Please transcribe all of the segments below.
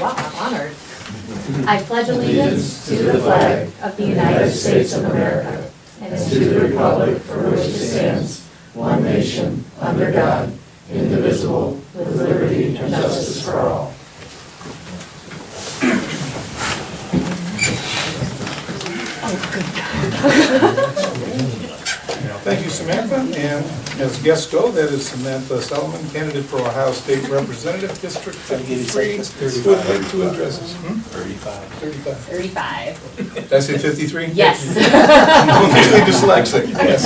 Wow, I'm honored. I pledge allegiance to the flag of the United States of America and to the republic for which it stands, one nation, under God, indivisible, with liberty and justice for all. Thank you, Samantha. And as guests go, that is Samantha Solomon, candidate for Ohio State Representative, District 53, with 2 addresses. 35. 35. Did I say 53? Yes. I'm officially dyslexic. Yes.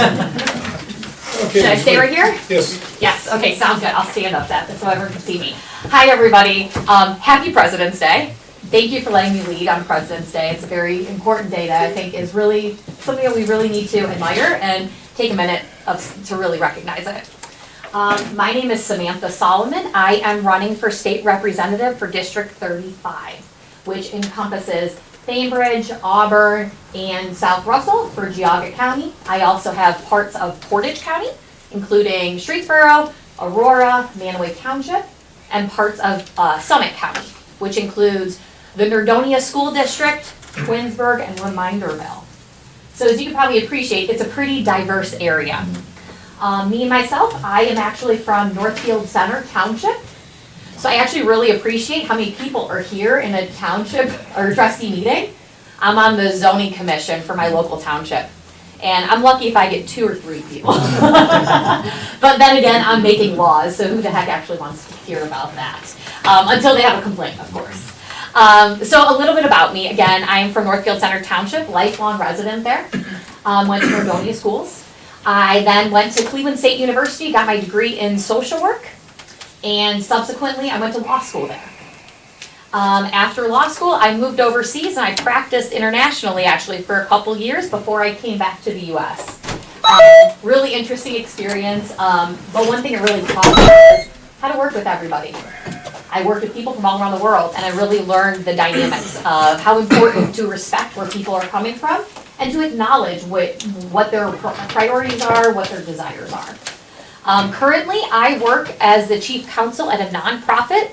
Okay. Should I stay right here? Yes. Yes, okay, sounds good. I'll stand up then, so everyone can see me. Hi, everybody. Happy President's Day. Thank you for letting me lead on President's Day. It's a very important day that I think is really something that we really need to admire and take a minute to really recognize it. My name is Samantha Solomon. I am running for state representative for District 35, which encompasses Bainbridge, Auburn, and South Russell for Geauga County. I also have parts of Portage County, including Streetsboro, Aurora, Manaway Township, and parts of Summit County, which includes the Nerdonia School District, Twinsburg, and Reminderville. So as you can probably appreciate, it's a pretty diverse area. Me and myself, I am actually from Northfield Center Township. So I actually really appreciate how many people are here in a township or trustee meeting. I'm on the zoning commission for my local township. And I'm lucky if I get 2 or 3 people. But then again, I'm making laws, so who the heck actually wants to hear about that? Until they have a complaint, of course. So a little bit about me. Again, I'm from Northfield Center Township, lifelong resident there. Went to Nerdonia schools. I then went to Cleveland State University, got my degree in social work, and subsequently I went to law school there. After law school, I moved overseas and I practiced internationally actually for a couple years before I came back to the US. Really interesting experience, but one thing it really taught me was how to work with everybody. I worked with people from all around the world, and I really learned the dynamics of how important to respect where people are coming from and to acknowledge what their priorities are, what their desires are. Currently, I work as the chief counsel at a nonprofit,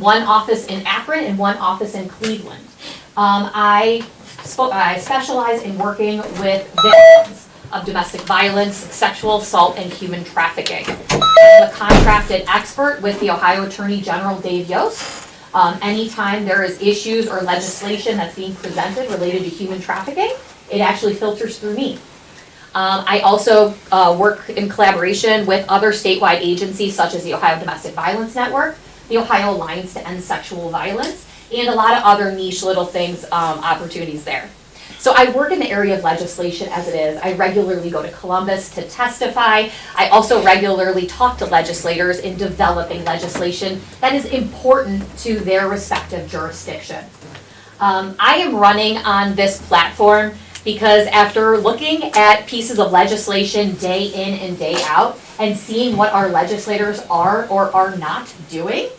one office in Akron and one office in Cleveland. I specialize in working with victims of domestic violence, sexual assault, and human trafficking. I'm a contracted expert with the Ohio Attorney General Dave Yost. Anytime there is issues or legislation that's being presented related to human trafficking, it actually filters through me. I also work in collaboration with other statewide agencies such as the Ohio Domestic Violence Network, the Ohio Alliance to End Sexual Violence, and a lot of other niche little things, opportunities there. So I work in the area of legislation as it is. I regularly go to Columbus to testify. I also regularly talk to legislators in developing legislation that is important to their respective jurisdiction. I am running on this platform because after looking at pieces of legislation day in and day out and seeing what our legislators are or are not doing,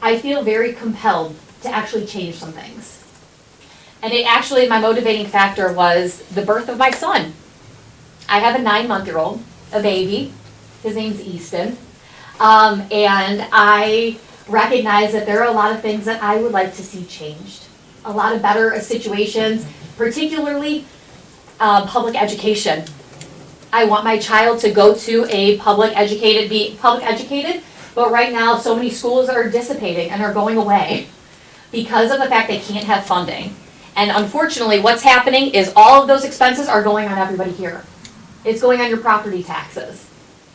I feel very compelled to actually change some things. And it actually, my motivating factor was the birth of my son. I have a 9-month-old, a baby. His name's Easton. And I recognize that there are a lot of things that I would like to see changed. A lot of better situations, particularly public education. I want my child to go to a be public educated, but right now so many schools are dissipating and are going away because of the fact they can't have funding. And unfortunately, what's happening is all of those expenses are going on everybody here. It's going on your property taxes.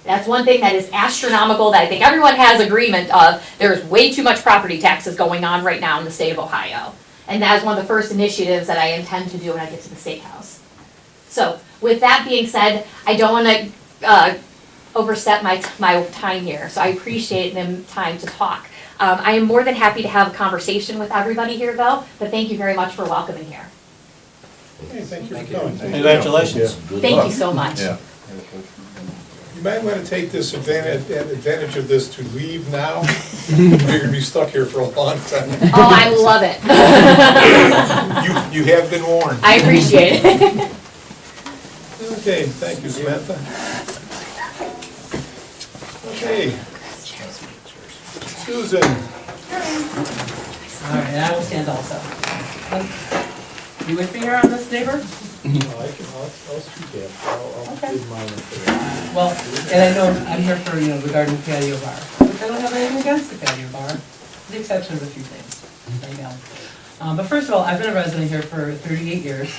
That's one thing that is astronomical that I think everyone has agreement of. There's way too much property taxes going on right now in the state of Ohio. And that is one of the first initiatives that I intend to do when I get to the State House. So with that being said, I don't want to overstep my time here. So I appreciate the time to talk. I am more than happy to have a conversation with everybody here, though, but thank you very much for welcoming here. Hey, thank you for coming. Congratulations. Thank you so much. Yeah. You might want to take this advantage of this to leave now. You're going to be stuck here for a long time. Oh, I love it. You have been warned. I appreciate it. Okay, thank you, Samantha. Okay. Susan. and I will stand also. You with me here on this, neighbor? I'll speak after, I'll Okay. give mine after. Well, and I know I'm here for, regarding the patio bar, which I don't have anything against the patio bar, with the exception of a few things right now. But first of all, I've been a resident here for 38 years,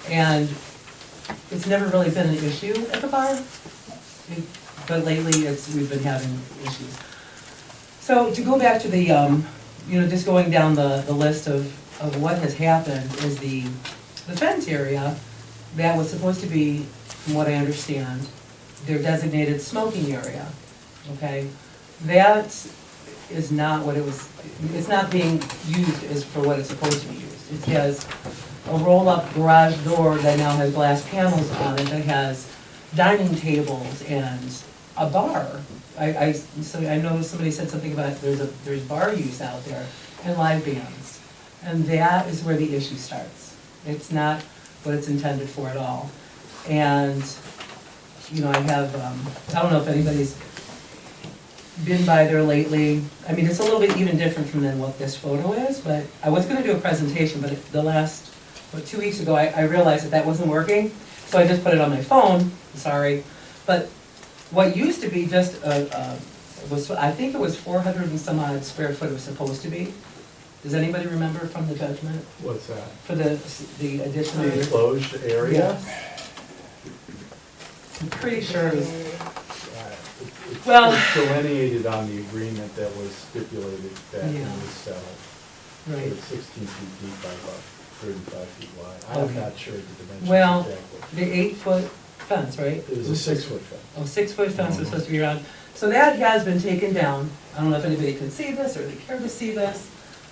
and it's never really been an issue at the bar, but lately we've been having issues. So to go back to the, just going down the list of what has happened is the fence area that was supposed to be, from what I understand, their designated smoking area, okay? That is not what it was, it's not being used as for what it's supposed to be used. It has a roll-up garage door that now has glass panels on it, that has dining tables and a bar. So I know somebody said something about there's bar use out there and live bands. And that is where the issue starts. It's not what it's intended for at all. And, I have, I don't know if anybody's been by there lately. I mean, it's a little bit even different from than what this photo is, but I was gonna do a presentation, but the last, 2 weeks ago, I realized that wasn't working. So I just put it on my phone, sorry. But what used to be just I think it was 400 and some odd square foot it was supposed to be. Does anybody remember from the judgment? What's that? For the additional? The enclosed area? Yes. I'm pretty sure it was, It's Well- delineated on the agreement that was stipulated back when Yeah. it was settled. right. It was 16 feet deep by about 35 feet wide. I'm Okay. not sure the dimensions Well, exactly. the 8-foot fence, right? It was a 6-foot fence. Oh, 6-foot fence was supposed to be around. So that has been taken down. I don't know if anybody can see this or they care to see this.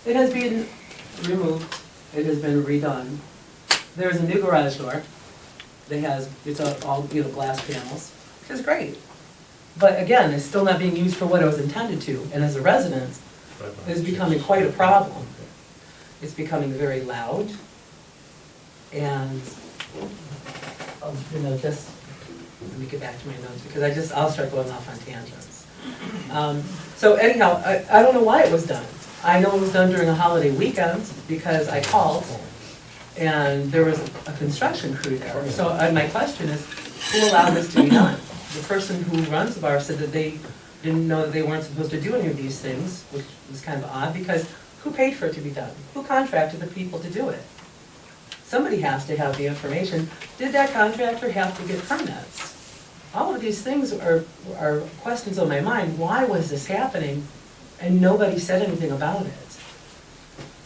It has been removed. It has been redone. There is a new garage door that has, it's all, glass panels, which is great. But again, it's still not being used for what it was intended to. And as a resident, it's becoming quite a problem. It's becoming very loud. And, just, let me get back to my notes because I'll start going off on tangents. So anyhow, I don't know why it was done. I know it was done during a holiday weekend because I called and there was a construction crew there. So my question is, who allowed this to be done? The person who runs the bar said that they didn't know that they weren't supposed to do any of these things, which was kind of odd because who paid for it to be done? Who contracted the people to do it? Somebody has to have the information. Did that contractor have to get permits? All of these things are questions on my mind. Why was this happening? And nobody said anything about it.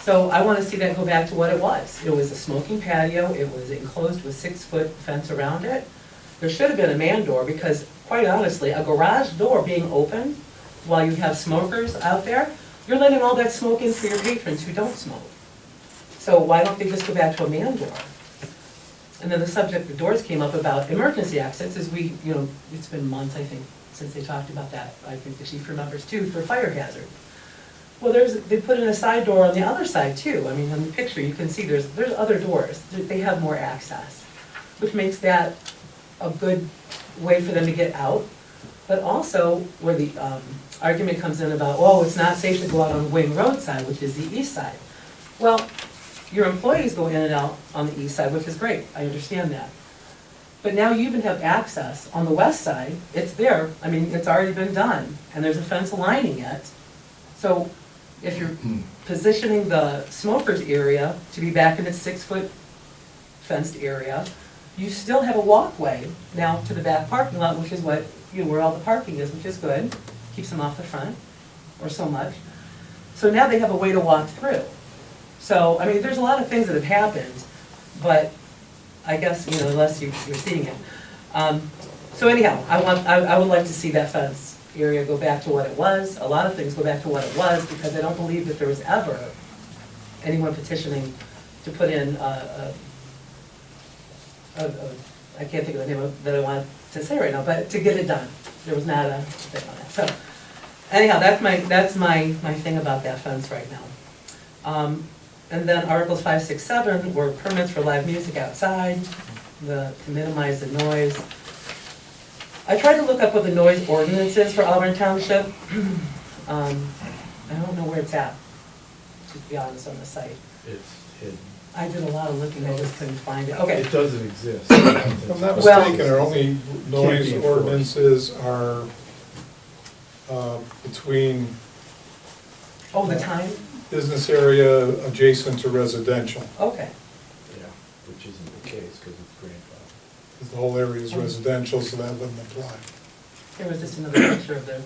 So I want to see that go back to what it was. It was a smoking patio. It was enclosed with 6-foot fence around it. There should have been a man door because, quite honestly, a garage door being open while you have smokers out there, you're letting all that smoke in for your patrons who don't smoke. So why don't they just go back to a man door? And then the subject, the doors came up about emergency exits, as we, it's been months, I think, since they talked about that. I think the chief remembers too, for fire hazard. Well, they put in a side door on the other side too. I mean, on the picture, you can see there's other doors. They have more access, which makes that a good way for them to get out. But also, where the argument comes in about, oh, it's not safe to go out on the Wing Road side, which is the east side. Well, your employees go in and out on the east side, which is great, I understand that. But now you even have access on the west side, it's there, I mean, it's already been done, and there's a fence lining it. So if you're positioning the smokers area to be back in its 6-foot fenced area, you still have a walkway now to the back parking lot, which is what, where all the parking is, which is good, keeps them off the front, or so much. So now they have a way to walk through. So, I mean, there's a lot of things that have happened, but I guess, unless you're seeing it. So anyhow, I would like to see that fence area go back to what it was. A lot of things go back to what it was, because I don't believe that there was ever anyone petitioning to put in I can't think of the name that I want to say right now, but to get it done. There was not a thing on that. So anyhow, that's my thing about that fence right now. And then Articles 5, 6, 7 were permits for live music outside, to minimize the noise. I tried to look up what the noise ordinance is for Auburn Township. I don't know where it's at. to be honest, on the site. It's hidden. I did a lot of looking, I just couldn't find it. Okay, It doesn't exist. If I'm not Well- mistaken, our only noise enforced. ordinances are between oh, the time? business area adjacent to residential, Okay, Yeah, which isn't the case because it's grandfathered. because the whole area is residential, so that wouldn't apply. there was just another picture of the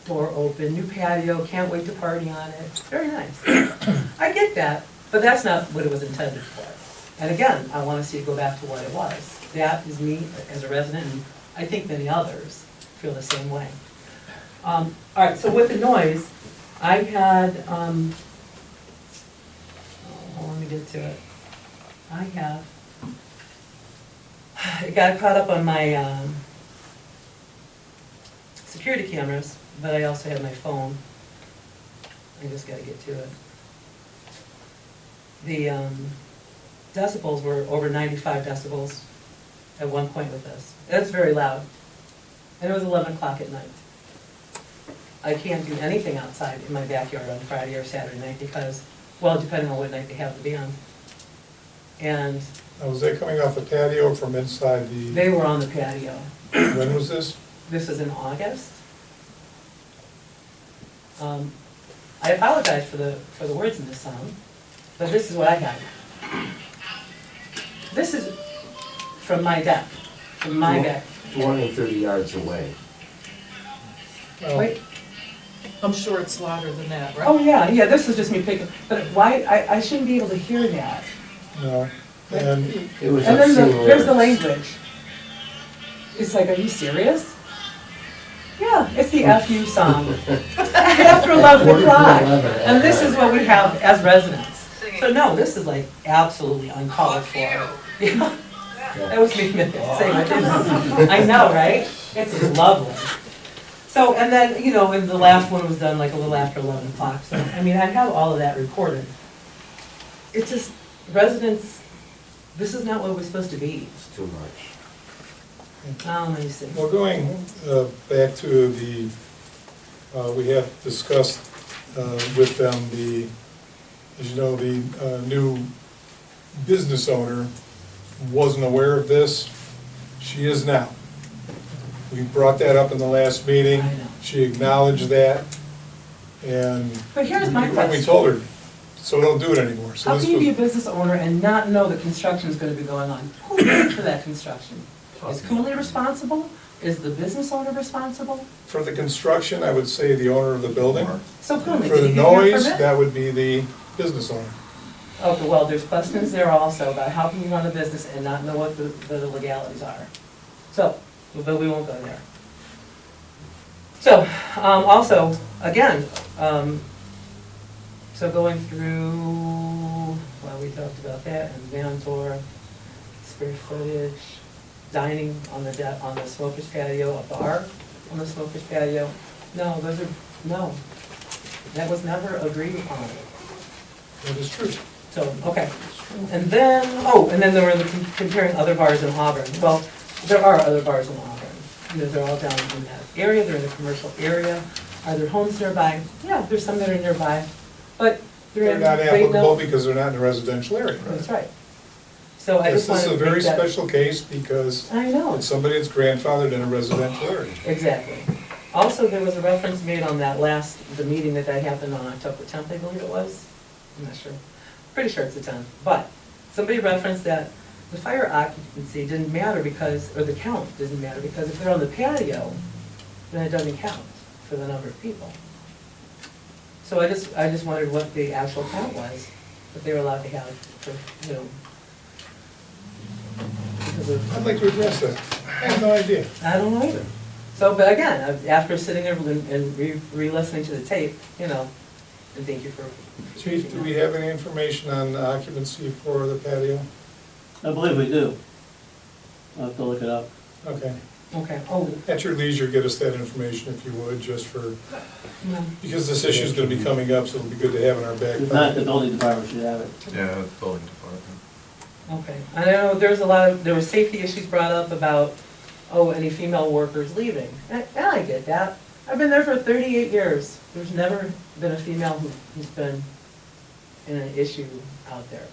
door open, new patio, can't wait to party on it, very nice. I get that, but that's not what it was intended for. And again, I wanna see it go back to what it was. That is me as a resident, and I think many others feel the same way. All right, so with the noise, I had, let me get to it. I have, it got caught up on my, security cameras, but I also have my phone. I just gotta get to it. The, decibels were over 95 decibels at one point with this. That's very loud. And it was 11 o'clock at night. I can't do anything outside in my backyard on Friday or Saturday night because, well, depending on what night they have the band. And Now, was that coming off the patio from inside the, they were on the patio. when was this? This was in August. I apologize for the words in this song, but this is what I had. This is from my deck, from my deck. 230 yards away. Well, Wait, I'm sure it's louder than that, right? oh yeah, this is just me picking, but why, I shouldn't be able to hear that. No, and It was And then obscene here's the lyrics. language. It's like, are you serious? Yeah, it's the FU song. After 11 o'clock. And this is what we have as residents. So no, this is like absolutely uncalled for. Yeah. That was me saying I didn't. I know, right? It's lovely. So, and then, you know, and the last one was done like a little after 11 o'clock. So, I mean, I have all of that recorded. It's just, residents, this is not what we're supposed to be. It's too much. Let me see. well, going back to the, we have discussed with them the, as you know, the new business owner wasn't aware of this. She is now. We brought that up in the last meeting. I know. She acknowledged that, and But here's my we question. told her, so don't do it anymore. So How this can you be a was, business owner and not know that construction is gonna be going on? Who paid for that construction? Is Cooley responsible? Is the business owner responsible? for the construction, I would say the owner of the building. So Cooley, For did the he give you a noise, permit? that would be the business owner. Okay, well, there's questions there also about how can you run a business and not know what the legalities are. So, but we won't go there. So, also, again, so going through, well, we talked about that, and van tour, square footage, dining on the smoker's patio, a bar on the smoker's patio. No, no, that was never agreed upon. That is true. So, okay. And then, and then there were the comparing other bars in Auburn. Well, there are other bars in Auburn. You know, they're all down in that area, they're in the commercial area. Are there homes nearby? Yeah, there's some that are nearby, but they're They're in not great applicable no. because they're not in a residential area. That's right. So I This just wanted is to a very make that. special case because I know, it's somebody that's grandfathered in a residential area. exactly. Also, there was a reference made on that the meeting that happened on October 10th, I believe it was. I'm not sure. Pretty sure it's the 10th. But somebody referenced that the fire occupancy didn't matter because, or the count doesn't matter because if they're on the patio, then it doesn't count for the number of people. So I just wondered what the actual count was that they were allowed to have for, you know, because of. I'd like to address that. I have no idea. I don't know either. So, but again, after sitting there and re-listening to the tape, you know, and thank you for. Chief, do we have any information on occupancy for the patio? I believe we do. I'll have to look it up. Okay. Okay, oh, At your leisure, get us that information if you would, just for, no. because this issue's gonna be coming up, so it'll be good to have in our back If not, the pocket. building department should have it. Yeah, the building department. Okay, I know there were safety issues brought up about, any female workers leaving. And I get that. I've been there for 38 years. There's never been a female who's been and an issue out there.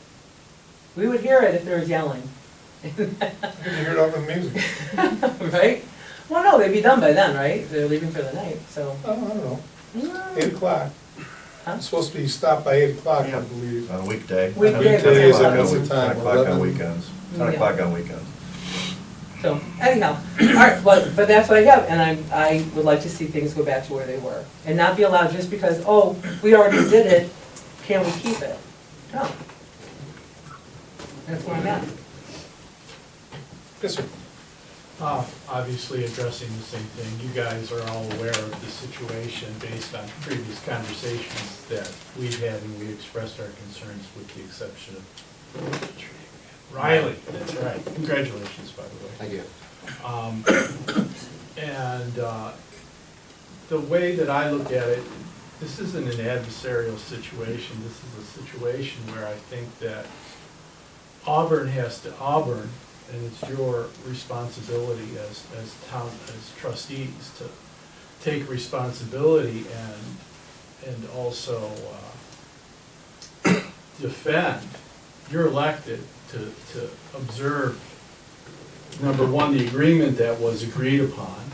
We would hear it if there was yelling. You can hear it over the music. Right? Well, no, they'd be done by then, right? They're leaving for the night, so. Oh, I don't know, Mm. 8 o'clock. Huh? It's supposed to be stopped by 8 o'clock, I believe. On a weekday. Weekday, Weekdays, but what's the 10 time? o'clock on 11? weekends. 10 Yeah. o'clock on weekends. So anyhow, all right, but that's what I have, and I would like to see things go back to where they were. And not be allowed just because, oh, we already did it, can we keep it? No. That's where I'm at. Yes, sir. Obviously addressing the same thing. You guys are all aware of the situation based on previous conversations that we've had, and we expressed our concerns with the exception of Riley. That's right. Congratulations, by the way. Thank you. And the way that I look at it, this isn't an adversarial situation. This is a situation where I think that Auburn has to Auburn, and it's your responsibility as trustees to take responsibility and also defend. You're elected to observe, number one, the agreement that was agreed upon,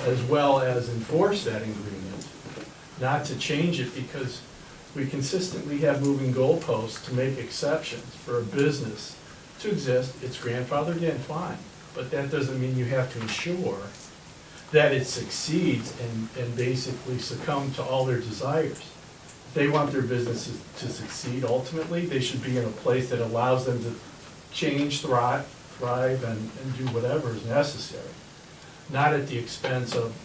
as well as enforce that agreement, not to change it, because we consistently have moving goalposts to make exceptions for a business to exist. It's grandfathered in, fine, but that doesn't mean you have to ensure that it succeeds and basically succumb to all their desires. If they want their businesses to succeed ultimately, they should be in a place that allows them to change, thrive, and do whatever is necessary, not at the expense of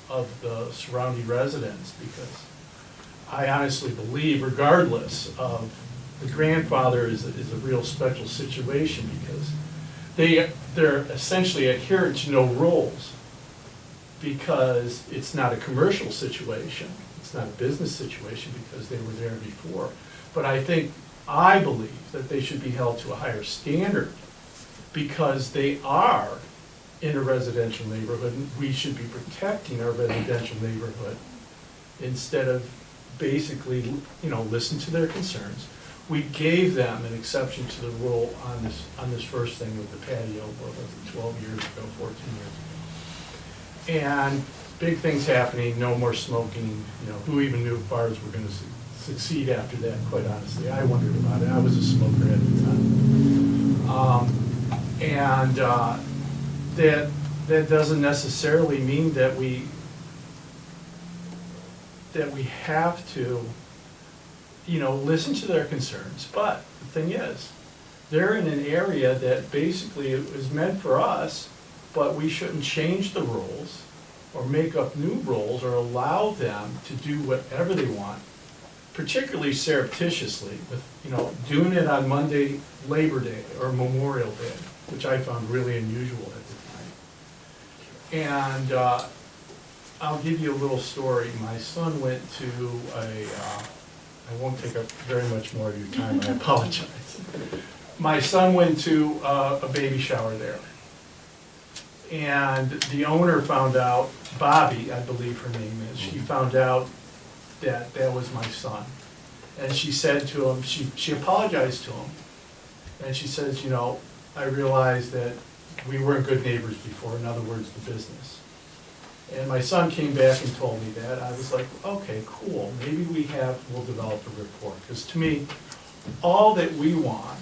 the surrounding residents, because I honestly believe, regardless of the grandfather is a real special situation, because they're essentially adherent to no rules, because it's not a commercial situation, it's not a business situation, because they were there before. But I believe that they should be held to a higher standard, because they are in a residential neighborhood, and we should be protecting our residential neighborhood instead of basically, listen to their concerns. We gave them an exception to the rule on this first thing with the patio, what was it, 12 years ago, 14 years ago. And big things happening, no more smoking, who even knew if bars were gonna succeed after that, quite honestly. I wondered about it, I was a smoker at the time. That doesn't necessarily mean that we have to, listen to their concerns. But the thing is, they're in an area that basically is meant for us, but we shouldn't change the rules or make up new rules or allow them to do whatever they want, particularly surreptitiously, with, doing it on Monday, Labor Day, or Memorial Day, which I found really unusual at the time. And I'll give you a little story. My son went to I won't take up very much more of your time, I apologize. My son went to a baby shower there. And the owner found out, Bobby, I believe her name is, she found out that that was my son. And she said to him, she apologized to him, and she says, I realized that we weren't good neighbors before, in other words, the business. And my son came back and told me that. I was like, okay, cool, maybe we'll develop a rapport. Because to me, all that we want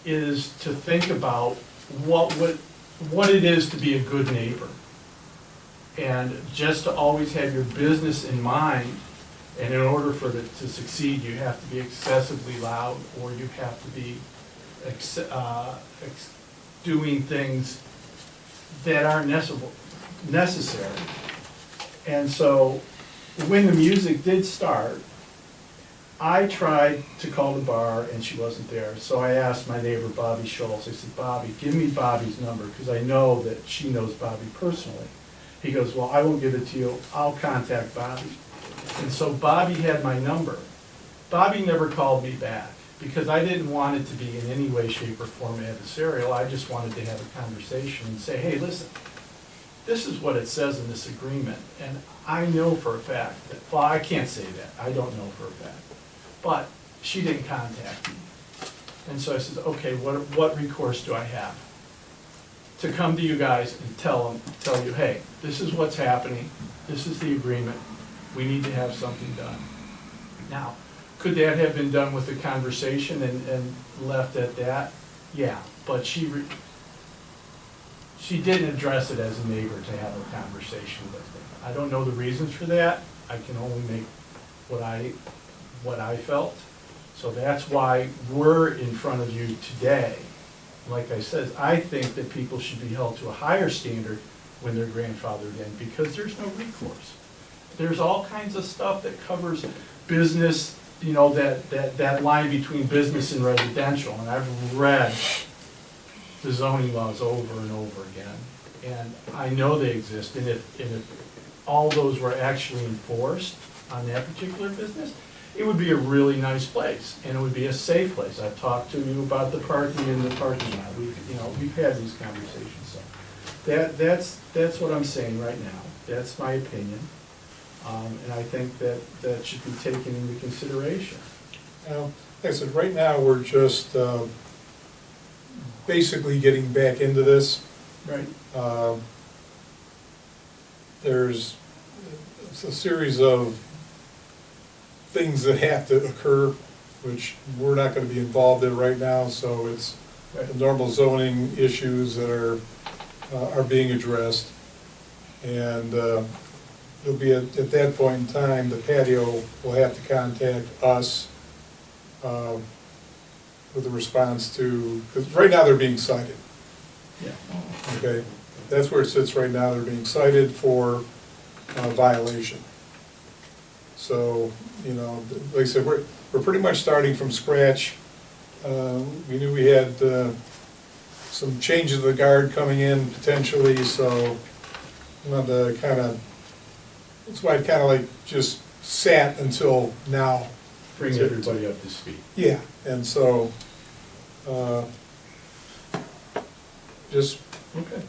is to think about what it is to be a good neighbor. And just to always have your business in mind, and in order for it to succeed, you have to be excessively loud, or you have to be doing things that aren't necessary. And so when the music did start, I tried to call the bar and she wasn't there. So I asked my neighbor, Bobby Schultz, I said, Bobby, give me Bobby's number, because I know that she knows Bobby personally. He goes, well, I won't give it to you, I'll contact Bobby. And so Bobby had my number. Bobby never called me back, because I didn't want it to be in any way, shape, or form adversarial. I just wanted to have a conversation and say, hey, listen, this is what it says in this agreement. And I know for a fact that, well, I can't say that, I don't know for a fact. But she didn't contact me. And so I said, okay, what recourse do I have? To come to you guys and tell you, hey, this is what's happening, this is the agreement, we need to have something done. Now, could that have been done with a conversation and left at that? Yeah, but she didn't address it as a neighbor to have a conversation with me. I don't know the reasons for that, I can only make what I felt. So that's why we're in front of you today. Like I said, I think that people should be held to a higher standard when they're grandfathered in, because there's no recourse. There's all kinds of stuff that covers business, you know, that line between business and residential, and I've read the zoning laws over and over again, and I know they exist, and if all those were actually enforced on that particular business, it would be a really nice place, and it would be a safe place. I've talked to you about the parking in the parking lot. We've had these conversations, so that's what I'm saying right now. That's my opinion, and I think that should be taken into consideration. Like I said, right now, we're just basically getting back into this. Right. There's a series of things that have to occur, which we're not gonna be involved in right now, so it's the normal zoning issues that are being addressed. And it'll be at that point in time, the patio will have to contact us with a response to, because right now they're being cited. Yeah. Okay, that's where it sits right now, they're being cited for violation. So, you know, like I said, we're pretty much starting from scratch. We knew we had some changes of the guard coming in potentially, so I wanted to kind of, that's why I kind of like just sat until now. Bring everybody up to speed. Yeah, and so, just. Okay.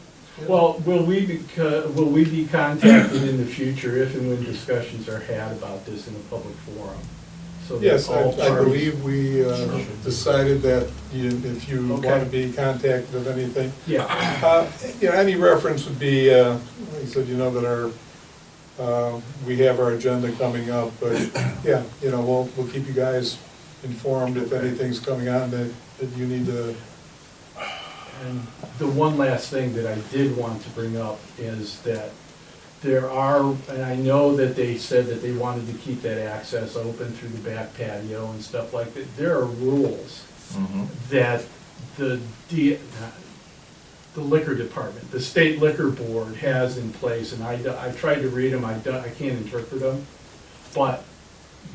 Well, will we be contacted in the future if and when discussions are had about this in a public forum? So that Yes, all I parties- believe we decided that if you want Okay. to be contacted of anything. Yeah, You know, any reference would be, like I said, you know, that we have our agenda coming up, but yeah, you know, we'll keep you guys informed if anything's coming on that you need to. and the one last thing that I did want to bring up is that there are, and I know that they said that they wanted to keep that access open through the back patio and stuff like that. There are rules that the liquor department, the state liquor board has in place, and I tried to read them, I can't interpret them, but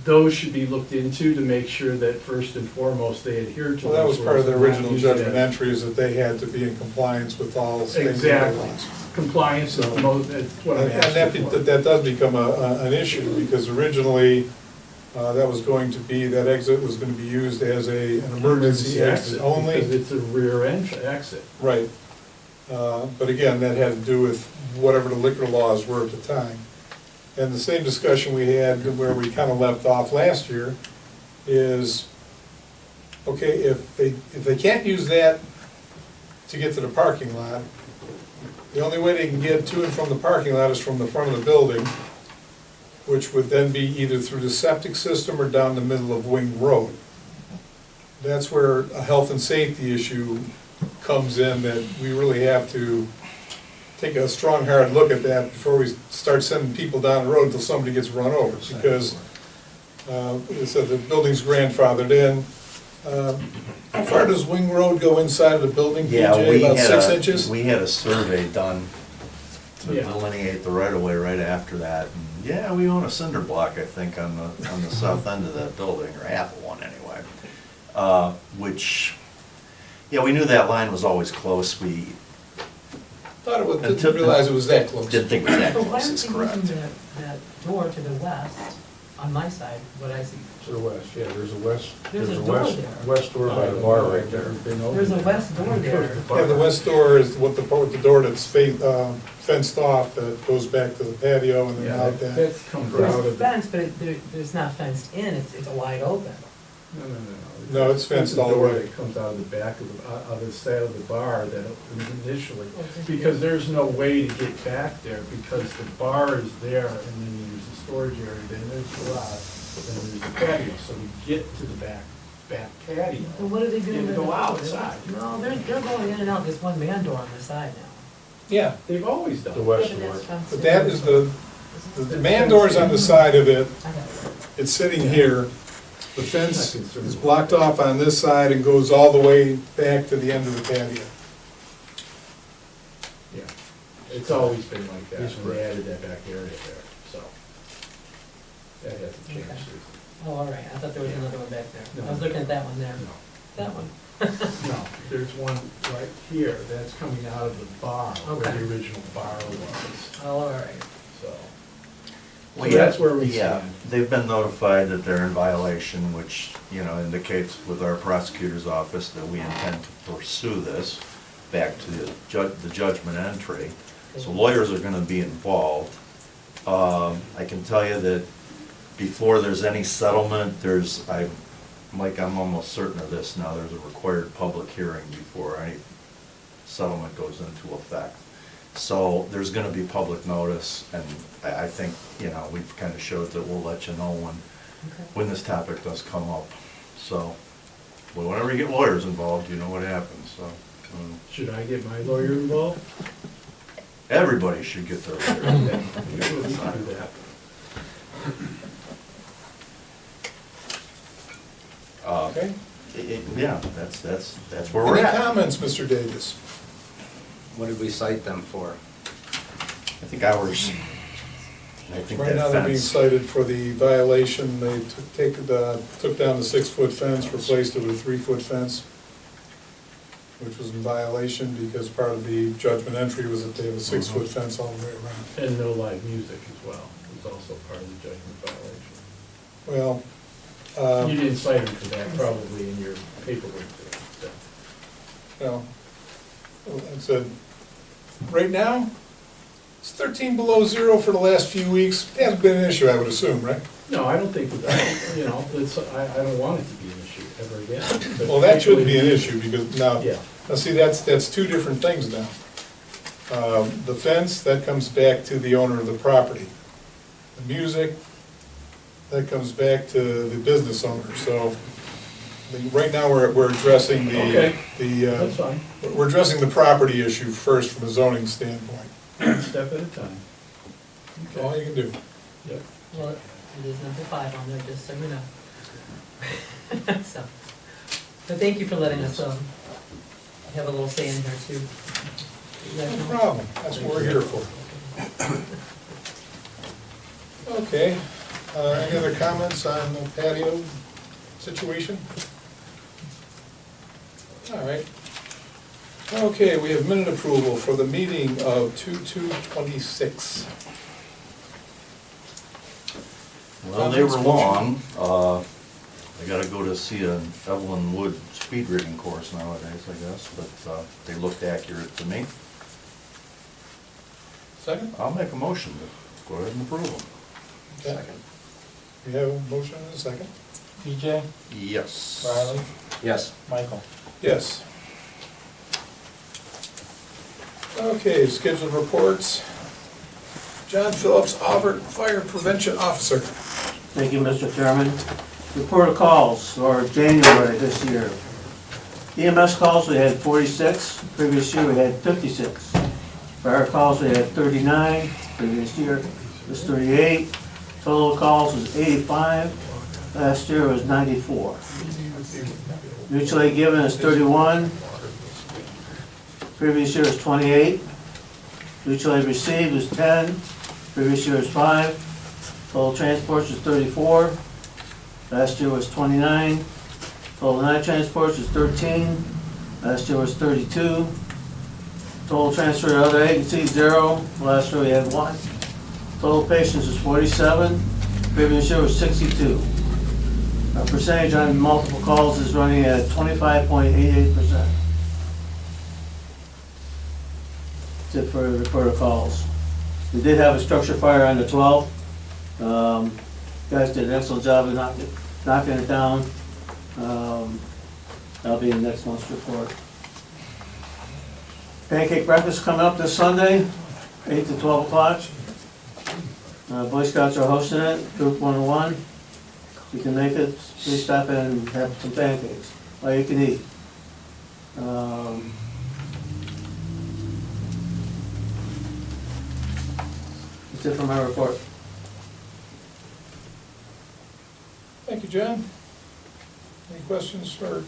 those should be looked into to make sure that first and foremost they adhere to. Well, that was those part of the rules and not original use it judgment as- entries, that they had to be in compliance with all state liquor Exactly. laws. Compliance is the most, that's what I'm And asking for. that does become an issue, because originally, that was going to be, that exit was going to be used as an emergency exit only. Because it's a rear exit. Right. But again, that had to do with whatever the liquor laws were at the time. And the same discussion we had where we kind of left off last year is, okay, if they can't use that to get to the parking lot, the only way they can get to and from the parking lot is from the front of the building, which would then be either through the septic system or down the middle of Wing Road. That's where a health and safety issue comes in, that we really have to take a strong, hard look at that before we start sending people down the road until somebody gets run over, because, so the building's grandfathered in. How far does Wing Road go inside of the building, Yeah, PJ, we about had 6 a, inches? we had a survey done to Yeah. delineate the right of way right after that. And yeah, we own a cinder block, I think, on the south end of that building, or half of one anyway. Which, yeah, we knew that line was always close. We Thought it was, Until- didn't realize it was that close. didn't think it was that But why close, aren't is you correct. using that door to the west, on my side, what I see? To the west, yeah, there's a west, There's there's a a door west, there. west door by the bar right there. There's a west door there. Yeah, the west door is what the door that's fenced off, that goes back to the patio and then Yeah, out that. that comes out There's a of, fence, but there's not fenced in, it's wide open. No, it's fenced all the door way. that comes out of the back of the, out of the side of the bar that initially, because there's no way to get back there because the bar is there and then there's a storage area, then there's the garage, then there's the patio. So we get to the back patio. And what are they doing? And with go the- outside. No, they're going in and out, there's one man door on the side now. Yeah, They've always done The it. western Yeah, one. that's fenced but in. that is the man door's on the side of it, I got it. it's sitting here. The fence is blocked off on this side and goes all the way back to the end of the patio. Yeah, it's always been like that, He's and they correct. added that back area there, so. That hasn't changed. Okay. Oh, all right, I thought there was another one back there. I was looking at that one there. No. That one. No, there's one right here, that's coming out of the bar, where Okay. the original bar was, Oh, all right. so. Well, So that's where we yeah, stand. they've been notified that they're in violation, which, you know, indicates with our prosecutor's office that we intend to pursue this back to the judgment entry. So lawyers are gonna be involved. I can tell you that before there's any settlement, Mike, I'm almost certain of this now, there's a required public hearing before any settlement goes into effect. So there's gonna be public notice, and I think, you know, we've kind of showed that we'll let you know when this topic does come up. So, well, whenever you get lawyers involved, you know what happens, so. Should I get my lawyer involved? Everybody should get their lawyer involved. We can do that. Okay? Yeah, that's where we're Any at. comments, Mr. Davis? What did we cite them for? I think ours, I think Right now, that they're being fence. cited for the violation. They took down the 6-foot fence, replaced it with a 3-foot fence, which was in violation because part of the judgment entry was that they have a 6-foot fence all the way around. And no live music as well, is also part of the judgment violation. Well, You didn't cite him for that probably in your paperwork there, so. well, I said, right now, it's 13 below zero for the last few weeks. It hasn't been an issue, I would assume, right? No, I don't think, you know, I don't want it to be an issue ever again. But Well, that shouldn't be an thankfully- issue because now, Yeah. see, that's two different things now. The fence, that comes back to the owner of the property. The music, that comes back to the business owner. So, right now, we're addressing Okay. the, That's fine, we're addressing the property issue first from a zoning standpoint. one step at a time. That's all you can do. Yep. Well, it is number 5 on there, just so you know. So, but thank you for letting us, have a little say in here too. You guys No know? problem, that's what we're here for. Okay, any other comments on the patio situation? All right. Okay, we have minute approval for the meeting of 2/2/26. Well, they were long. I gotta go to see an Evelyn Wood speed reading course nowadays, I guess, but they looked accurate to me. Second? I'll make a motion to go ahead and approve them. Okay. We have a motion and a second? BJ, Yes. Riley, Yes. Michael. Yes. Okay, scheduled reports. John Phillips, Auburn Fire Prevention Officer. Thank you, Mr. Chairman. Report of calls for January this year. EMS calls, we had 46. Previous year, we had 56. Fire calls, we had 39. Previous year was 38. Total calls was 85. Last year was 94. Mutual aid given is 31. Previous year was 28. Mutual aid received was 10. Previous year was 5. Total transports was 34. Last year was 29. Total non-transports was 13. Last year was 32. Total transfer to other agencies, 0. Last year we had 1. Total patients was 47. Previous year was 62. Our percentage on multiple calls is running at 25.88%. That's it for the calls. We did have a structure fire on the 12th. Guys did an excellent job of knocking it down. That'll be in next month's report. Pancake breakfast coming up this Sunday, 8 to 12 o'clock. Boy Scouts are hosting it, Group 101. If you can make it, please stop in and have some pancakes, all you can eat. That's it for my report. Thank you, John. Any questions for,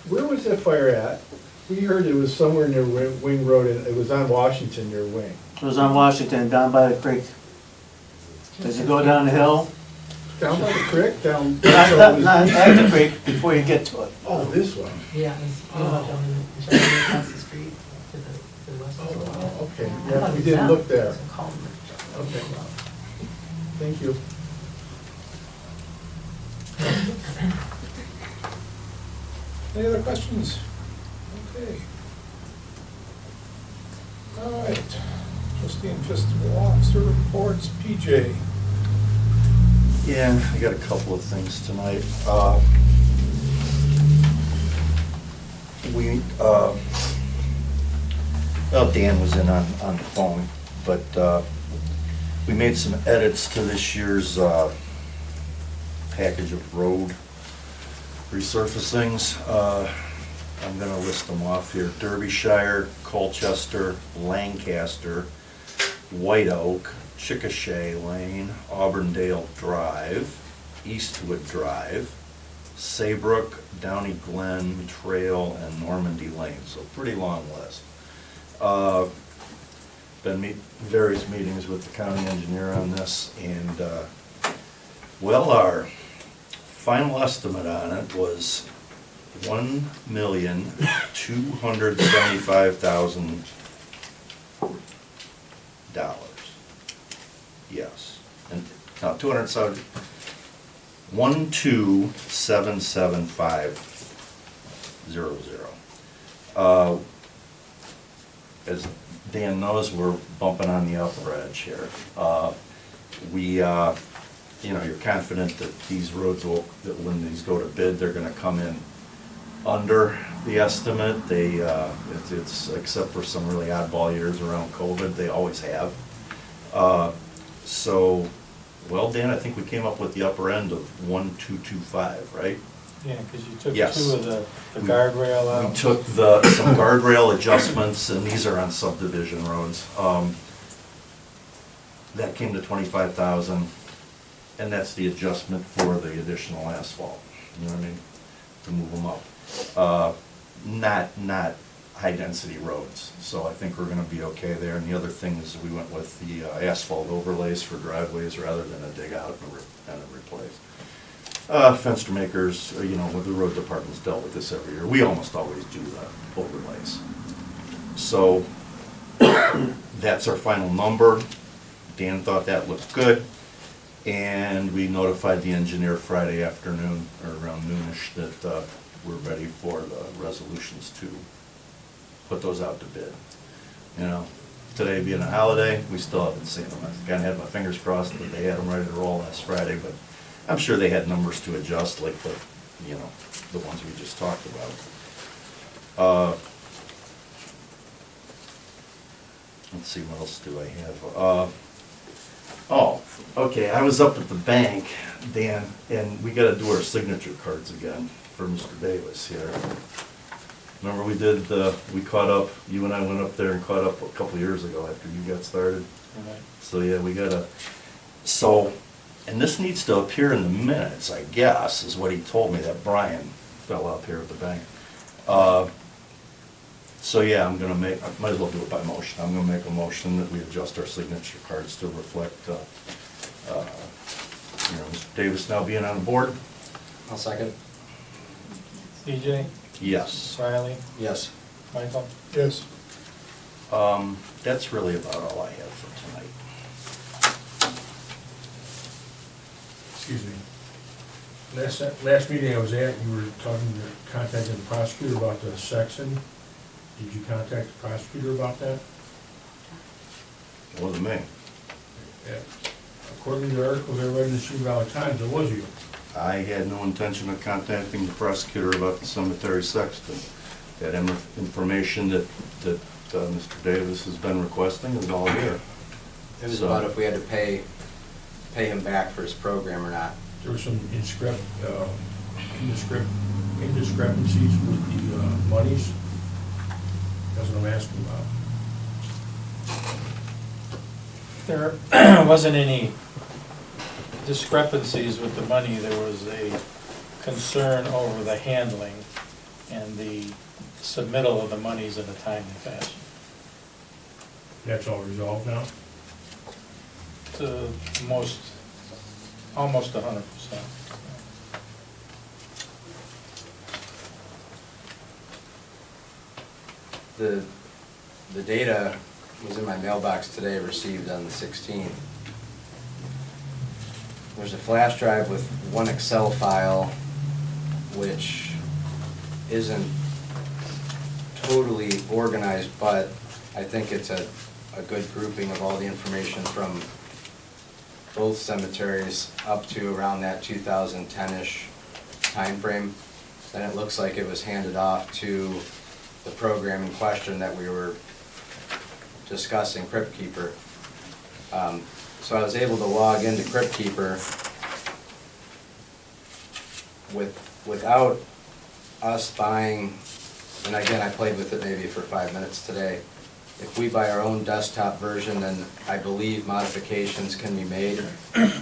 Where was that fire at? We heard it was somewhere near Wing Road, and it was on Washington near Wing. It was on Washington, down by the creek. As you go down the hill, Down by the creek, down. not at the creek, before you get to it. Oh, this one. Yeah, it's, across the street to the west. Oh, okay, yeah, we didn't look there. Okay. Thank you. any other questions? Okay. All right, trustee and fiscal officer reports, PJ. Yeah, I got a couple of things tonight. Well, Dan was in on the phone, but we made some edits to this year's package of road resurfacings. I'm gonna list them off here. Derbyshire, Colchester, Lancaster, White Oak, Chickasha Lane, Auburndale Drive, Eastwood Drive, Saybrook, Downey Glen Trail, and Normandy Lane, so pretty long list. Been various meetings with the county engineer on this, and, well, our final estimate on it was $1,275,000. Yes, and now 270, 1277500. As Dan knows, we're bumping on the upper edge here. You know, you're confident that these roads will, that when these go to bid, they're gonna come in under the estimate. They, it's except for some really oddball years around COVID, they always have. So, well, Dan, I think we came up with the upper end of 1225, right? Yeah, because you took Yes. two of the guardrail out. We took some guardrail adjustments, and these are on subdivision roads. That came to 25,000, and that's the adjustment for the additional asphalt, you know what I mean, to move them up. Not high-density roads, so I think we're gonna be okay there. And the other thing is we went with the asphalt overlays for driveways rather than a dig out and a replace. Fenster makers, you know, the road department's dealt with this every year. We almost always do the overlays. So that's our final number. Dan thought that looked good. And we notified the engineer Friday afternoon, or around noonish, that we're ready for the resolutions to put those out to bid. You know, today being a holiday, we still haven't seen them. I kinda had my fingers crossed that they had them ready to roll last Friday, but I'm sure they had numbers to adjust, like the, you know, the ones we just talked about. Let's see, what else do I have? Oh, okay, I was up at the bank, Dan, and we gotta do our signature cards again for Mr. Davis here. Remember we did, we caught up, you and I went up there and caught up a couple years ago after you got started. Right. So, yeah, we gotta, so, and this needs to appear in the minutes, I guess, is what he told me, that Brian fell up here at the bank. So, yeah, I might as well do it by motion. I'm gonna make a motion that we adjust our signature cards to reflect, you know, Mr. Davis now being on the board. I'll second. CJ, Yes. Riley, Yes. Michael? Yes. That's really about all I have for tonight. Excuse me. Last meeting I was at, you were contacting the prosecutor about the section. Did you contact the prosecutor about that? It wasn't me. Yeah. According to the articles I read in the Sioux Valley Times, it was you. I had no intention of contacting the prosecutor about the cemetery sexton. That information that Mr. Davis has been requesting is all here. It was about if we had to pay him back for his program or not. There were some indiscrepancies with the monies. That's what I'm asking about. There wasn't any discrepancies with the money. There was a concern over the handling and the submittal of the monies in a timely fashion. That's all resolved now? To almost 100%. The data was in my mailbox today, received on the 16th. There's a flash drive with one Excel file, which isn't totally organized, but I think it's a good grouping of all the information from both cemeteries up to around that 2010-ish timeframe. And it looks like it was handed off to the program in question that we were discussing, Crypt Keeper. So I was able to log into Crypt Keeper without us buying, and again, I played with it maybe for 5 minutes today. If we buy our own desktop version, then I believe modifications can be made,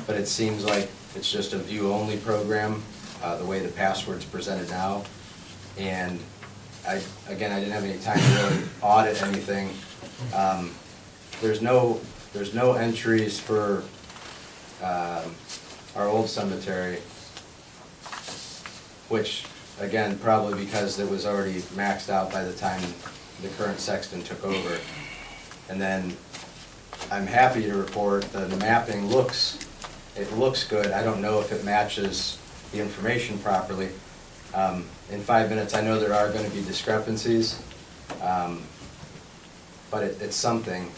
but it seems like it's just a view-only program, the way the password's presented now. And I didn't have any time to really audit anything. There's no entries for our old cemetery, which, again, probably because it was already maxed out by the time the current sexton took over. And then I'm happy to report that the mapping looks good. I don't know if it matches the information properly. In 5 minutes, I know there are going to be discrepancies, but it's something.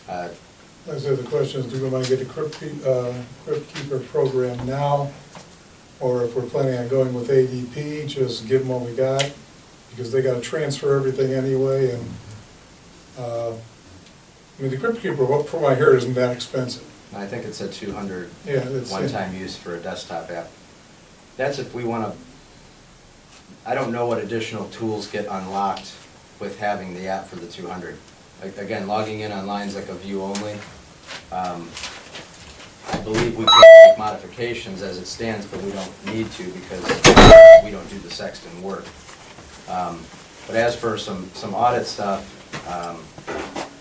I said the question is, do we want to get a Crypt Keeper program now? Or if we're planning on going with ADP, just give them what we got? Because they got to transfer everything anyway, and, I mean, the Crypt Keeper, from what I heard, isn't that expensive. I think it's a 200 Yeah, that's it. one-time use for a desktop app. That's if we want to, I don't know what additional tools get unlocked with having the app for the 200. Again, logging in online is like a view only. I believe we can make modifications as it stands, but we don't need to because we don't do the sexton work. But as for some audit stuff,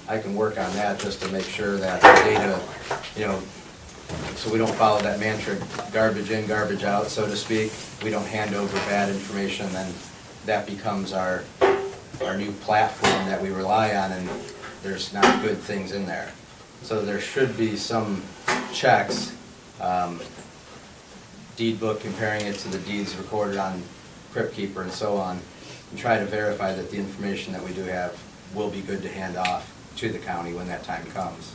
I can work on that just to make sure that the data, so we don't follow that mantra, garbage in, garbage out, so to speak. We don't hand over bad information, then that becomes our new platform that we rely on, and there's not good things in there. So there should be some checks, deed book comparing it to the deeds recorded on Crypt Keeper and so on, and try to verify that the information that we do have will be good to hand off to the county when that time comes.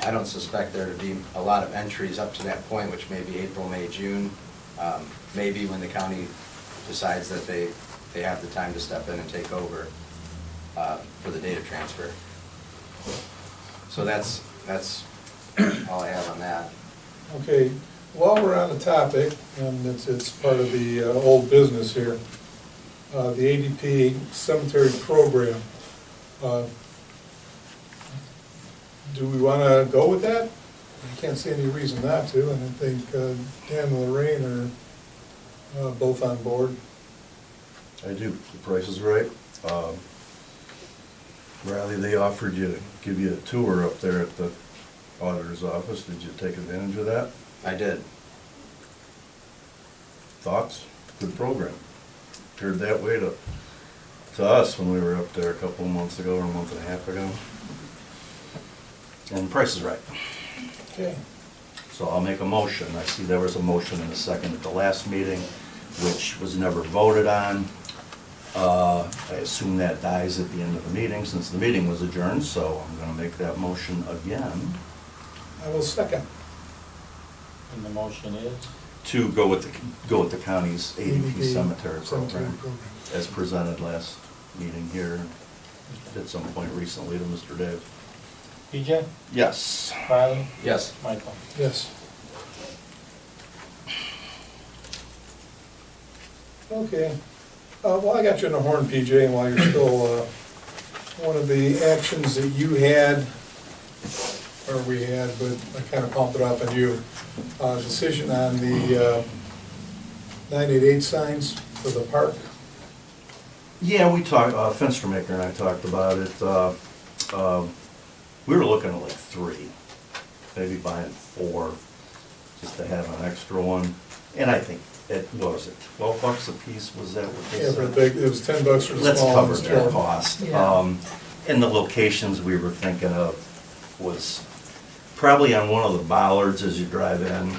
I don't suspect there to be a lot of entries up to that point, which may be April, May, June, maybe when the county decides that they have the time to step in and take over for the data transfer. So that's all I have on that. Okay, while we're on the topic, and it's part of the old business here, the ADP cemetery program, do we want to go with that? I can't see any reason not to, and I think Dan and Lorraine are both on board. I do. The price is right. Riley, they offered you, give you a tour up there at the auditor's office. Did you take advantage of that? I did. Thoughts? Good program. Appeared that way to us when we were up there a couple of months ago or a month and a half ago. And the price is right. Okay. So I'll make a motion. I see there was a motion in a second at the last meeting, which was never voted on. I assume that dies at the end of the meeting, since the meeting was adjourned, so I'm gonna make that motion again. I will second. And the motion is? to go with the county's ADP cemetery Cemetery program, program. as presented last meeting here, at some point recently to Mr. Dave. BJ, Yes. Riley, Yes. Michael. Yes. Okay, well, I got you in the horn, PJ, and while you're still, one of the actions that you had, or we had, but I kind of pumped it off on you, decision on the 988 signs for the park. Yeah, we talked, Fenstermaker and I talked about it. We were looking at like 3, maybe buying 4, just to have an extra one. And I think, what was it, $12 a piece, was that what they Yeah, said? for the big, it was $10 for the Let's small cover ones. that cost. Yeah. And the locations we were thinking of was probably on one of the bollards as you drive in,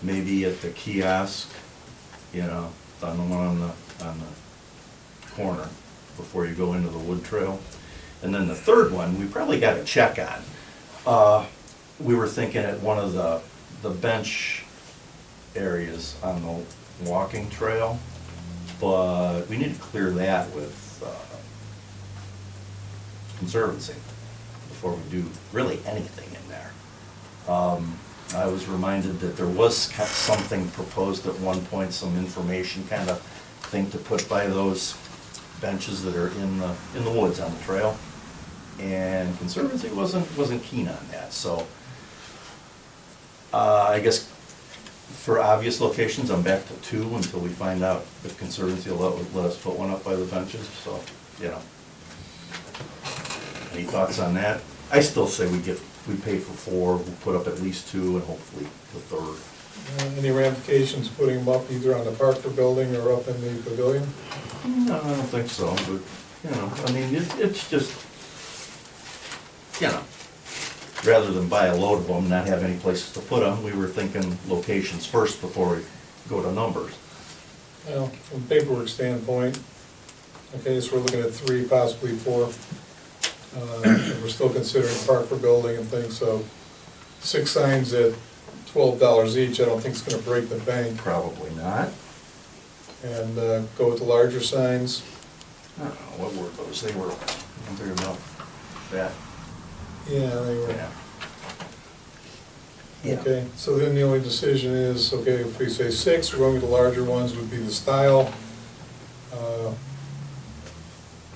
maybe at the kiosk, you know, on the one on the corner before you go into the wood trail. And then the third one, we probably got to check on. We were thinking at one of the bench areas on the walking trail, but we need to clear that with Conservancy before we do really anything in there. I was reminded that there was something proposed at one point, some information kind of thing to put by those benches that are in the woods on the trail. And Conservancy wasn't keen on that, so I guess for obvious locations, I'm back to 2 until we find out if Conservancy will let us put one up by the benches, so, you know. Any thoughts on that? I still say we pay for 4, we'll put up at least 2 and hopefully the third. Any ramifications putting them up either on the Parker building or up in the pavilion? No, I don't think so, but, you know, I mean, it's just, you know, rather than buy a load of them and not have any places to put them, we were thinking locations first before we go to numbers. Well, from a paperwork standpoint, okay, so we're looking at 3, possibly 4. And we're still considering Parker building and things, so 6 signs at $12 each, I don't think it's gonna break the bank. Probably not. And go with the larger signs. I don't know, what were those? They were, I'm talking about that. Yeah, they were. Yeah. Okay, so then the only decision is, okay, if we say 6, we're going with the larger ones, would be the style.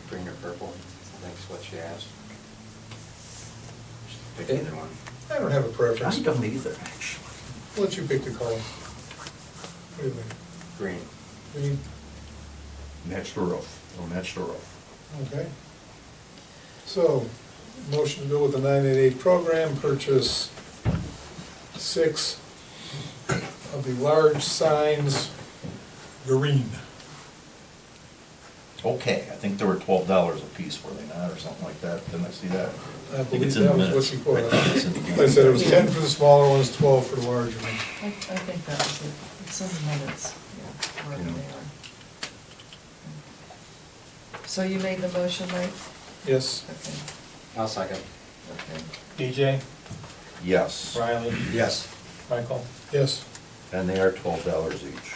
Green or purple, I think is what she asked. Just pick either one. I don't have a preference. I don't either, actually. I'll let you pick the color. What do you think? Green. Green? Match the roof, or match the roof. Okay. So, motion to go with the 988 program, purchase 6 of the large signs, green. Okay, I think they were $12 a piece, were they not, or something like that? Didn't I see that? I think it's believe in the that was what minutes. you quoted. I think it's in the Like I said, it was 10 for the smaller ones, 12 for the larger ones. I think that was it. It's in the minutes, yeah, wherever Yeah. they are. So you made the motion, Mike? Yes. Okay, I'll second. okay. BJ, Yes, Riley, Yes. Michael. Yes. and they are $12 each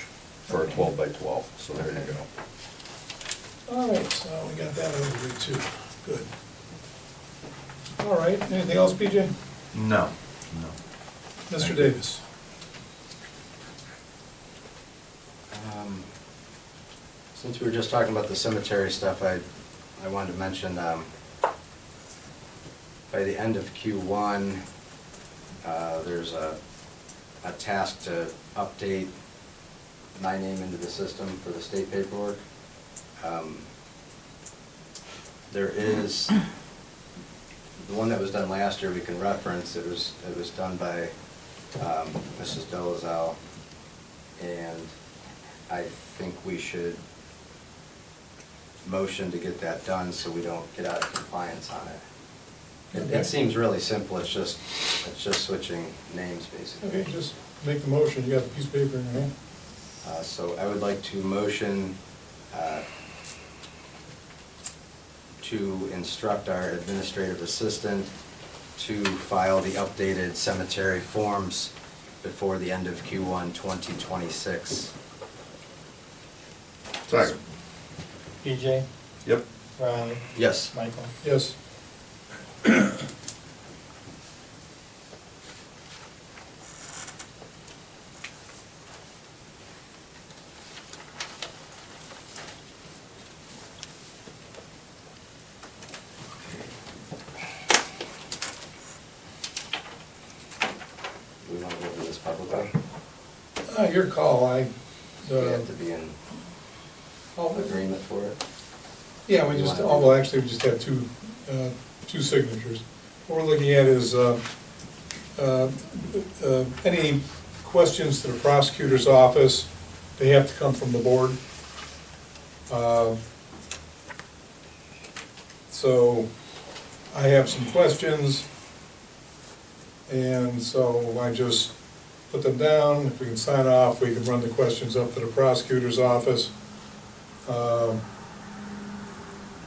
for a 12 by 12, so there you go. All right, so we got that over here too. Good. All right, anything else, PJ? No, no. Mr. Davis? Since we were just talking about the cemetery stuff, I wanted to mention, by the end of Q1, there's a task to update my name into the system for the state paperwork. There is, the one that was done last year we can reference, it was done by Mrs. Dolezal, and I think we should motion to get that done so we don't get out of compliance on it. Okay. It seems really simple, it's just switching names basically. Okay, just make the motion. You got the piece of paper in your hand? So I would like to motion to instruct our administrative assistant to file the updated cemetery forms before the end of Q1 2026. Second. PJ, Yep. Ronnie, Yes. Michael. Yes. We want to go over this publicly? Your call, We have to be in agreement for it. Yeah, we just, well, actually, we just have two signatures. What we're looking at is, any questions to the prosecutor's office, they have to come from the board. So, I have some questions, and so I just put them down. If we can sign off, we can run the questions up to the prosecutor's office.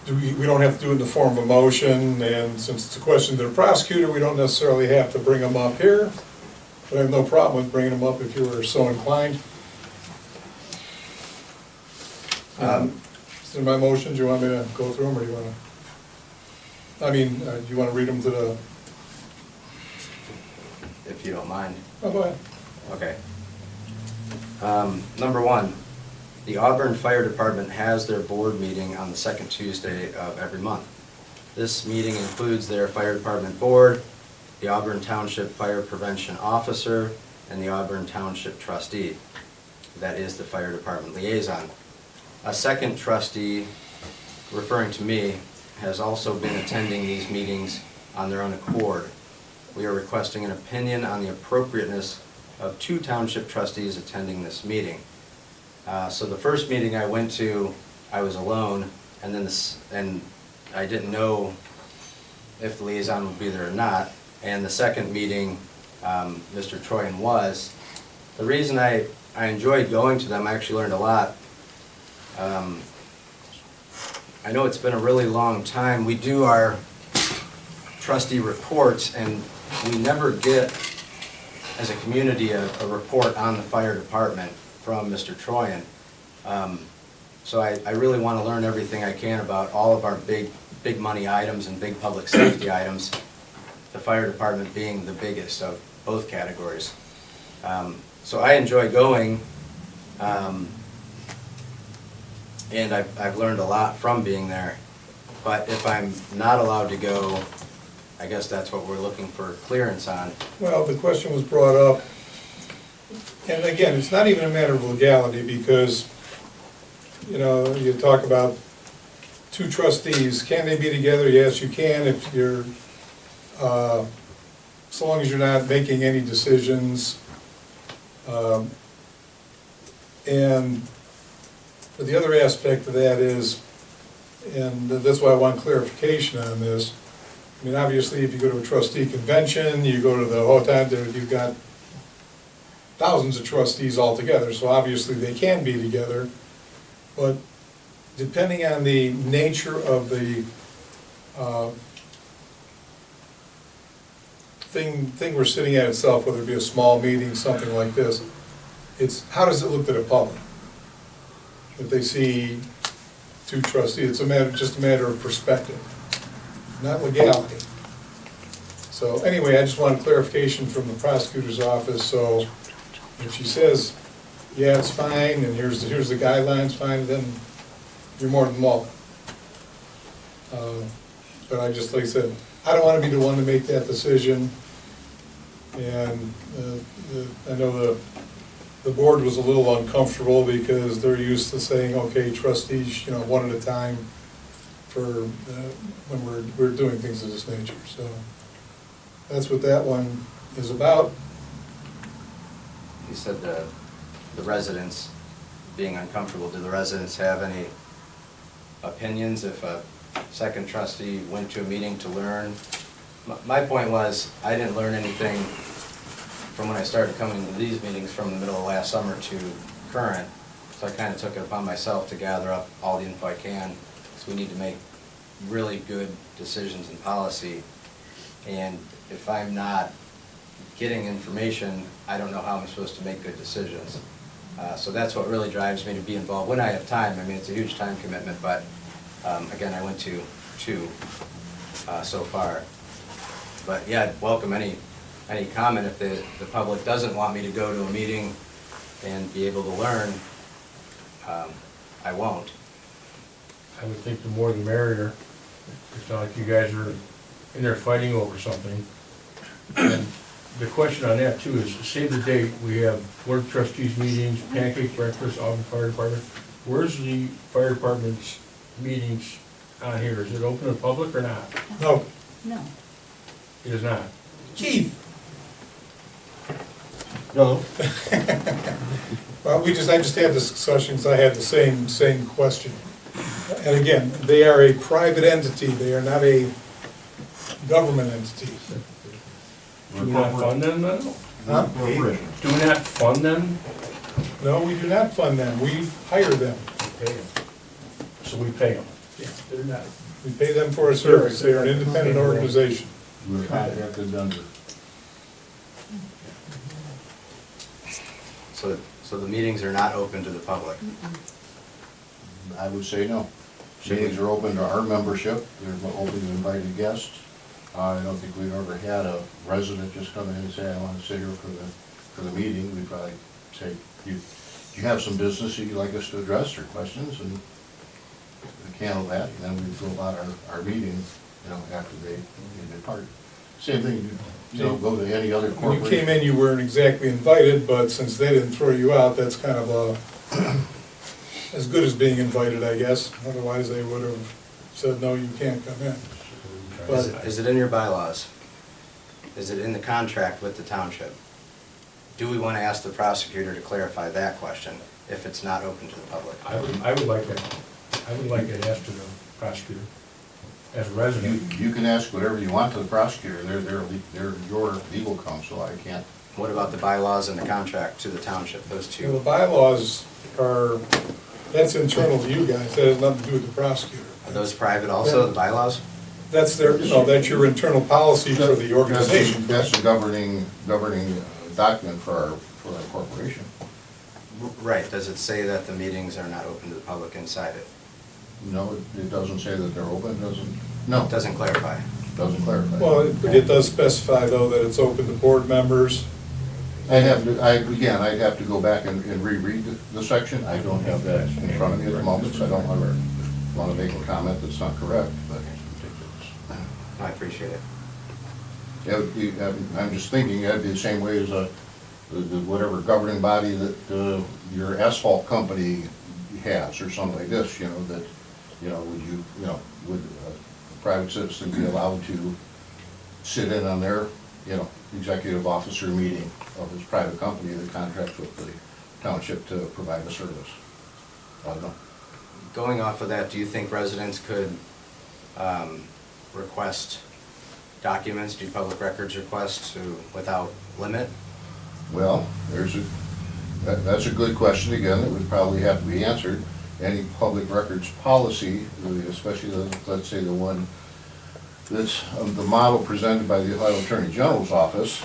We don't have to do it in the form of a motion, and since it's a question to the prosecutor, we don't necessarily have to bring them up here. But I have no problem with bringing them up if you were so inclined. Is there my motion, do you want me to go through them, or do you want to? I mean, do you want to read them to the, If you don't mind. oh, go ahead. Okay. Number one, the Auburn Fire Department has their board meeting on the second Tuesday of every month. This meeting includes their fire department board, the Auburn Township Fire Prevention Officer, and the Auburn Township Trustee. That is the fire department liaison. A second trustee, referring to me, has also been attending these meetings on their own accord. We are requesting an opinion on the appropriateness of two township trustees attending this meeting. So the first meeting I went to, I was alone, and then and I didn't know if the liaison would be there or not. And the second meeting, Mr. Troyan was. The reason I enjoyed going to them, I actually learned a lot. I know it's been a really long time. We do our trustee reports, and we never get, as a community, a report on the fire department from Mr. Troyan. So I really want to learn everything I can about all of our big money items and big public safety items, the fire department being the biggest of both categories. So I enjoy going, and I've learned a lot from being there. But if I'm not allowed to go, I guess that's what we're looking for clearance on. Well, the question was brought up, and again, it's not even a matter of legality, because, you know, you talk about two trustees, can they be together? Yes, you can, if you're, so long as you're not making any decisions. And the other aspect of that is, and that's why I want clarification on this, I mean, obviously, if you go to a trustee convention, you go to the whole time, you've got thousands of trustees all together, so obviously they can be together. But depending on the nature of the thing we're sitting at itself, whether it be a small meeting, something like this, it's how does it look to the public? If they see two trustees, it's just a matter of perspective, not legality. So anyway, I just wanted clarification from the prosecutor's office, so if she says, yeah, it's fine, and here's the guidelines, fine, then you're more than welcome. But I just, like I said, I don't want to be the one to make that decision, and I know the board was a little uncomfortable because they're used to saying, okay, trustees, you know, one at a time for when we're doing things of this nature. So that's what that one is about. You said the residents being uncomfortable. Do the residents have any opinions if a second trustee went to a meeting to learn? My point was, I didn't learn anything from when I started coming to these meetings from the middle of last summer to current. So I kind of took it upon myself to gather up all the info I can, because we need to make really good decisions in policy. And if I'm not getting information, I don't know how I'm supposed to make good decisions. So that's what really drives me to be involved when I have time. I mean, it's a huge time commitment, but again, I went to two so far. But yeah, I'd welcome any comment. If the public doesn't want me to go to a meeting and be able to learn, I won't. I would think the more the merrier. It's not like you guys are in there fighting over something. And the question on that too is, save the date, we have board of trustees meetings, pancake breakfast, Auburn Fire Department. Where's the fire department's meetings on here? Is it open to the public or not? No, No. It is not. Keith, No. well, I just had this discussion, because I had the same question. And again, they are a private entity, they are not a government entity. Do we not fund them then? Huh? Do we not fund them? No, we do not fund them, we hire them. We pay them. So we pay them. They're not, We pay them for a service, they are an independent organization. We're contracted under. So the meetings are not open to the public. I would say no. Meetings are open to our membership, they're open to invited guests. I don't think we've ever had a resident just come in and say, I want to sit here for the meeting. We'd probably say, you have some business that you'd like us to address or questions, and we handle that, and then we go about our meeting, after they depart. Same thing, you don't go to any other When you corporation. came in, you weren't exactly invited, but since they didn't throw you out, that's kind of as good as being invited, I guess. Otherwise, they would have said, no, you can't come in. Is it in your bylaws? Is it in the contract with the township? Do we want to ask the prosecutor to clarify that question if it's not open to the public? I would like that. I would like that asked to the prosecutor as a resident. You can ask whatever you want to the prosecutor, they're your legal counsel, I can't. What about the bylaws and the contract to the township, those Well, the two? bylaws are, that's internal to you guys, that has nothing to do with the prosecutor. Are those private also, the bylaws? That's that's your internal policy for the organization. That's the governing document for our corporation. Right, does it say that the meetings are not open to the public inside it? No, it doesn't say that they're open, no, It doesn't clarify. doesn't clarify. Well, it does specify, though, that it's open to board members. I'd have to go back and reread the section. I don't have that in front of me at the moment, so I don't want to make a comment that's not correct, but I appreciate it. that would be, I'm just thinking, that'd be the same way as whatever governing body that your asphalt company has, or something like this, that, would a private citizen be allowed to sit in on their, executive officer meeting of his private company that contracts with the township to provide a service? I don't know. Going off of that, do you think residents could request documents, do public records requests without limit? Well, that's a good question again, that would probably have to be answered. Any public records policy, especially let's say the one that's the model presented by the Ohio Attorney General's office,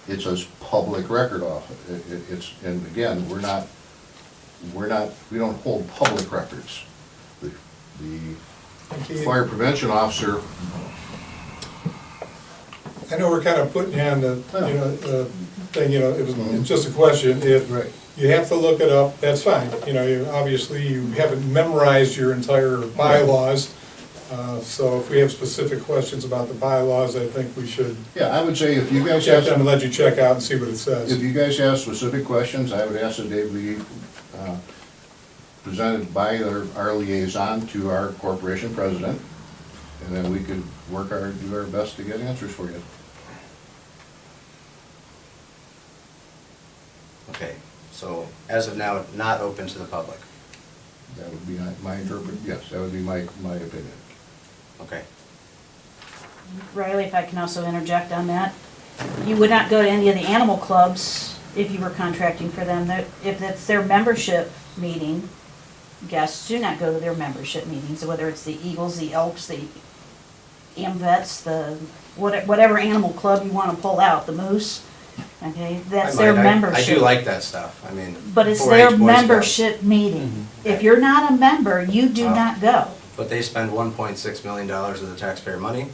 it says public record office. And again, we don't hold public records. The fire prevention officer. I know we're kind of putting you on the, thing, it's just a question. If you have to look it up, that's fine. Obviously, you haven't memorized your entire bylaws. So if we have specific questions about the bylaws, I think we should Yeah, I would say if you guys check have, them and let you check out and see what it says. if you guys have specific questions, I would ask that they be presented by our liaison to our corporation president, and then we could do our best to get answers for you. Okay, so as of now, not open to the public. That would be my yes, that would be my opinion. Okay. Riley, if I can also interject on that, you would not go to any of the animal clubs if you were contracting for them. If it's their membership meeting, guests do not go to their membership meetings, whether it's the Eagles, the Elks, the AMVets, the, whatever animal club you wanna pull out, the moose, okay, that's their membership. I do like that stuff, I mean. But it's 4-H their Boy Scouts. membership meeting. If you're not a member, you do Oh. not go. But they spend $1.6 million of the taxpayer money?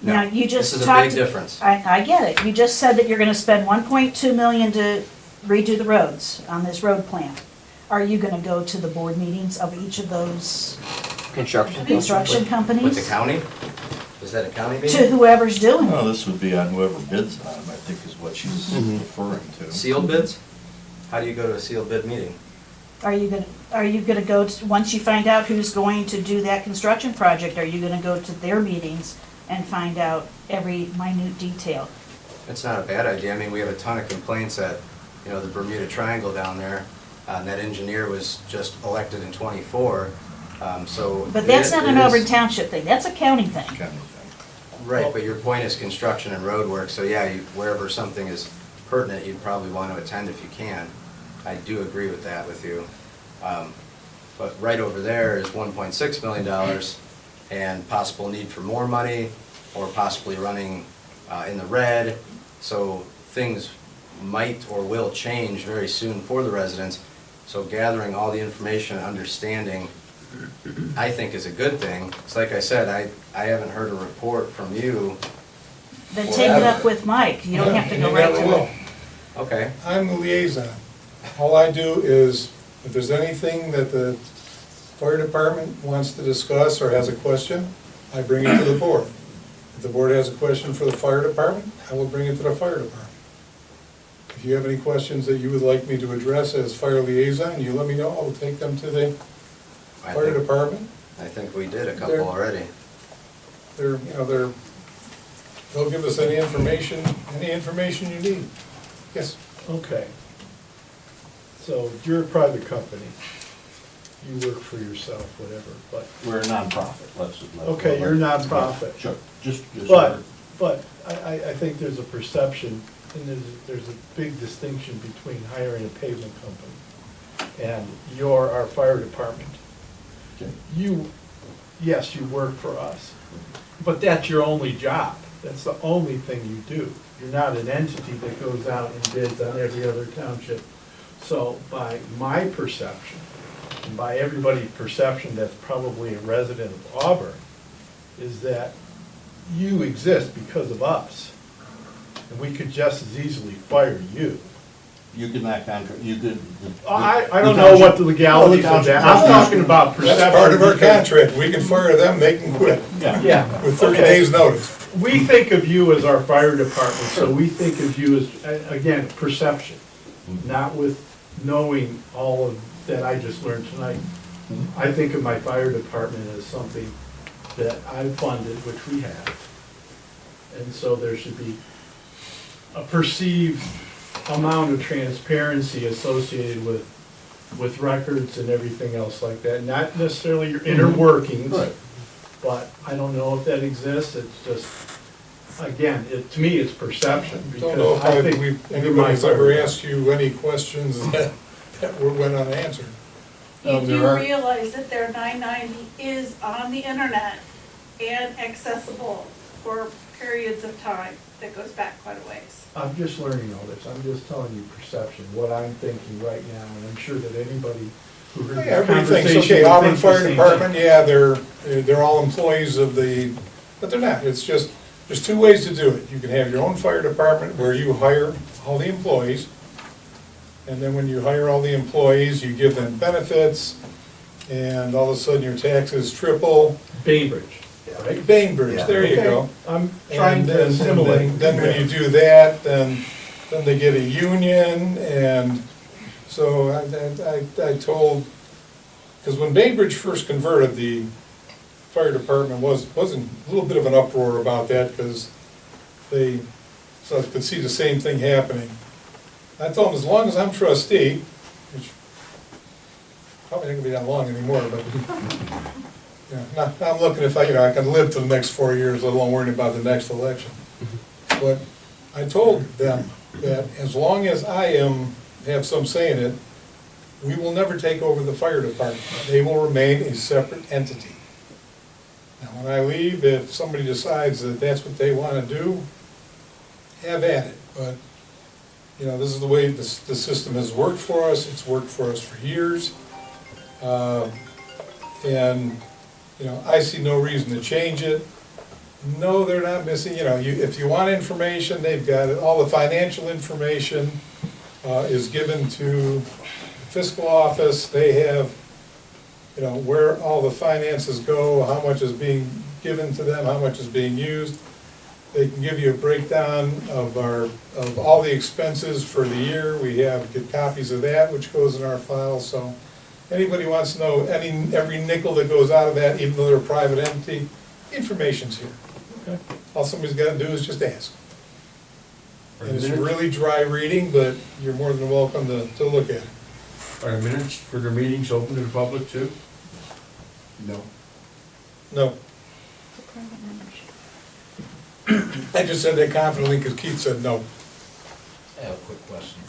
No. Now, you just This is a talked. big difference. I get it. You just said that you're gonna spend 1.2 million to redo the roads on this road plan. Are you gonna go to the board meetings of each of those Construction. construction companies? With the county? Is that a county To meeting? whoever's doing No, it. this would be on whoever bids on them, I think is what she's referring to. Sealed bids? How do you go to a sealed bid meeting? Are you gonna go, once you find out who's going to do that construction project, are you gonna go to their meetings and find out every minute detail? It's not a bad idea. I mean, we have a ton of complaints at, you know, the Bermuda Triangle down there. And that engineer was just elected in '24, so. But that's not it an is- Auburn Township thing, that's a county thing. Kind of thing. Right, but your point is construction and road work, so yeah, wherever something is pertinent, you'd probably want to attend if you can. I do agree with that with you. But right over there is $1.6 million and possible need for more money, or possibly running in the red. So things might or will change very soon for the residents. So gathering all the information and understanding, I think, is a good thing. It's like I said, I haven't heard a report from you. Then take it up with Mike, you don't have to And go you right never to will. it. Okay, I'm the liaison. All I do is, if there's anything that the fire department wants to discuss or has a question, I bring it to the board. If the board has a question for the fire department, I will bring it to the fire department. If you have any questions that you would like me to address as fire liaison, you let me know, I'll take them to the I fire think, department. I think we did a There. couple already. They'll give us any information you need. Yes, Okay. So you're a private company. You work for yourself, whatever, but, We're a nonprofit, okay, you're a nonprofit. Sure, just. But I think there's a perception, and there's a big distinction between hiring a pavement company and you're our fire department. Okay. Yes, you work for us, but that's your only job. That's the only thing you do. You're not an entity that goes out and bids on every other township. So by my perception, and by everybody's perception that's probably a resident of Auburn, is that you exist because of us. And we could just as easily fire you. You could not contract, you could. I don't know what the legalities of that, I'm talking about perception. that's part of our because- contract. We can fire them, they can quit Yeah. with 30 okay. days' notice. We think of you as our fire department, so we think of you as, again, perception, not with knowing all of that I just learned tonight. I think of my fire department as something that I funded, which we have. And so there should be a perceived amount of transparency associated with records and everything else like that. Not necessarily your inner workings, Right. but I don't know if that exists. It's just, again, to me, it's perception. Don't know because I think if you're my anybody's fire ever department. asked you any questions that went unanswered. You there do are- realize that their 990 is on the internet and accessible for periods of time that goes back quite a ways. I'm just learning all this. I'm just telling you perception, what I'm thinking right now, and I'm sure that anybody who heard this Everybody thinks, conversation okay, would Auburn think the Fire same Department, thing. yeah, they're all employees of the, but they're not. It's just, there's two ways to do it. You can have your own fire department where you hire all the employees, and then when you hire all the employees, you give them benefits, and all of a sudden your taxes triple. Bainbridge, right? Bainbridge, Yeah. there you Okay. go. I'm trying And to then- assimilate. Then when you do that, then they get a union, and so I told, because when Bainbridge first converted, the fire department wasn't a little bit of an uproar about that, because they could see the same thing happening. I told them, as long as I'm trustee, which probably ain't gonna be that long anymore, but yeah, I'm looking if I can live to the next 4 years, let alone worrying about the next election. But I told them that as long as I have some say in it, we will never take over the fire department. They will remain a separate entity. Now, when I leave, if somebody decides that that's what they wanna do, have at it, but, you know, this is the way the system has worked for us, it's worked for us for years. And, you know, I see no reason to change it. No, they're not missing, you know, if you want information, they've got it, all the financial information is given to the fiscal office, they have, you know, where all the finances go, how much is being given to them, how much is being used. They can give you a breakdown of all the expenses for the year, we get copies of that, which goes in our file, so anybody wants to know every nickel that goes out of that, even though they're a private entity, information's here. Okay. All somebody's gotta do is just ask. And it's really dry reading, but you're more than welcome to look at it. Are minutes for their meetings open to the public too? No. No. I just said that confidently because Keith said no. I have a quick question.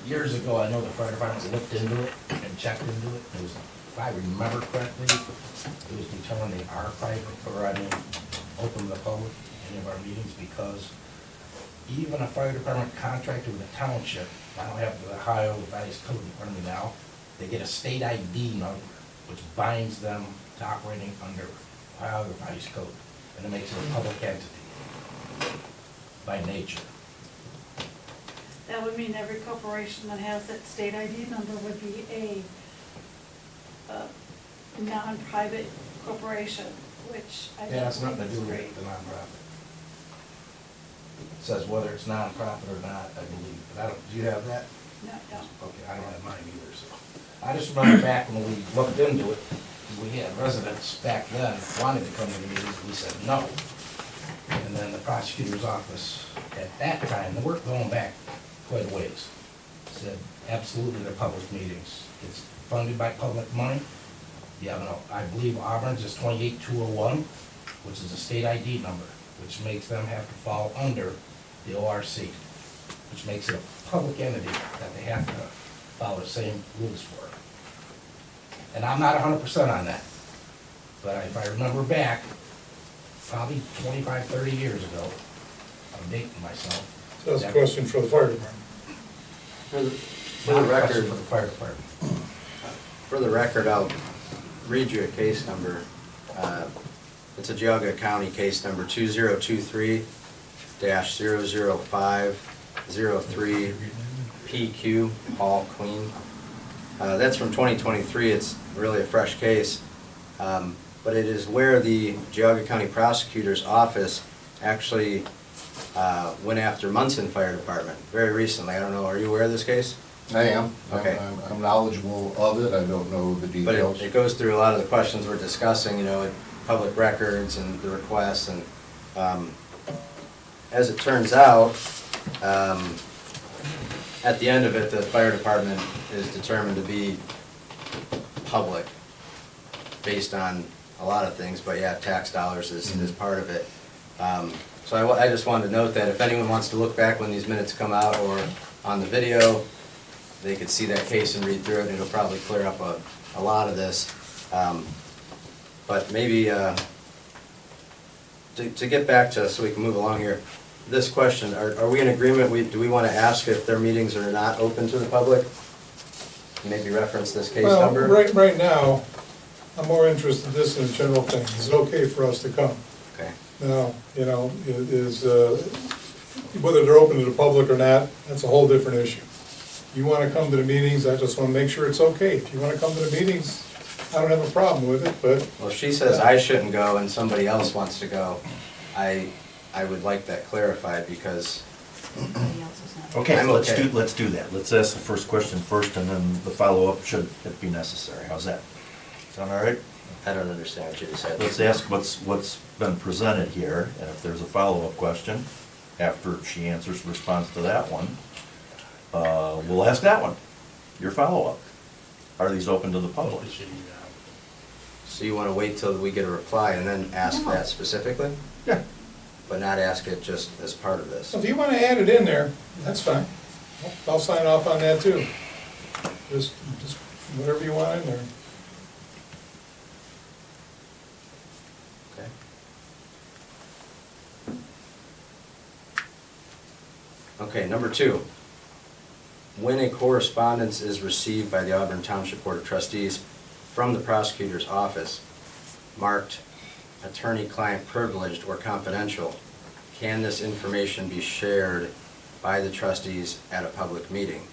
Years ago, I know the fire department looked into it and checked into it. It was, if I remember correctly, it was determined they archive or I mean, open to the public, any of our meetings, because even a fire department contracted with a township, I don't have the Ohio Revised Code in front of me now, they get a state ID number, which binds them to operating under Ohio Revised Code, and it makes it a public entity by nature. That would mean every corporation that has that state ID number would be a non-private corporation, which I Yeah, that's don't nothing to do think is with great. the nonprofit. It says whether it's nonprofit or not, I believe, but I don't, do you have that? No, no. Okay, I don't have mine either, so. I just remember back when we looked into it, we had residents back then wanted to come to the meetings, we said no. And then the prosecutor's office, at that time, we're going back quite a ways, said absolutely they're public meetings. It's funded by public money. Yeah, no, I believe Auburn's is 28201, which is a state ID number, which makes them have to fall under the ORC, which makes it a public entity that they have to follow the same rules for. And I'm not 100% on that, but if I remember back, probably 25, 30 years ago, I'm dating myself. So that's a question for the fire department. For the record, For the fire department. for the record, I'll read you a case number. It's a Geauga County case number 2023-00503 PQ, Paul Queen. That's from 2023, it's really a fresh case. But it is where the Geauga County Prosecutor's Office actually went after Munson Fire Department very recently. I don't know, are you aware of this case? I am. Okay. I'm knowledgeable of it, I don't know the But details. it goes through a lot of the questions we're discussing, you know, public records and the requests, and as it turns out, at the end of it, the fire department is determined to be public based on a lot of things, but yeah, tax dollars is part of it. So I just wanted to note that if anyone wants to look back when these minutes come out or on the video, they could see that case and read through it, and it'll probably clear up a lot of this. But maybe, to get back to, so we can move along here, this question, are we in agreement, do we want to ask if their meetings are not open to the public? Maybe reference this case Well, number? right now, I'm more interested in this than a general thing. Is it okay for us to come? Okay. Now, you know, whether they're open to the public or not, that's a whole different issue. You wanna come to the meetings, I just wanna make sure it's okay. If you wanna come to the meetings, I don't have a problem with it, but. Well, if she says I shouldn't go and somebody else wants to go, I would like that clarified, because Everybody else is not. Okay, I'm let's okay. do that. Let's ask the first question first, and then the follow-up should it be necessary. How's that? Sound all right? I don't understand what you just said. Let's ask what's been presented here, and if there's a follow-up question, after she answers, responds to that one, we'll ask that one, your follow-up. Are these open to the public? So you want to wait till we get a reply and then ask that specifically? Yeah. But not ask it just as part of this? So if you wanna add it in there, that's fine. I'll sign off on that too. Just whatever you want in there. Okay, number 2. When a correspondence is received by the Auburn Township Board of Trustees from the prosecutor's office marked attorney-client privileged or confidential, can this information be shared by the trustees at a public meeting?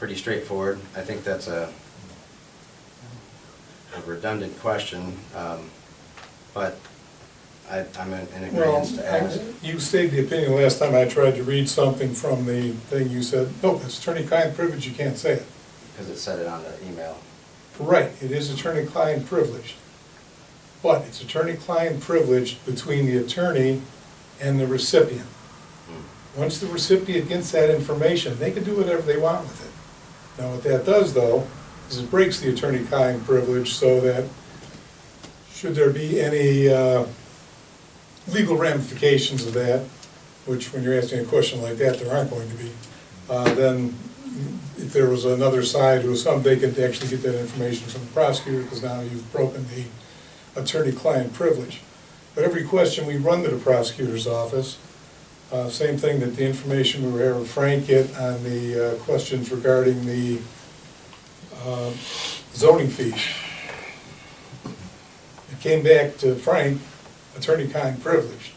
Pretty straightforward. I think that's a redundant question, but I'm in Well, agreement to ask. you stated the opinion last time I tried to read something from the thing, you said, nope, it's attorney-client privilege, you can't say it. Because it said it on the email. Right, it is attorney-client privileged. But it's attorney-client privileged between the attorney and the recipient. Once the recipient gets that information, they can do whatever they want with it. Now, what that does, though, is it breaks the attorney-client privilege so that should there be any legal ramifications of that, which when you're asking a question like that, there aren't going to be, then if there was another side who was some, they could actually get that information from the prosecutor, because now you've broken the attorney-client privilege. But every question we run to the prosecutor's office, same thing that the information we were having Frank get on the questions regarding the zoning fees. It came back to Frank, attorney-client privileged.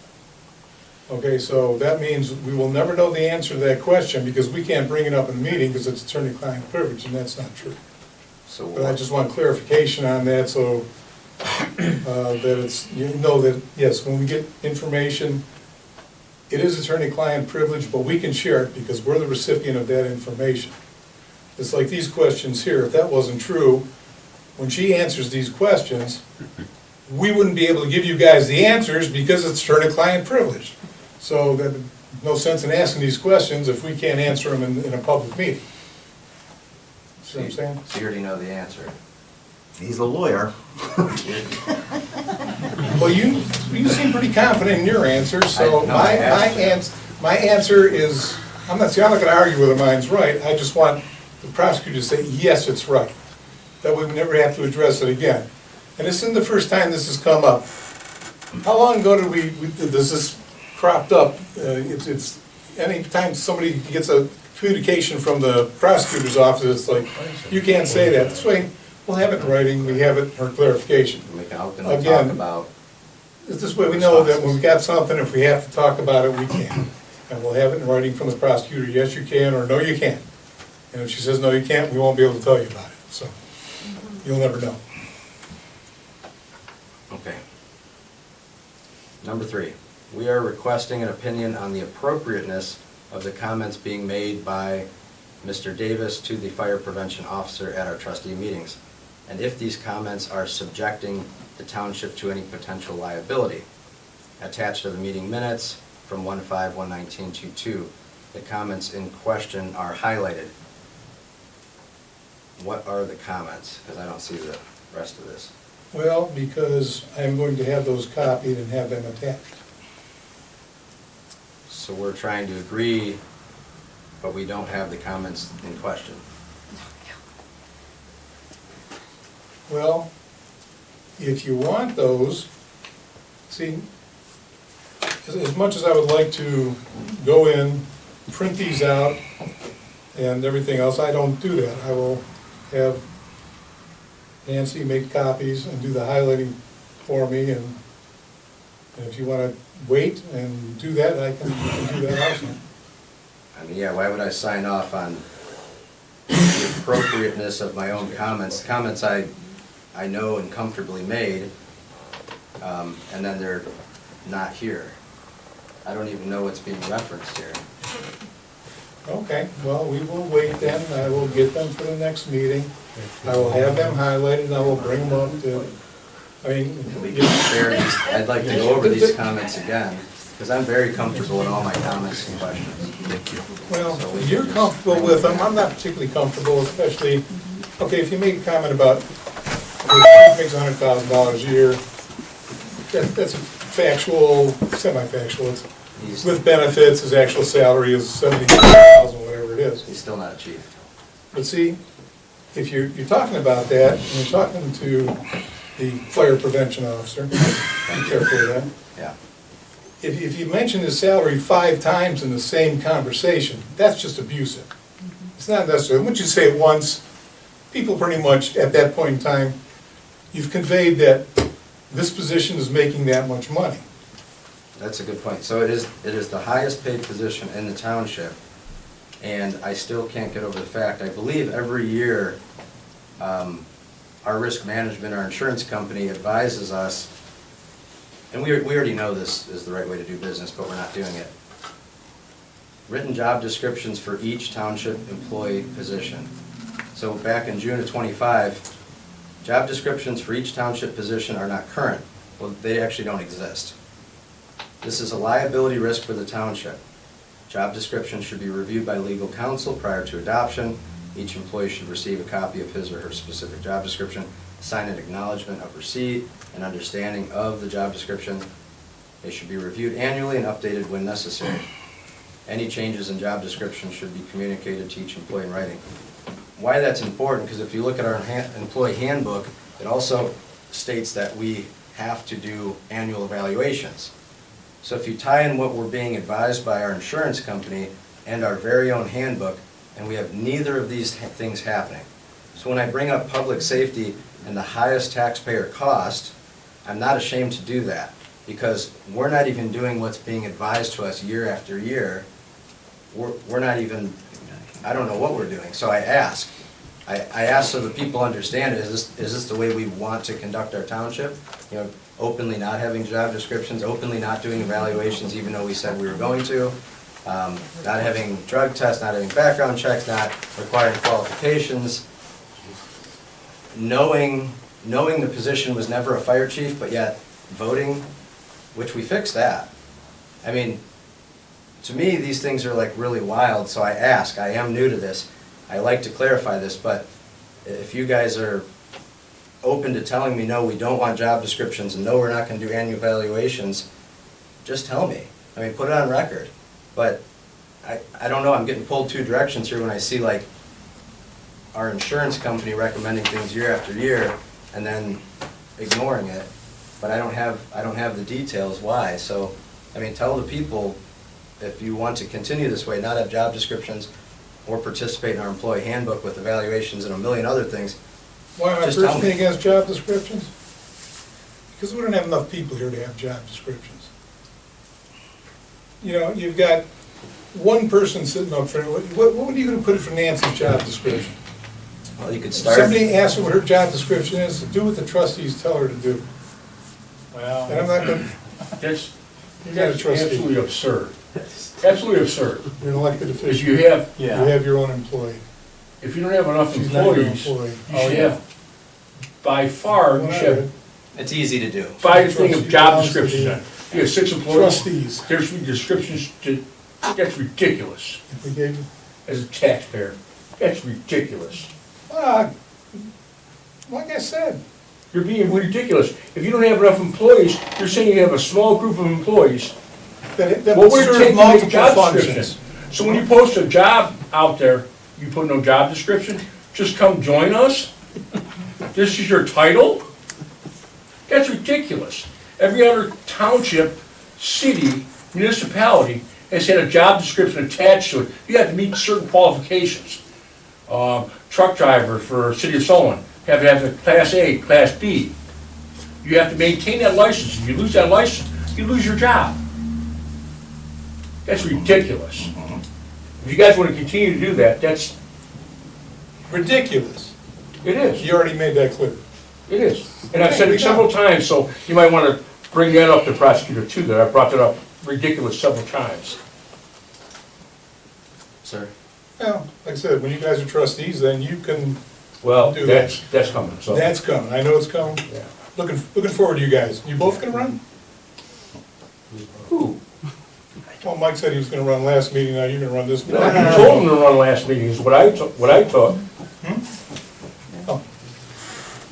Okay, so that means we will never know the answer to that question because we can't bring it up in the meeting because it's attorney-client privilege, and that's not true. So But I just want clarification on that, so that it's, you know that, yes, when we get information, it is attorney-client privilege, but we can share it because we're the recipient of that information. It's like these questions here, if that wasn't true, when she answers these questions, we wouldn't be able to give you guys the answers because it's attorney-client privilege. So there's no sense in asking these questions if we can't answer them in a public meeting. See what I'm saying? So you already know the answer. He's a lawyer. Well, you seem pretty confident in your answer, so No, I asked my answer is, I'm not gonna argue whether mine's right, I just want the prosecutor to say, yes, it's right. That way we never have to address it again. And this isn't the first time this has come up. How long ago did this cropped up? It's anytime somebody gets a communication from the prosecutor's office, it's like, you can't say that. This way, we'll have it in writing, we have it for clarification. We can openly talk Again, about. This way we know that when we got something, if we have to talk about it, we can. And we'll have it in writing from the prosecutor, yes, you can, or no, you can't. And if she says, no, you can't, we won't be able to tell you about it, so you'll never know. Okay. Number 3, we are requesting an opinion on the appropriateness of the comments being made by Mr. Davis to the fire prevention officer at our trustee meetings, and if these comments are subjecting the township to any potential liability. Attached to the meeting minutes from 1/5/11922, the comments in question are highlighted. What are the comments? Because I don't see the rest of this. Well, because I'm going to have those copied and have them attached. So we're trying to agree, but we don't have the comments in question. Well, if you want those, see, as much as I would like to go in, print these out, and everything else, I don't do that. I will have Nancy make copies and do the highlighting for me, and if you want to wait and do that, I can do that also. I mean, yeah, why would I sign off on the appropriateness of my own comments? Comments I know and comfortably made, and then they're not here. I don't even know what's being referenced here. Okay, well, we will wait then. I will get them for the next meeting. I will have them highlighted, and I will bring them up to, I mean. Can we compare these? I'd like to go over these comments again, because I'm very comfortable in all my comments and questions. Thank you. Well, you're comfortable with them, I'm not particularly comfortable, especially, okay, if you make a comment about, he makes $100,000 a year, that's factual, semi-factual, it's with benefits, his actual salary is $70,000, whatever it is. He's still not a chief. But see, if you're talking about that, and you're talking to the fire prevention officer, be careful of that. Yeah. if you mention his salary 5 times in the same conversation, that's just abusive. It's not necessary, once you say it once, people pretty much, at that point in time, you've conveyed that this position is making that much money. That's a good point. So it is the highest paid position in the township, and I still can't get over the fact, I believe every year, our risk management, our insurance company advises us, and we already know this is the right way to do business, but we're not doing it. Written job descriptions for each township employee position. So back in June of '25, job descriptions for each township position are not current. Well, they actually don't exist. This is a liability risk for the township. Job description should be reviewed by legal counsel prior to adoption. Each employee should receive a copy of his or her specific job description, sign an acknowledgement of receipt and understanding of the job description. They should be reviewed annually and updated when necessary. Any changes in job description should be communicated to each employee in writing. Why that's important, because if you look at our employee handbook, it also states that we have to do annual evaluations. So if you tie in what we're being advised by our insurance company and our very own handbook, and we have neither of these things happening. So when I bring up public safety and the highest taxpayer cost, I'm not ashamed to do that, because we're not even doing what's being advised to us year after year. We're not even, I don't know what we're doing, so I ask. I ask so that people understand it. Is this the way we want to conduct our township? You know, openly not having job descriptions, openly not doing evaluations even though we said we were going to, not having drug tests, not having background checks, not requiring qualifications, knowing the position was never a fire chief, but yet voting, which we fixed that. I mean, to me, these things are like really wild, so I ask. I am new to this. I like to clarify this, but if you guys are open to telling me, no, we don't want job descriptions, and no, we're not going to do annual evaluations, just tell me. I mean, put it on record. But I don't know, I'm getting pulled 2 directions here when I see like our insurance company recommending things year after year and then ignoring it. But I don't have the details why. So, I mean, tell the people, if you want to continue this way, not have job descriptions or participate in our employee handbook with evaluations and a million other things. Why am I Just tell personally me. against job descriptions? Because we don't have enough people here to have job descriptions. You know, you've got one person sitting up front, what are you gonna put for Nancy's job description? Well, you could If start. somebody asks her what her job description is, do what the trustees tell her to do. Well, And I'm not gonna, That's you're not a trustee, absolutely absurd. Absolutely absurd. you're an elected If official, you you have, have your own employee. if you don't have enough She's not your employees, employee. you should have, by far, you should have It's easy to do. 5 thing of job Trustees descriptions belongs on. You have 6 employees, Trustees, there should be descriptions to, that's ridiculous. if we gave, As a taxpayer, that's ridiculous. like I said, You're being ridiculous. If you don't have enough employees, you're saying you have a small group of employees. that Well, would we're serve taking a multiple job functions. description. So when you post a job out there, you put no job description, just come join us? This is your title? That's ridiculous. Every other township, city, municipality has had a job description attached to it. You have to meet certain qualifications. Truck driver for City of Sullivan, have to have a Class A, Class B. You have to maintain that license. If you lose that license, you lose your job. That's ridiculous. If you guys want to continue to do that, that's, Ridiculous. it is, You already made that clear. it is. And I've said it several times, so you might want to bring that up to prosecutor too, that I brought that up ridiculous several times. Sir? Well, like I said, when you guys are trustees, then you can, Well, Do that. that's coming, so. that's coming, I know it's coming. Yeah. Looking forward to you guys. You both gonna run? Who? Well, Mike said he was gonna run last meeting, now you're gonna run this No, meeting. you told him to run last meeting, is what I took.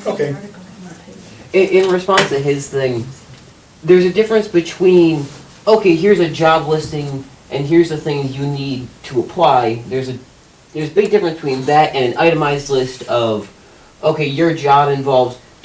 Okay, In response to his thing, there's a difference between, okay, here's a job listing and here's the things you need to apply. There's a big difference between that and an itemized list of, okay, your job involves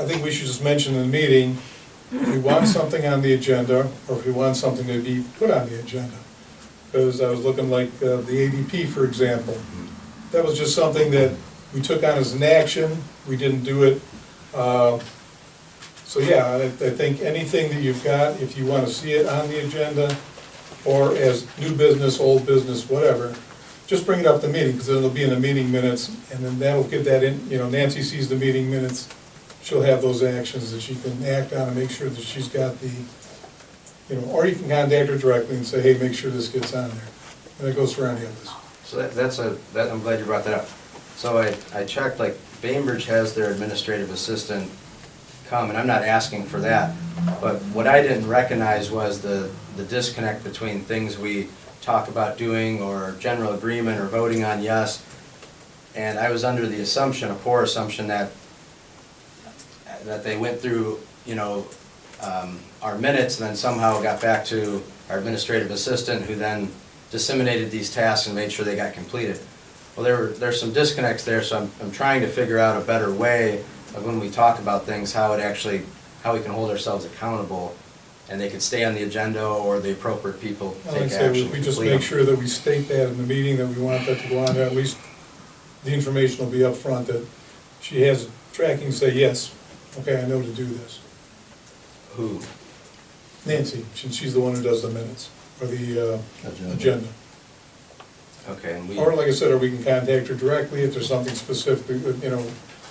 I think we should just mention in the meeting, if we want something on the agenda, or if we want something to be put on the agenda. Because I was looking like the ADP, for example. That was just something that we took on as an action, we didn't do it. So yeah, I think anything that you've got, if you want to see it on the agenda, or as new business, old business, whatever, just bring it up the meeting, because it'll be in the meeting minutes, and then that'll get that in, Nancy sees the meeting minutes, she'll have those actions that she can act on and make sure that she's got the, or you can contact her directly and say, hey, make sure this gets on there. And it goes for any of us. So I'm glad you brought that up. So I checked, like, Bainbridge has their administrative assistant come, and I'm not asking for that, but what I didn't recognize was the disconnect between things we talk about doing, or general agreement, or voting on yes, and I was under the assumption, a poor assumption, that they went through, our minutes, and then somehow got back to our administrative assistant, who then disseminated these tasks and made sure they got completed. Well, there's some disconnects there, so I'm trying to figure out a better way of, when we talk about things, how we can hold ourselves accountable, and they could stay on the agenda, or the appropriate people take action. If we just make sure that we state that in the meeting, that we want that to go on there, at least the information will be up front, that she has tracking, say, yes, okay, I know to do this. Who? Nancy, she's the one who does the minutes, or the agenda. Okay, and Or like I said, or we can contact her directly if there's something specific,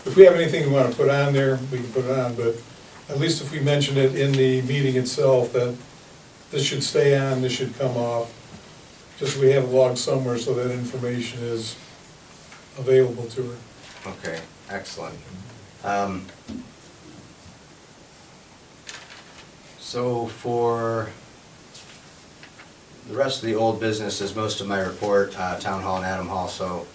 if we have anything we want to put on there, we can put it on, but at least if we mention it in the meeting itself, that this should stay on, this should come off, just so we have a log somewhere so that information is available to her. Okay, excellent. So for the rest of the old business is most of my report, Town Hall and Adam Hall, so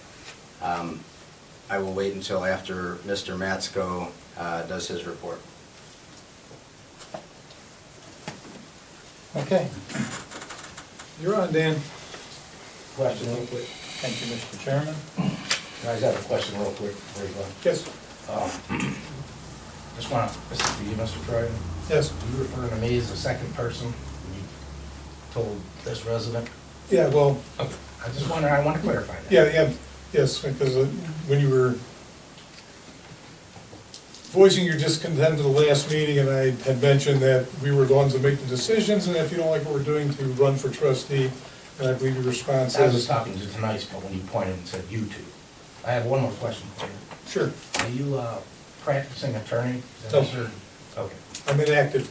I will wait until after Mr. Matsko does his report. Okay, You're on, Dan. Question real quick. thank you, Mr. Chairman. I just have a question real quick before you go. Yes. Just want to, this is for you, Mr. Troy. Yes. You refer to me as the second person when you told this resident? Yeah, well, I want to clarify that. yes, because when you were voicing your discontent at the last meeting, and I had mentioned that we were the ones that make the decisions, and if you don't like what we're doing, to run for trustee, and I believe your response I was is... just talking to tonight's, but when you pointed and said you two. I have one more question for you. Sure. Are you practicing attorney? No. Sir. Okay. I'm inactive.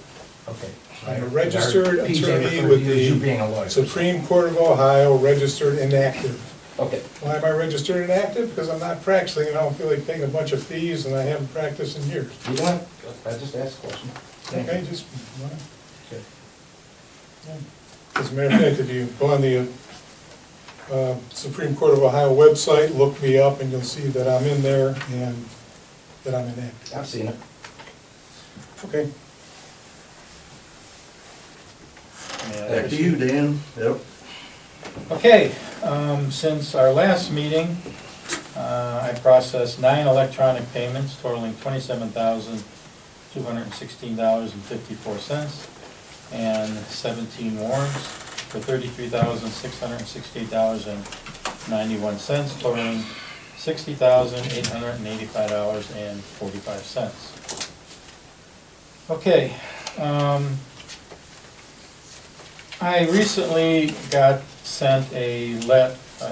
Okay. I'm a registered PJ attorney referred with to you as you being a the lawyer. Supreme Court of Ohio, registered inactive. Okay. Why am I registered inactive? Because I'm not practicing, and I don't feel like paying a bunch of fees, and I haven't practiced in years. You don't have, I just asked a question. Thank Okay, you. just, Okay. as a matter of fact, if you go on the Supreme Court of Ohio website, look me up, and you'll see that I'm in there and that I'm inactive. I've seen it. Okay. Back to you, Dan. Yep. Okay, since our last meeting, I processed 9 electronic payments totaling $27,216.54, and 17 warrants for $33,668.91, totaling $60,885.45. Okay, I recently got sent a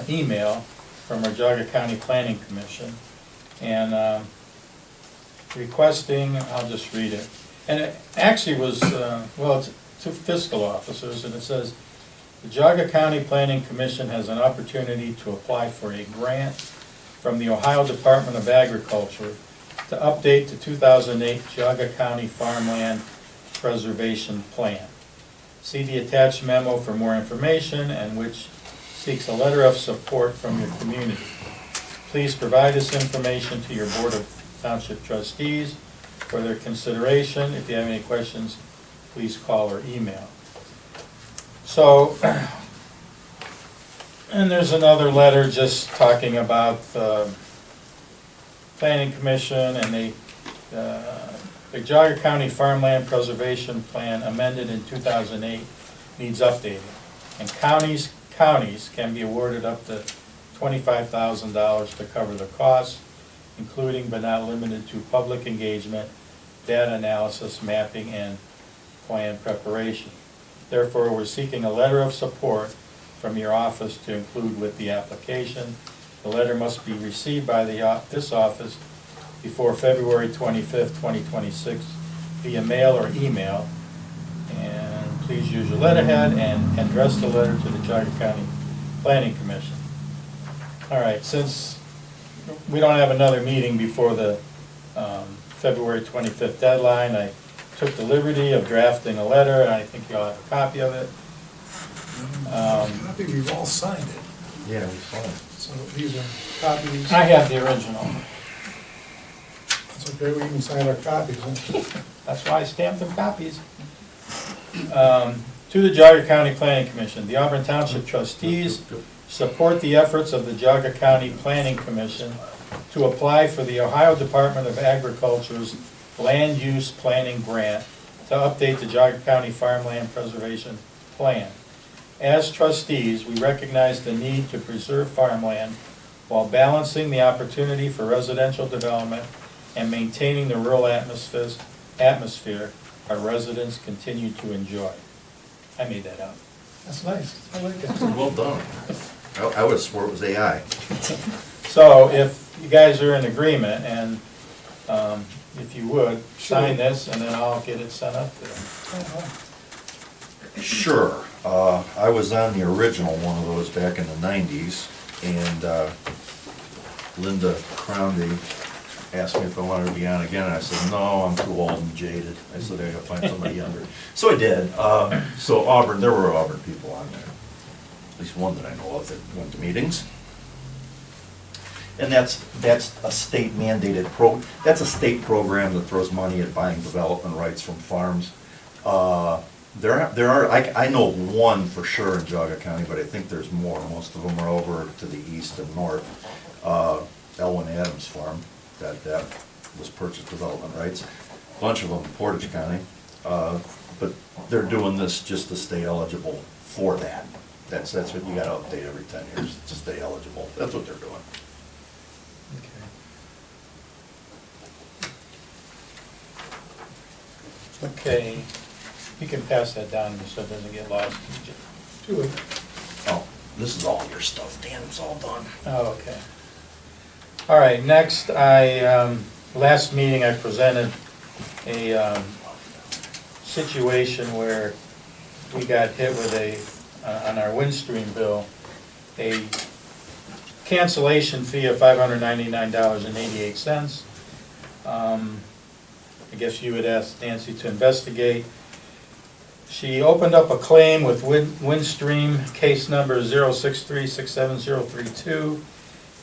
email from our Geauga County Planning Commission, and requesting, I'll just read it. And it actually was, it's to fiscal officers, and it says, the Geauga County Planning Commission has an opportunity to apply for a grant from the Ohio Department of Agriculture to update the 2008 Geauga County Farmland Preservation Plan. See the attached memo for more information, and which seeks a letter of support from your community. Please provide this information to your Board of Township Trustees for their consideration. If you have any questions, please call or email. So, and there's another letter just talking about the Planning Commission, and they The Geauga County Farmland Preservation Plan amended in 2008 needs updating. And counties can be awarded up to $25,000 to cover the costs, including but not limited to public engagement, data analysis, mapping, and plan preparation. Therefore, we're seeking a letter of support from your office to include with the application. The letter must be received by this office before February 25th, 2026, via mail or email. And please use your letterhead and address the letter to the Geauga County Planning Commission. All right, since we don't have another meeting before the February 25th deadline, I took the liberty of drafting a letter, and I think you all have a copy of it. Copy, we've all signed it, Yeah, we saw it. so these are copies. I have the original. It's okay, we can sign our copies, huh? That's why I stamped them copies. To the Geauga County Planning Commission, the Auburn Township Trustees support the efforts of the Geauga County Planning Commission to apply for the Ohio Department of Agriculture's Land Use Planning Grant to update the Geauga County Farmland Preservation Plan. As trustees, we recognize the need to preserve farmland while balancing the opportunity for residential development and maintaining the rural atmosphere our residents continue to enjoy. I made that up. That's nice, I like that. Well done. I would have swore it was AI. So if you guys are in agreement, and if you would, sign this, and then I'll get it sent up to them. Sure. I was on the original one of those back in the 90s, and Linda Crowndy asked me if I wanted to be on again, and I said, no, I'm too old and jaded. I said, I gotta find somebody younger. So I did. So Auburn, there were Auburn people on there. At least one that I know of that went to meetings. And that's a state mandated that's a state program that throws money at buying development rights from farms. There are, I know one for sure in Geauga County, but I think there's more. Most of them are over to the east and north. Elwin Adams Farm, that was purchased development rights. A bunch of them in Portage County. But they're doing this just to stay eligible for that. That's what you gotta update every 10 years, to stay eligible. That's what they're doing. Okay, you can pass that down so it doesn't get lost. Do it. Oh, this is all your stuff, Dan, it's all done. Oh, okay. All right, next, last meeting I presented a situation where we got hit with on our Windstream bill, a cancellation fee of $599.88. I guess you would ask Nancy to investigate. She opened up a claim with Windstream, case number 0636732,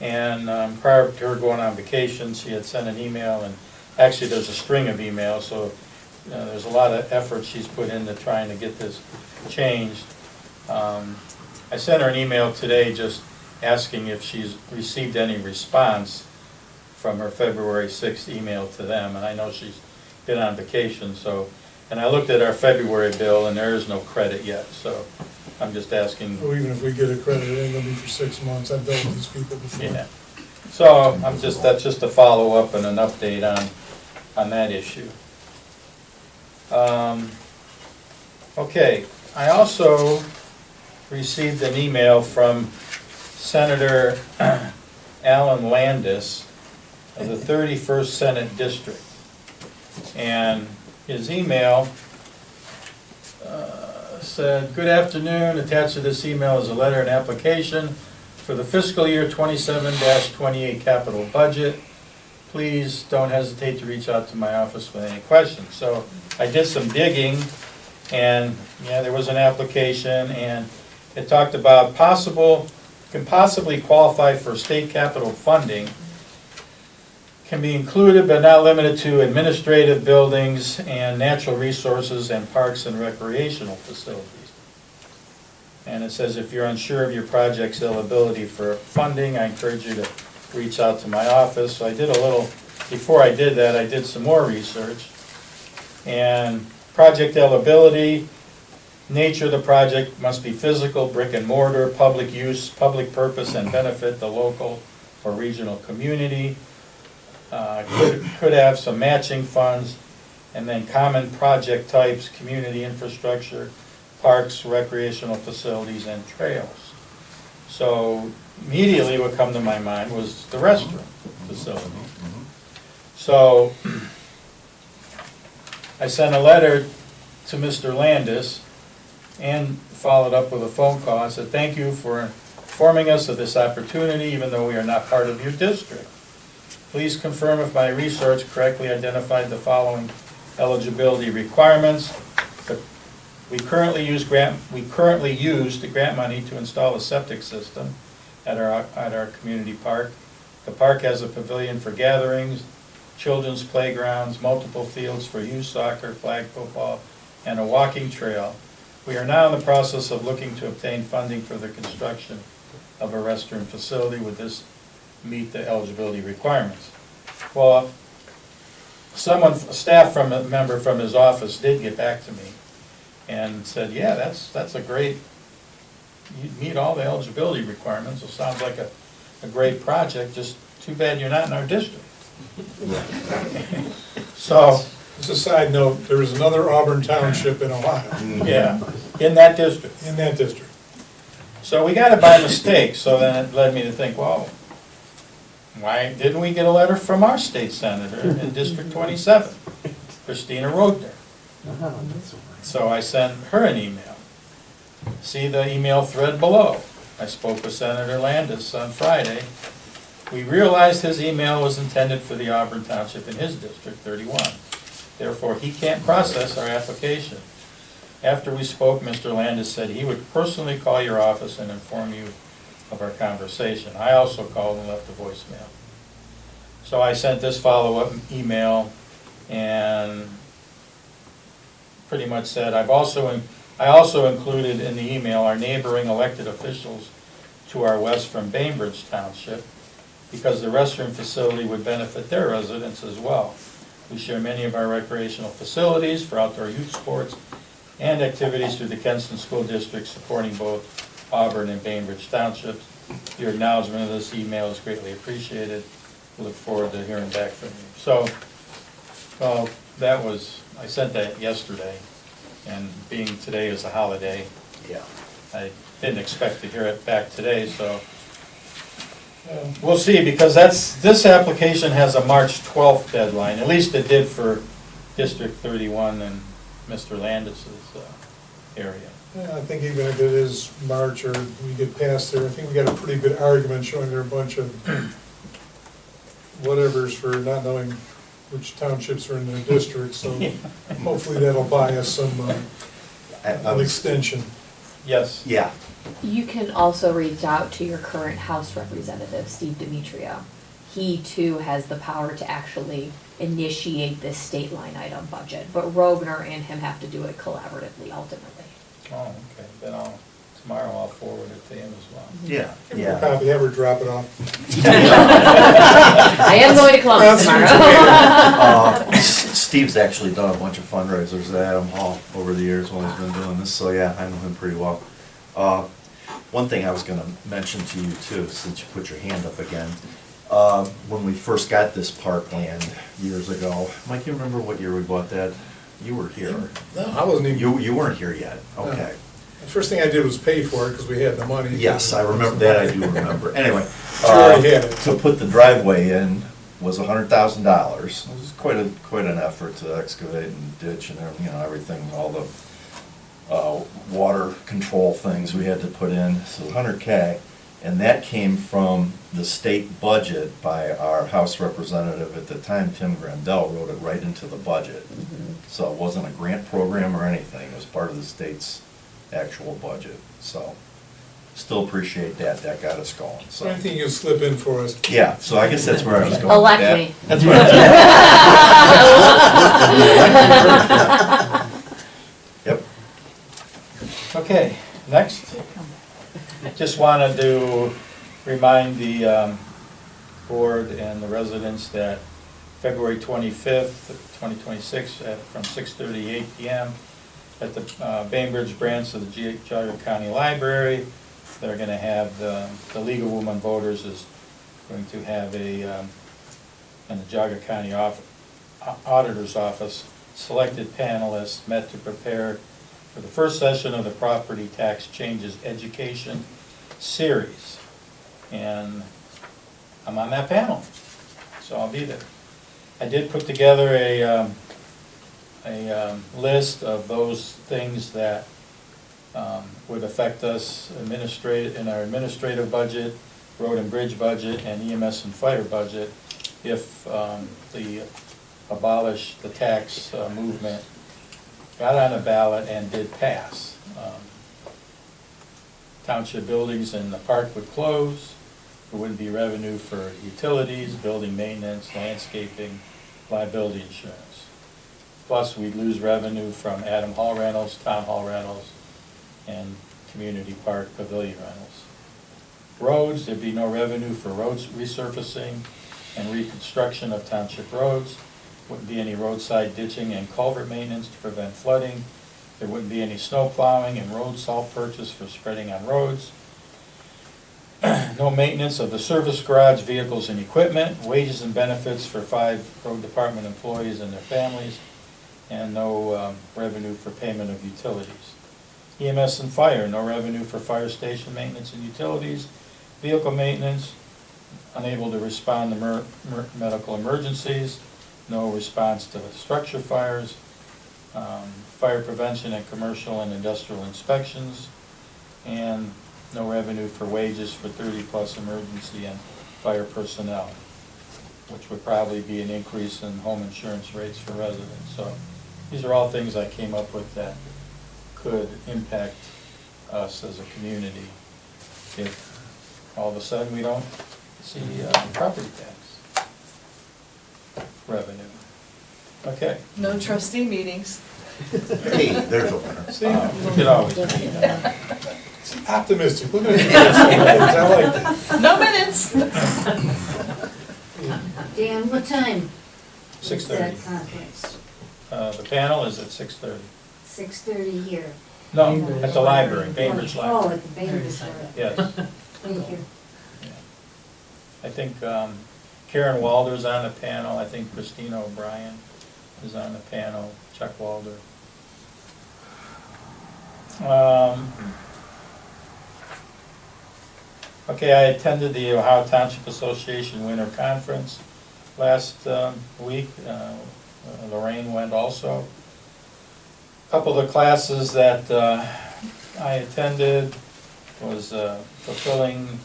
and prior to her going on vacation, she had sent an email, and actually there's a string of emails, so there's a lot of effort she's put into trying to get this changed. I sent her an email today just asking if she's received any response from her February 6th email to them, and I know she's been on vacation, so, and I looked at our February bill, and there is no credit yet, so I'm just asking. Or even if we get a credit, it ain't gonna be for 6 months, I've dealt with these people before. Yeah, so that's just a follow-up and an update on that issue. Okay, I also received an email from Senator Alan Landis of the 31st Senate District. And his email said, "Good afternoon, attached to this email is a letter and application for the fiscal year 27-28 capital budget. Please don't hesitate to reach out to my office with any questions." So I did some digging, and yeah, there was an application, and it talked about can possibly qualify for state capital funding, can be included but not limited to administrative buildings and natural resources and parks and recreational facilities. And it says if you're unsure of your project's eligibility for funding, I encourage you to reach out to my office. So I did a little before I did that, I did some more research. And project eligibility, nature of the project must be physical, brick and mortar, public use, public purpose, and benefit the local or regional community. Could have some matching funds, and then common project types, community infrastructure, parks, recreational facilities, and trails. So immediately what come to my mind was the restroom facility. So I sent a letter to Mr. Landis and followed up with a phone call. I said, thank you for informing us of this opportunity, even though we are not part of your district. Please confirm if my research correctly identified the following eligibility requirements. We currently use the grant money to install a septic system at our community park. The park has a pavilion for gatherings, children's playgrounds, multiple fields for youth soccer, flag football, and a walking trail. We are now in the process of looking to obtain funding for the construction of a restroom facility. Would this meet the eligibility requirements? Well, a staff member from his office did get back to me and said, yeah, that's a great, you meet all the eligibility requirements. It sounds like a great project, just too bad you're not in our district. So, As a side note, there is another Auburn Township in Ohio, yeah, in that district. in that district. So we got it by mistake, so then it led me to think, well, why didn't we get a letter from our state senator in District 27, Christina Rodner? So I sent her an email. See the email thread below. I spoke with Senator Landis on Friday. We realized his email was intended for the Auburn Township in his District 31. Therefore, he can't process our application. After we spoke, Mr. Landis said he would personally call your office and inform you of our conversation. I also called and left a voicemail. So I sent this follow-up email and pretty much said, I also included in the email our neighboring elected officials to our west from Bainbridge Township, because the restroom facility would benefit their residents as well. We share many of our recreational facilities for outdoor youth sports and activities through the Kenston School District, supporting both Auburn and Bainbridge Townships. Your acknowledgement of this email is greatly appreciated. We look forward to hearing back from you. So, well, that was, I sent that yesterday, and being today is a holiday, Yeah. I didn't expect to hear it back today, so we'll see, because this application has a March 12th deadline, at least it did for District 31 and Mr. Landis's area. Yeah, I think even if it is March or we get past there, I think we got a pretty good argument showing there are a bunch of whatevers for not knowing which townships are in their district, so hopefully that'll buy us some, an extension. Yes. Yeah, You can also reach out to your current House Representative, Steve Demetrio. He too has the power to actually initiate this state line item budget, but Rogner and him have to do it collaboratively ultimately. Oh, okay, then tomorrow I'll forward it to him as well. yeah, Give her a yeah. copy, have her drop it off. I am going to Columbus tomorrow. Steve's actually done a bunch of fundraisers at Adam Hall over the years while he's been doing this, so yeah, I know him pretty well. One thing I was gonna mention to you too, since you put your hand up again, when we first got this parkland years ago, Mike, you remember what year we bought that? You were here. No, I wasn't even. You weren't here yet, okay. The first thing I did was pay for it because we had the money. Yes, I remember that, I do remember. Anyway, You already had it. to put the driveway in was $100,000. It was quite an effort to excavate and ditch and everything, everything, all the water control things we had to put in, so $100K. And that came from the state budget by our House representative at the time, Tim Grandel, wrote it right into the budget. So it wasn't a grant program or anything, it was part of the state's actual budget, so still appreciate that got us going, so. Anything you slip in for us. Yeah, so I guess that's where I was going. Elect with that. me. That's where I was Yep. Okay, next. Just wanted to remind the board and the residents that February 25th, 2026, from 6:30 to 8 p.m. at the Bainbridge branch of the Geauga County Library. They're going to have, the League of Women Voters is going to have in the Geauga County Auditor's Office, selected panelists met to prepare for the first session of the Property Tax Changes Education Series. And I'm on that panel, so I'll be there. I did put together a list of those things that would affect us in our administrative budget, road and bridge budget, and EMS and fire budget if the abolish the tax movement got on the ballot and did pass. Township buildings in the park would close. There wouldn't be revenue for utilities, building maintenance, landscaping, liability insurance. Plus, we'd lose revenue from Adam Hall rentals, Town Hall rentals, and community park pavilion rentals. Roads, there'd be no revenue for roads resurfacing and reconstruction of township roads. Wouldn't be any roadside ditching and culvert maintenance to prevent flooding. There wouldn't be any snow plowing and road salt purchase for spreading on roads. No maintenance of the service garage, vehicles and equipment, wages and benefits for 5 road department employees and their families, and no revenue for payment of utilities. EMS and fire, no revenue for fire station maintenance and utilities, vehicle maintenance, unable to respond to medical emergencies, no response to structure fires, fire prevention and commercial and industrial inspections, and no revenue for wages for 30-plus emergency and fire personnel, which would probably be an increase in home insurance rates for residents. So these are all things I came up with that could impact us as a community if all of a sudden we don't see property tax revenue. Okay. No trustee meetings. Hey, there's a winner. See, We could always meet. optimistic, look at it. I like that. No minutes. Dan, what time? 6:30. Is that conference? The panel is at 6:30. 6:30 here. No, at the library, Bainbridge Oh, Library. at the Bainbridge Library. Yes. Thank you. I think Karen Walder's on the panel. I think Christina O'Brien is on the panel, Chuck Walder. Okay, I attended the Ohio Township Association Winter Conference last week. Lorraine went also. A couple of the classes that I attended was fulfilling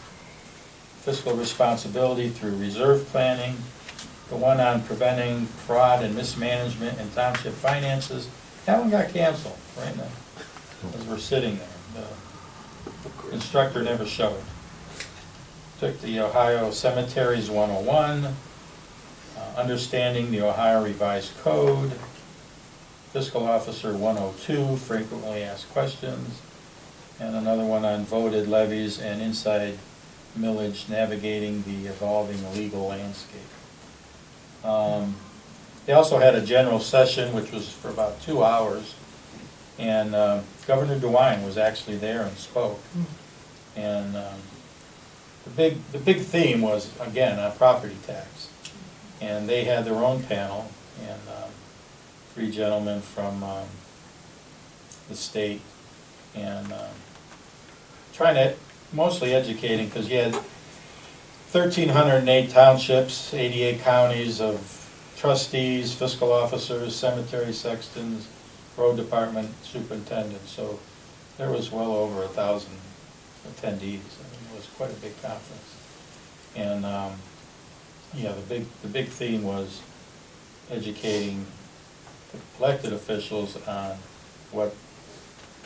fiscal responsibility through reserve planning, the one on preventing fraud and mismanagement in township finances. That one got canceled right now, as we're sitting there. The instructor never showed. Took the Ohio Cemeteries 101, understanding the Ohio Revised Code, Fiscal Officer 102, frequently asked questions, and another one on voted levies and inside millage, navigating the evolving legal landscape. They also had a general session, which was for about 2 hours, and Governor DeWine was actually there and spoke. And the big theme was, again, on property tax. And they had their own panel, and 3 gentlemen from the state, and trying to, mostly educating, because you had 1,308 townships, 88 counties of trustees, fiscal officers, cemetery sextons, road department superintendents. So there was well over 1,000 attendees. I mean, it was quite a big conference. And yeah, the big theme was educating the elected officials on what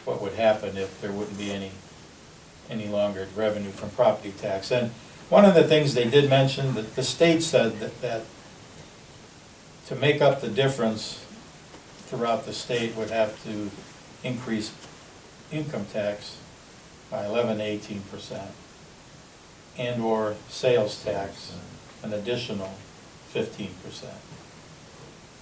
would happen if there wouldn't be any longer revenue from property tax. And one of the things they did mention, that the state said that to make up the difference throughout the state would have to increase income tax by 11 to 18%, and or sales tax an additional 15%.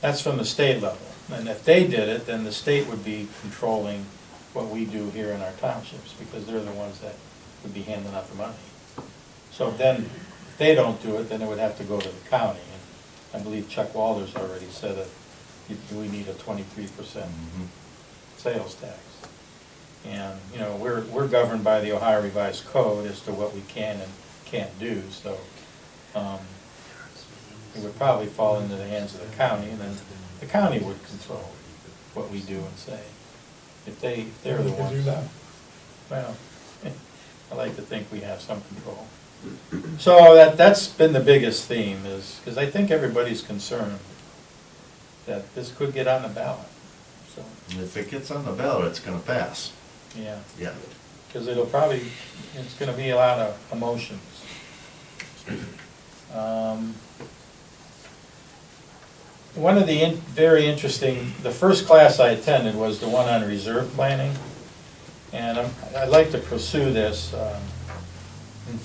That's from the state level. And if they did it, then the state would be controlling what we do here in our townships, because they're the ones that would be handing out the money. So then, if they don't do it, then it would have to go to the county. And I believe Chuck Walters already said that we need a 23% sales tax. And, you know, we're governed by the Ohio Revised Code as to what we can and can't do, so it would probably fall into the hands of the county, and then the county would control what we do and say. If they're the We can ones. do that. Well, I like to think we have some control. So that's been the biggest theme, is, because I think everybody's concerned that this could get on the ballot, so, And if it gets on the ballot, it's gonna pass. yeah. Yeah. Because it's gonna be a lot of emotions. One of the very interesting, the first class I attended was the one on reserve planning, and I'd like to pursue this.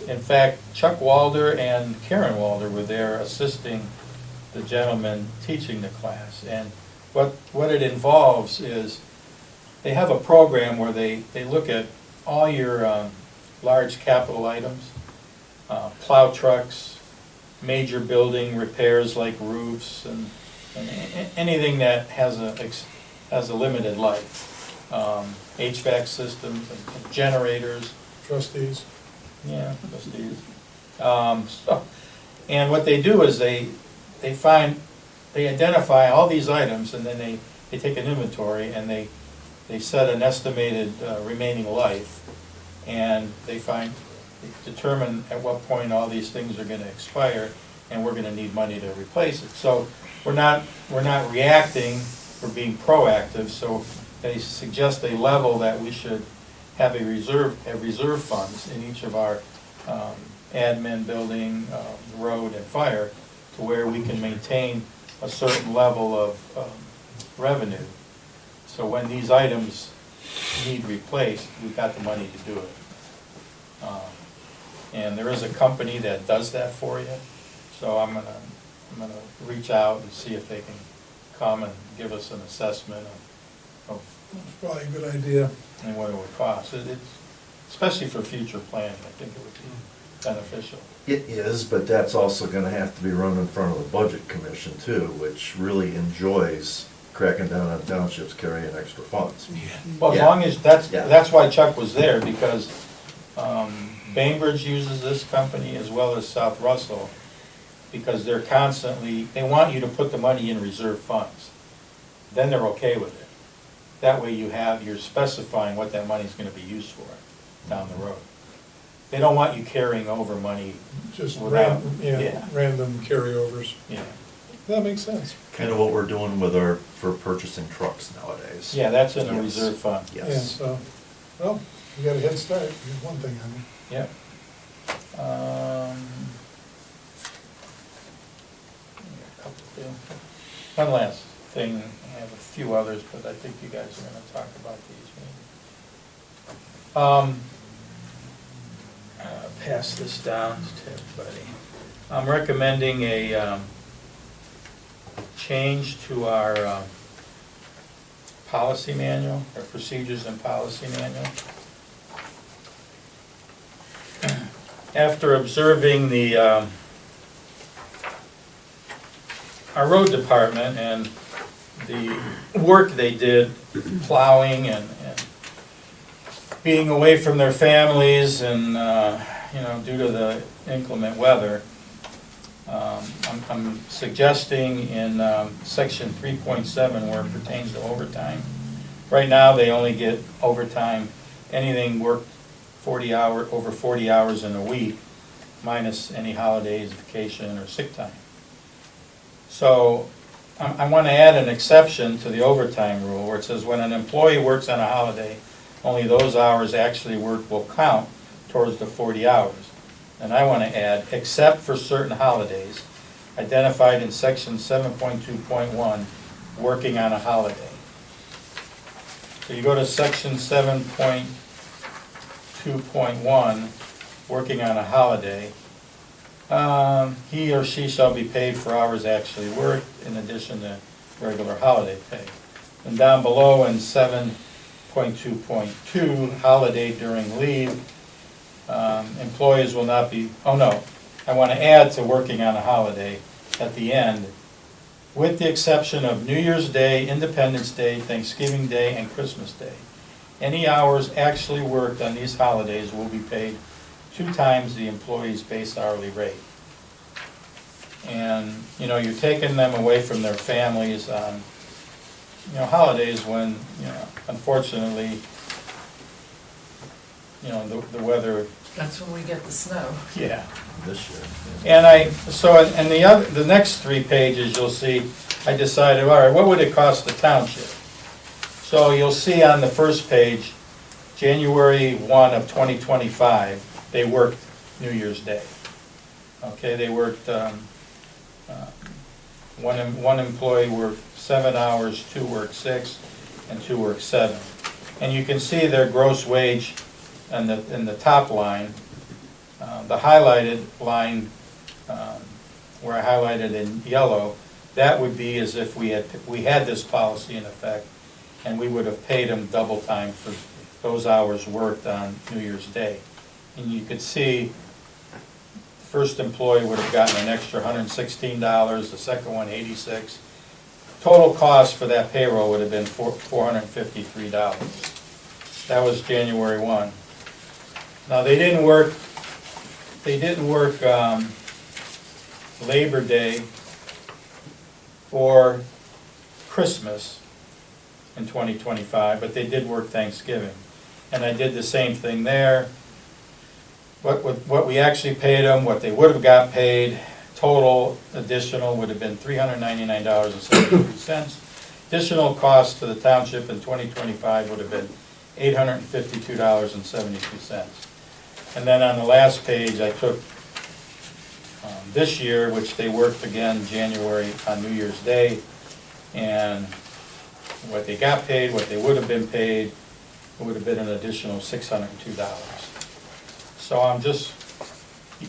In fact, Chuck Walder and Karen Walder were there assisting the gentleman teaching the class, and what it involves is, they have a program where they look at all your large capital items, plow trucks, major building repairs like roofs, and anything that has a limited life. HVAC systems and generators. Trustees. Yeah, trustees. And what they do is they identify all these items, and then they take an inventory, and they set an estimated remaining life, and they determine at what point all these things are gonna expire, and we're gonna need money to replace it. So we're not reacting, we're being proactive, so they suggest a level that we should have reserve funds in each of our admin, building, road, and fire, to where we can maintain a certain level of revenue. So when these items need replaced, we've got the money to do it. And there is a company that does that for you, so I'm gonna reach out and see if they can come and give us an assessment of That's probably a good idea. and what it would cost. Especially for future planning, I think it would be beneficial. It is, but that's also gonna have to be run in front of the Budget Commission too, which really enjoys cracking down on townships carrying extra funds. Well, as Yeah. long as, that's Yeah. why Chuck was there, because Bainbridge uses this company as well as South Russell, because they're constantly, they want you to put the money in reserve funds. Then they're okay with it. That way you're specifying what that money's gonna be used for down the road. They don't want you carrying over money Just without, random carryovers. yeah. That makes sense. Kind of what we're doing for purchasing trucks nowadays. Yeah, that's in a Yes. reserve fund. Yeah, Yes. so, well, you got a head start, you have one thing on you. Yep. One last thing, I have a few others, but I think you guys are gonna talk about these maybe. Pass this down to everybody. I'm recommending a change to our policy manual, our procedures and policy manual. After observing our road department and the work they did plowing and being away from their families and, due to the inclement weather, I'm suggesting in section 3.7 where it pertains to overtime. Right now, they only get overtime, anything worked over 40 hours in a week, minus any holidays, vacation, or sick time. So I want to add an exception to the overtime rule where it says when an employee works on a holiday, only those hours actually worked will count towards the 40 hours. And I want to add, except for certain holidays identified in section 7.2.1, working on a holiday. So you go to section 7.2.1, working on a holiday. He or she shall be paid for hours actually worked in addition to regular holiday pay. And down below in 7.2.2, holiday during leave, employees will not be, oh no, I want to add to working on a holiday at the end, with the exception of New Year's Day, Independence Day, Thanksgiving Day, and Christmas Day. Any hours actually worked on these holidays will be paid 2 times the employee's base hourly rate. And, you know, you're taking them away from their families on, you know, holidays when, you know, unfortunately, you know, the weather, That's when we get the snow. yeah. This year. And the next 3 pages, you'll see, I decided, all right, what would it cost the township? So you'll see on the first page, January 1 of 2025, they worked New Year's Day. Okay, they worked, one employee worked 7 hours, 2 worked 6, and 2 worked 7. And you can see their gross wage in the top line. The highlighted line, where I highlighted in yellow, that would be as if we had this policy in effect, and we would have paid them double time for those hours worked on New Year's Day. And you could see, the first employee would have gotten an extra $116, the second one $86. Total cost for that payroll would have been $453. That was January 1. Now, they didn't work Labor Day or Christmas in 2025, but they did work Thanksgiving. And I did the same thing there. What we actually paid them, what they would have got paid, total additional would have been $399.73. Additional cost to the township in 2025 would have been $852.72. And then on the last page, I took this year, which they worked again January on New Year's Day, and what they got paid, what they would have been paid, it would have been an additional $602. So I'm just,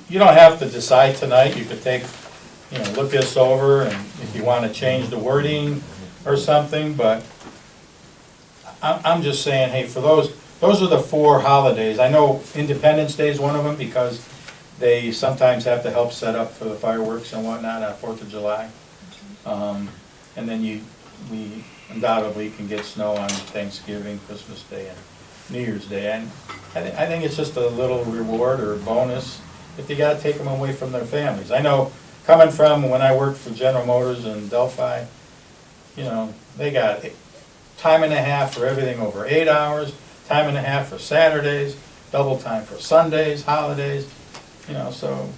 you don't have to decide tonight, you could take, you know, look this over, and if you want to change the wording or something, but I'm just saying, hey, for those are the 4 holidays. I know Independence Day is one of them, because they sometimes have to help set up for the fireworks and whatnot on 4th of July. And then we undoubtedly can get snow on Thanksgiving, Christmas Day, and New Year's Day. And I think it's just a little reward or bonus if you gotta take them away from their families. I know, coming from when I worked for General Motors in Delphi, you know, they got time and a half for everything over 8 hours, time and a half for Saturdays, double time for Sundays, holidays, you know, so.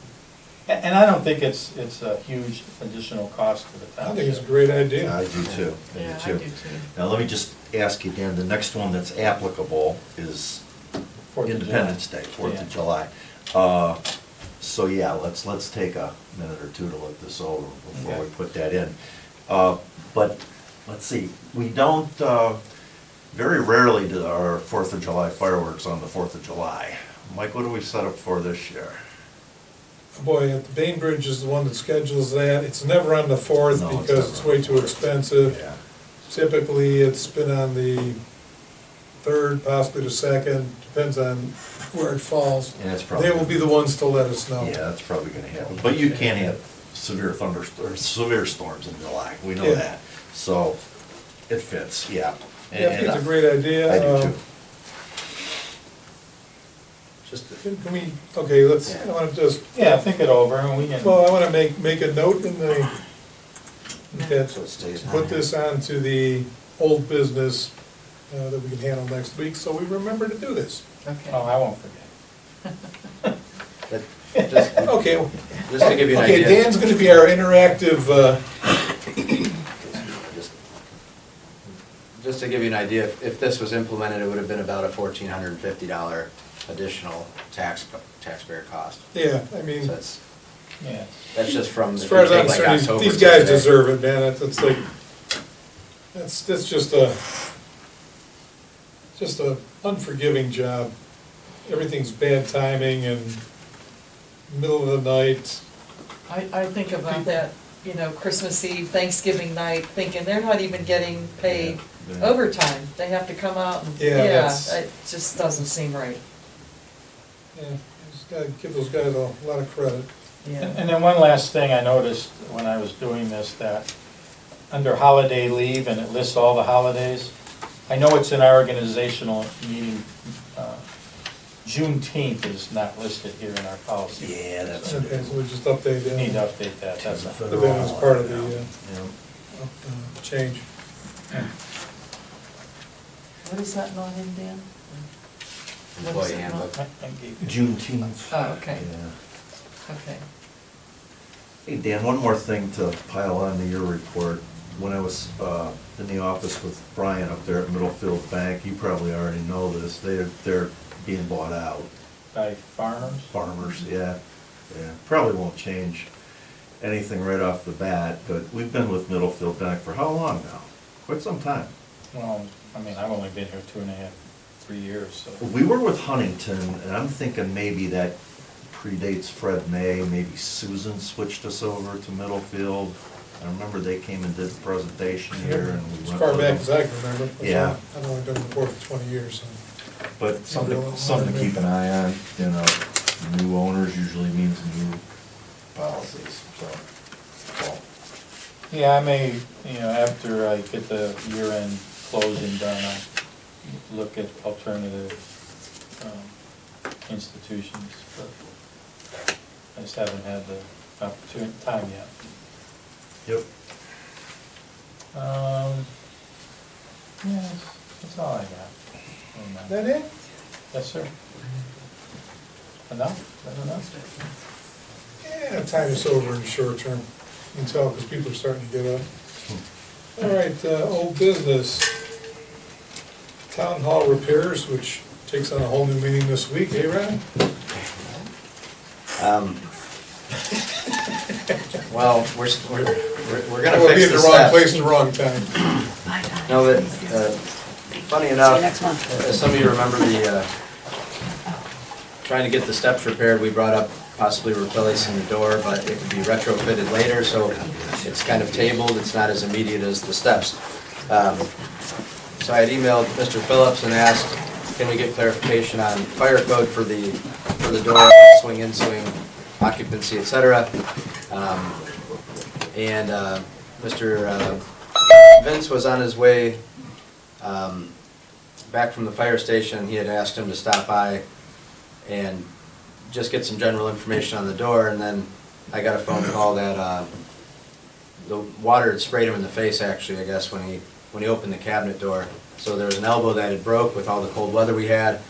And I don't think it's a huge additional cost to the township. I think it's a great idea. I do too. Yeah, I do too. Now, let me just ask you, Dan, the next one that's applicable is 4th of Independence Day, July. 4th of July. So, yeah, let's take a minute or two to look this over before we put that in. But, let's see, we don't, very rarely do our 4th of July fireworks on the 4th of July. Mike, what do we set up for this year? Boy, the Bainbridge is the one that schedules that. It's never on the 4th No, it's because it's way too expensive. Yeah. Typically, it's been on the 3rd, possibly the 2nd, depends on where it falls. And it's probably. They will be the ones to let us know. Yeah, that's probably gonna happen, but you can't have severe severe storms in July, we know Yeah. that, so it fits, yeah. Yeah, I think it's a great idea. I do too. Just, Can we, okay, let's, I want to just, Yeah, think it over, and we can. well, I want to make a note in the, that, so it stays on put here. this on to the old business that we can handle next week, so we remember to do this. Okay. Oh, I won't forget. But just, Okay, just to give you an okay, idea. Dan's gonna be our interactive, Just to give you an idea, if this was implemented, it would have been about a $1,450 additional taxpayer cost. yeah, I mean, So Yeah. that's just from, as if far you as I'm take like concerned, October. these to guys today. deserve it, man, it's like, that's just a unforgiving job. Everything's bad timing and middle of the night, I think about that, you know, Christmas Eve, Thanksgiving night, thinking they're not even getting paid Yeah. overtime. They have to come out and, Yeah, yeah, that's- it just doesn't seem right. Yeah, just gotta give those guys a lot of credit. Yeah. And then one last thing I noticed when I was doing this, that under holiday leave, and it lists all the holidays, I know it's in our organizational meeting, Juneteenth is not listed here in our policy. Yeah, that's. Okay, so we just update that. Need to update that, that's all. But that was part of the Yeah. change. What is that not in, Dan? What is Employee it handbook. not? I gave you- Juneteenth. Oh, okay, Yeah. okay. Hey, Dan, one more thing to pile on to your report. When I was in the office with Brian up there at Middlefield Bank, you probably already know this, they're being bought out. By farmers? Farmers, yeah, yeah. Probably won't change anything right off the bat, but we've been with Middlefield Bank for how long now? Quite some time. Well, I mean, I've only been here 2.5, 3 years, so. We were with Huntington, and I'm thinking maybe that predates Fred May, maybe Susan switched us over to Middlefield. I remember they came and did the presentation here, and we As went far with back them. as I can remember. Yeah. I've only been on the board for 20 years, so. But Something to keep an eye on, you know, new owners usually means new policies, so. Yeah, I may, you know, after I get the year-end closing done, I look at alternative institutions, but I just haven't had the opportunity, time yet. Yep. Yeah, that's all I got. Is that it? Yes, sir. Enough? Is that enough? Yeah, time is over in the short term. You can tell because people are starting to get up. All right, old business. Town hall repairs, which takes on a whole new meaning this week, eh, Ron? Well, we're gonna We'll be fix in the the wrong steps. place at the wrong time. No, but, funny enough, as some of you remember trying to get the steps repaired, we brought up possibly replacing the door, but it could be retrofitted later, so it's kind of tabled, it's not as immediate as the steps. So I had emailed Mr. Phillips and asked, can we get clarification on fire code for the door, swing in, swing, occupancy, et cetera. And Mr. Vince was on his way back from the fire station. He had asked him to stop by and just get some general information on the door, and then I got a phone call that the water had sprayed him in the face, actually, I guess, when he opened the cabinet door. So there was an elbow that had broke with all the cold weather we had,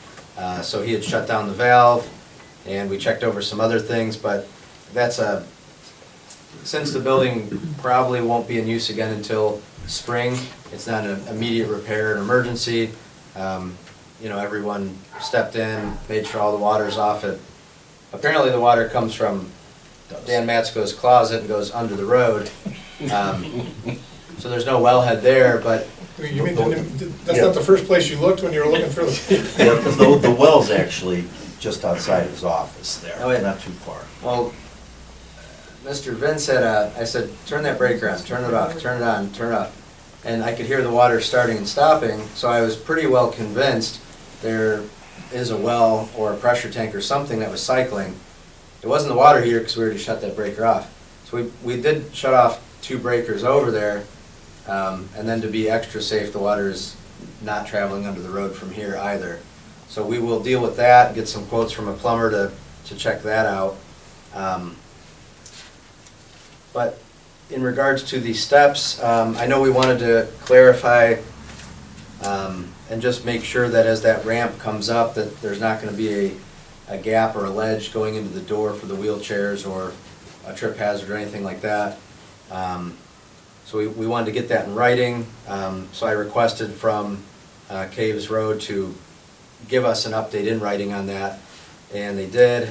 so he had shut down the valve, and we checked over some other things, but that's since the building probably won't be in use again until spring, it's not an immediate repair, an emergency. You know, everyone stepped in, made sure all the water's off it. Apparently the water comes from Dan Matsko's closet and goes under the road. So there's no wellhead there, but You mean, that's not the first place you looked when you were looking for the... Yeah, because the well's actually just outside his office there, Oh, yeah. not too far. well, Mr. Vince said, I said, turn that breaker on, turn it off, turn it on, turn it off. And I could hear the water starting and stopping, so I was pretty well convinced there is a well or a pressure tank or something that was cycling. It wasn't the water heater because we already shut that breaker off. So we did shut off 2 breakers over there, and then to be extra safe, the water is not traveling under the road from here either. So we will deal with that, get some quotes from a plumber to check that out. But in regards to the steps, I know we wanted to clarify and just make sure that as that ramp comes up, that there's not going to be a gap or a ledge going into the door for the wheelchairs or a trip hazard or anything like that. So we wanted to get that in writing. So I requested from Caves Road to give us an update in writing on that, and they did.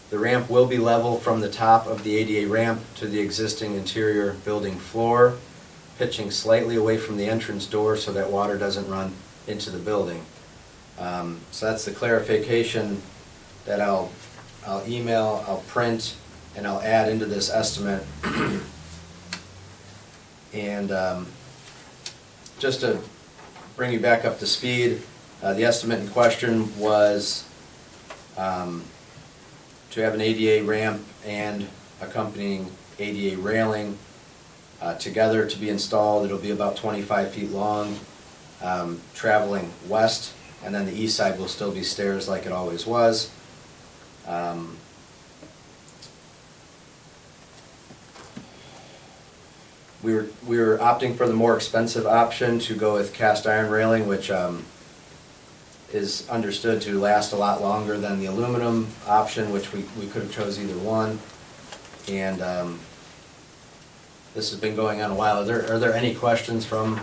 The ramp will be level from the top of the ADA ramp to the existing interior building floor, pitching slightly away from the entrance door so that water doesn't run into the building. So that's the clarification that I'll I'll email, I'll print, and I'll add into this estimate. And just to bring you back up to speed, the estimate in question was to have an ADA ramp and accompanying ADA railing together to be installed. It'll be about 25 feet long, traveling west, and then the east side will still be stairs like it always was. We were opting for the more expensive option to go with cast iron railing, which is understood to last a lot longer than the aluminum option, which we could have chose either one. And this has been going on a while. Are there any questions from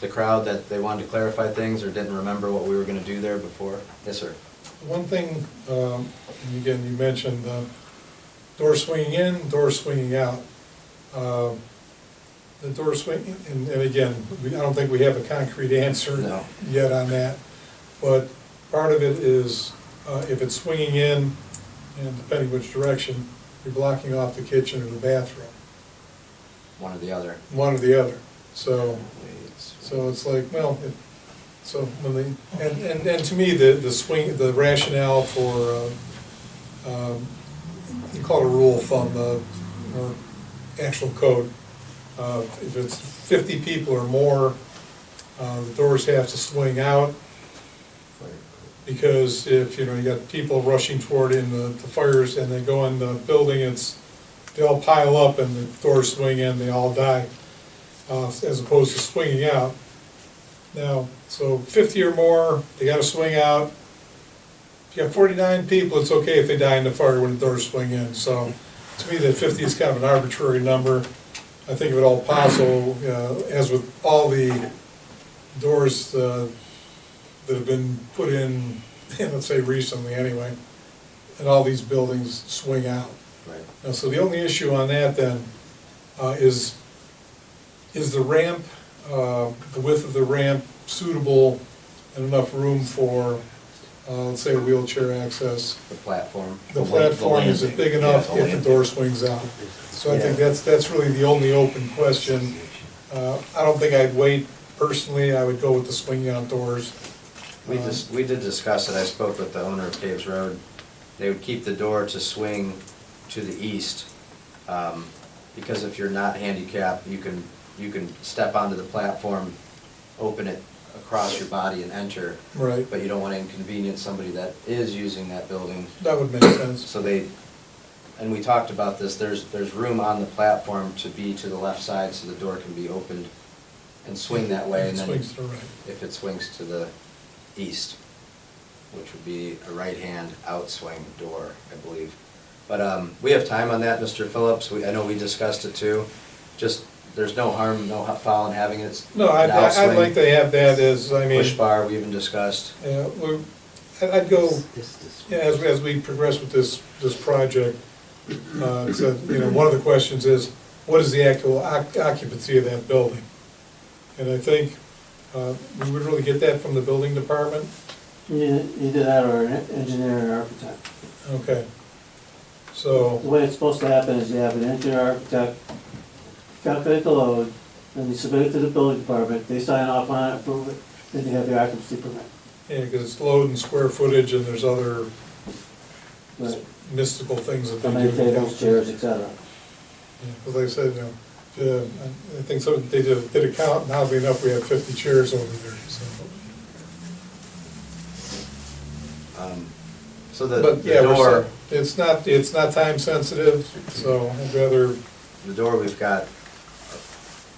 the crowd that they wanted to clarify things or didn't remember what we were going to do there before? Yes, sir. One thing, and again, you mentioned door swinging in, door swinging out. The door swing, and again, I don't think we have a concrete answer No. yet on that. But part of it is, if it's swinging in, and depending which direction, you're blocking off the kitchen or the bathroom. One or the other. One or the other. So it's like, well, so when they, and to me, the swing, the rationale for, you call it a rule of thumb, or actual code, if it's 50 people or more, the doors have to swing out. Because if, you got people rushing toward in the fires and they go in the building, they all pile up and the doors swing in, they all die, as opposed to swinging out. Now, so 50 or more, they gotta swing out. If you got 49 people, it's okay if they die in the fire when the doors swing in. So to me, that 50 is kind of an arbitrary number. I think if at all possible, as with all the doors that have been put in, let's say recently anyway, and all these buildings swing out. Right. Now, so the only issue on that then is the ramp, the width of the ramp suitable and enough room for, let's say, wheelchair access? The platform. The platform, is it big enough if the door swings out? So I think that's really the only open question. I don't think I'd wait personally, I would go with the swinging out doors. We did discuss it. I spoke with the owner of Caves Road. They would keep the door to swing to the east, because if you're not handicapped, you can step onto the platform, open it across your body and enter. Right. But you don't want to inconvenience somebody that is using that building. That would make sense. So and we talked about this, there's room on the platform to be to the left side so the door can be opened and swing that way. And then swings to the right. if it swings to the east, which would be a right-hand outswing door, I believe. But we have time on that, Mr. Phillips. I know we discussed it too. Just, there's no harm, no foul in having it. No, I'd like to have that as, I mean. Push bar, we even discussed. Yeah, I'd go, as we progress with this project, so, one of the questions is, what is the actual occupancy of that building? And I think we would really get that from the building department. Either that or an engineer and architect. Okay. So. The way it's supposed to happen is you have an engineer architect calculate the load, then you submit it to the building department, they sign off on it, approve it, then you have your occupancy permit. Yeah, because it's load and square footage and there's other Right. mystical things that they How do. many tables, chairs, et cetera. As I said, I think they did a count, and oddly enough, we have 50 chairs over there, so. So the But, yeah, door, it's not time sensitive, so I'd rather, the door we've got,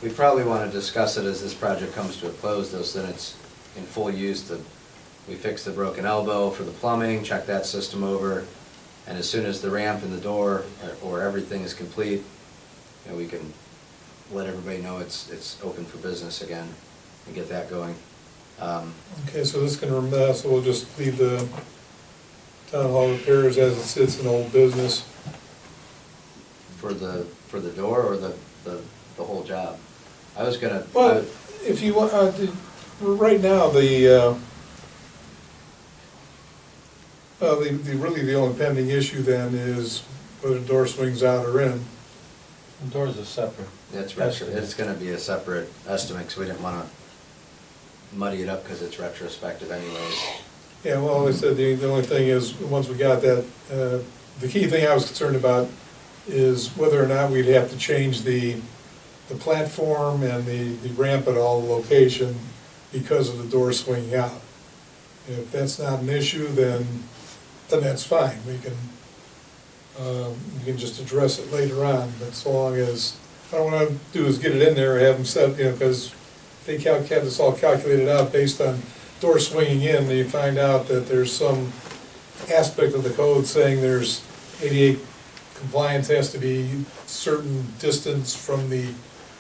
we probably want to discuss it as this project comes to a close, though, so that it's in full use. We fix the broken elbow for the plumbing, check that system over, and as soon as the ramp and the door, or everything is complete, we can let everybody know it's open for business again and get that going. okay, so this can, so we'll just leave the town hall repairs as it sits in old business. For the door or the whole job? I was gonna. Well, if you want, right now, the Well, really the only pending issue then is whether the door swings out or in. The doors are separate. It's gonna be a separate estimate, because we didn't wanna muddy it up, because it's retrospective anyways. Yeah, well, I said, the only thing is, once we got that, the key thing I was concerned about is whether or not we'd have to change the platform and the ramp at all location because of the door swinging out. If that's not an issue, then that's fine, we can just address it later on, but so long as, what I wanna do is get it in there, have them set, because they have this all calculated out based on door swinging in, then you find out that there's some aspect of the code saying there's ADA compliance has to be certain distance from the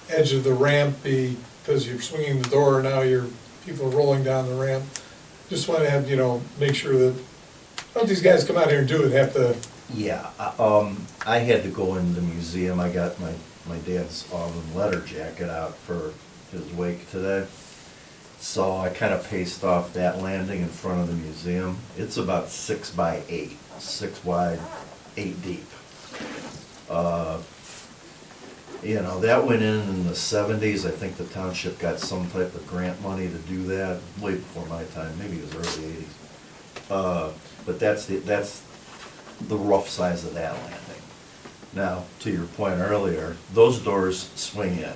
edge of the ramp, because you're swinging the door, now people are rolling down the ramp. Just wanna have, make sure that, don't these guys come out here and do it, have to. Yeah, I had to go in the museum, I got my dad's Auburn letter jacket out for his wake today. So I kind of paced off that landing in front of the museum. It's about 6 by 8, 6 wide, 8 deep. That went in the 70s. I think the township got some type of grant money to do that, way before my time, maybe it was early 80s. But that's the rough size of that landing. Now, to your point earlier, those doors swing in,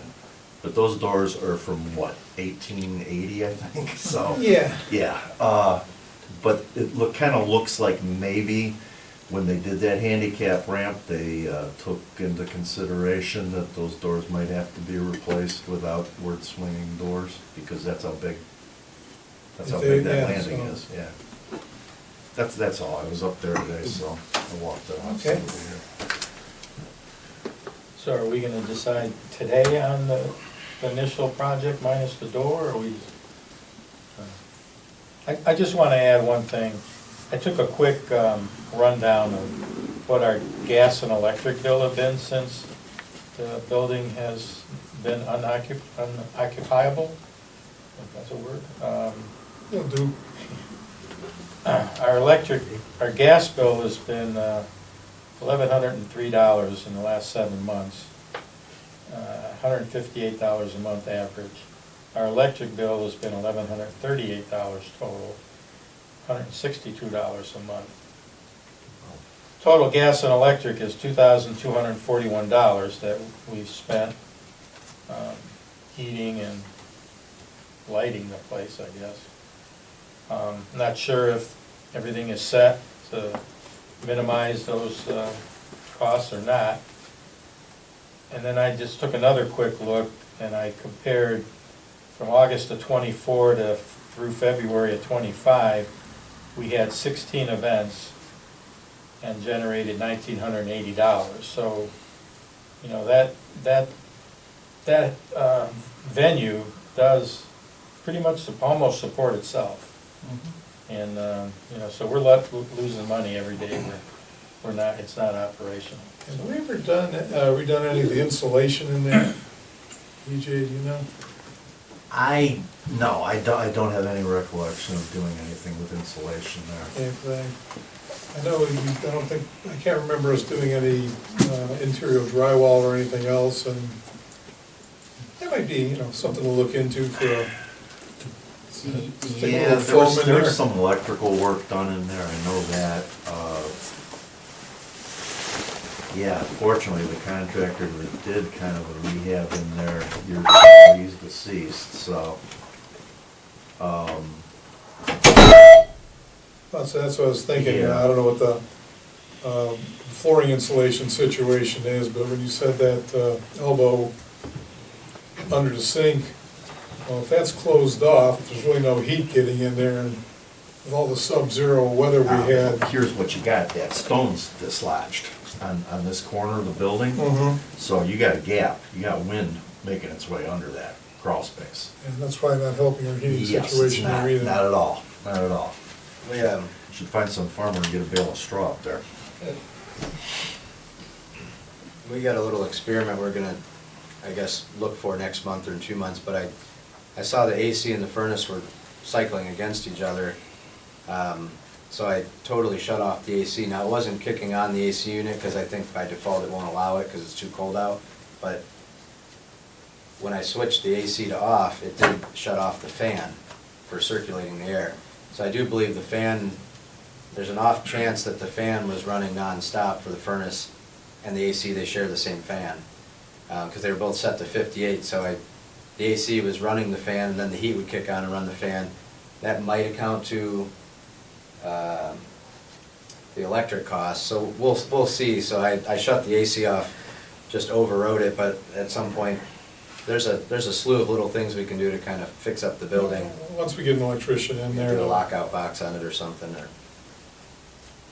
but those doors are from what, 1880, I think, so. Yeah. Yeah, but it kind of looks like maybe when they did that handicap ramp, they took into consideration that those doors might have to be replaced with outward swinging doors, because that's how big that landing is, yeah. That's all, I was up there today, so I walked it off. Okay. So are we gonna decide today on the initial project minus the door, or we? I just wanna add one thing. I took a quick rundown of what our gas and electric bill have been since the building has been unoccupiable, if that's a word. Will do. Our gas bill has been $1,103 in the last 7 months, $158 a month average. Our electric bill has been $1,138 total, $162 a month. Total gas and electric is $2,241 that we've spent heating and lighting the place, I guess. Not sure if everything is set to minimize those costs or not. And then I just took another quick look and I compared from August of '24 through February of '25, we had 16 events and generated $1,980. So, that venue does pretty much almost support itself. And, so we're losing money every day. It's not operational. Have we ever done any of the insulation in there? EJ, do you know? No, I don't have any recollection of doing anything with insulation there. Anything? I can't remember us doing any interior drywall or anything else, and that might be, something to look into for Yeah, there's some electrical work done in there, I know that. Yeah, fortunately, the contractor that did kind of a rehab in there years ago, he's deceased, so. That's what I was thinking, Yeah. I don't know what the flooring insulation situation is, but when you said that elbow under the sink, well, if that's closed off, there's really no heat getting in there, and with all the sub-zero weather we had. Here's what you got, that stone's dislodged on this corner of the building. So you got a gap, you got wind making its way under that crawl space. And that's probably not helping our heating Yes, it's situation there either. not at all, not at all. Yeah. Should find some farmer and get a bale of straw up there. We got a little experiment we're gonna, I guess, look for next month or in 2 months, but I saw the AC and the furnace were cycling against each other. So I totally shut off the AC. Now, it wasn't kicking on the AC unit, because I think by default it won't allow it, because it's too cold out. But when I switched the AC to off, it did shut off the fan for circulating the air. So I do believe the fan, there's an off chance that the fan was running nonstop for the furnace, and the AC, they share the same fan. Because they were both set to 58, so the AC was running the fan, and then the heat would kick on and run the fan. That might account to the electric costs, so we'll see. So I shut the AC off, just overrode it, but at some point, there's a slew of little things we can do to kind of fix up the building. Once we get an electrician in there. Do a lockout box on it or something, or.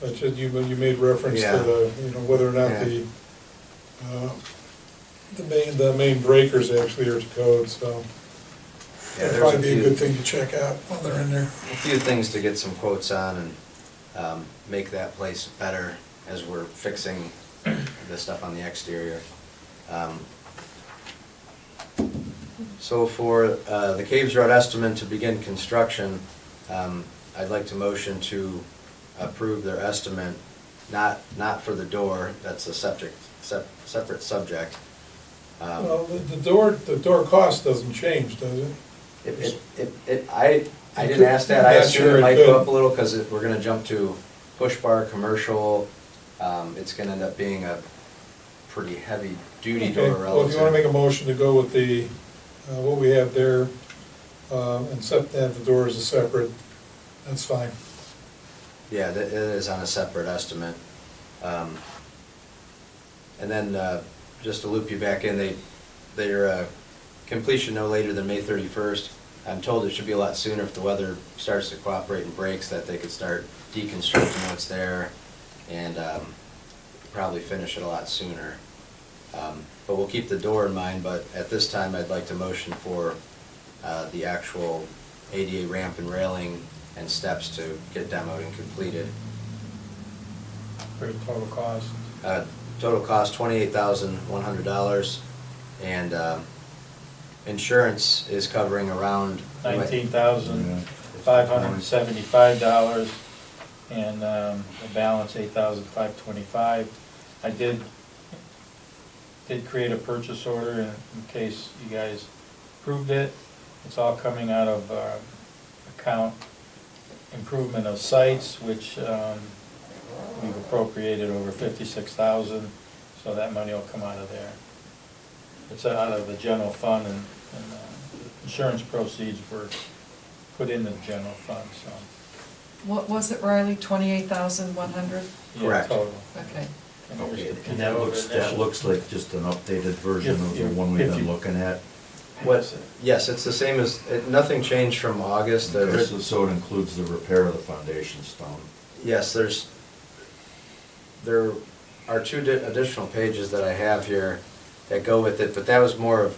But you made reference to Yeah. the, whether or not Yeah. the main breakers actually are to code, so. Yeah, That'd there's probably a be a few- good thing to check out while they're in there. A few things to get some quotes on and make that place better as we're fixing the stuff on the exterior. So for the Caves Road estimate to begin construction, I'd like to motion to approve their estimate, not for the door, that's a separate subject. Well, the door cost doesn't change, does it? I didn't ask that, I Not assume sure it it might go could. up a little, because we're gonna jump to push bar, commercial, it's gonna end up being a pretty heavy duty Okay, door well, if relative. you wanna make a motion to go with the, what we have there, and have the doors as separate, that's fine. Yeah, it is on a separate estimate. And then, just to loop you back in, their completion no later than May 31st. I'm told it should be a lot sooner if the weather starts to cooperate and breaks, that they could start deconstructing what's there and probably finish it a lot sooner. But we'll keep the door in mind, but at this time, I'd like to motion for the actual ADA ramp and railing and steps to get demoed and completed. For the total cost. Total cost $28,100, and insurance is covering around. $19,575, and the balance $8,525. I did create a purchase order in case you guys approved it. It's all coming out of account improvement of sites, which we've appropriated over $56,000, so that money will come out of there. It's out of the general fund, and insurance proceeds were put into the general fund, so. What was it, Riley, 28,100? Yeah, Correct. total. Okay. And here's Okay, the and that initial. looks like just an updated version of the If one we've been you- looking at. What, yes, it's the same as, nothing changed from August. Okay, so it includes the repair of the foundation stone. Yes, there are two additional pages that I have here that go with it, but that was more of,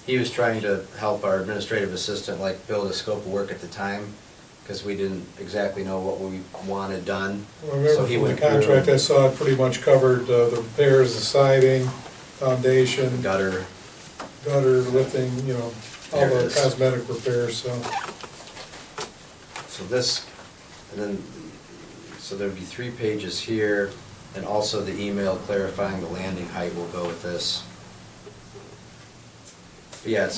he was trying to help our administrative assistant like build a scope of work at the time, because we didn't exactly know what we wanted done. Well, remember So he from the went through contract, I saw it pretty much covered the repairs, the siding, foundation, Gutter, lifting, all There it the is. cosmetic repairs, so. so this, and then, so there'd be 3 pages here, and also the email clarifying the landing height will go with this. But yeah,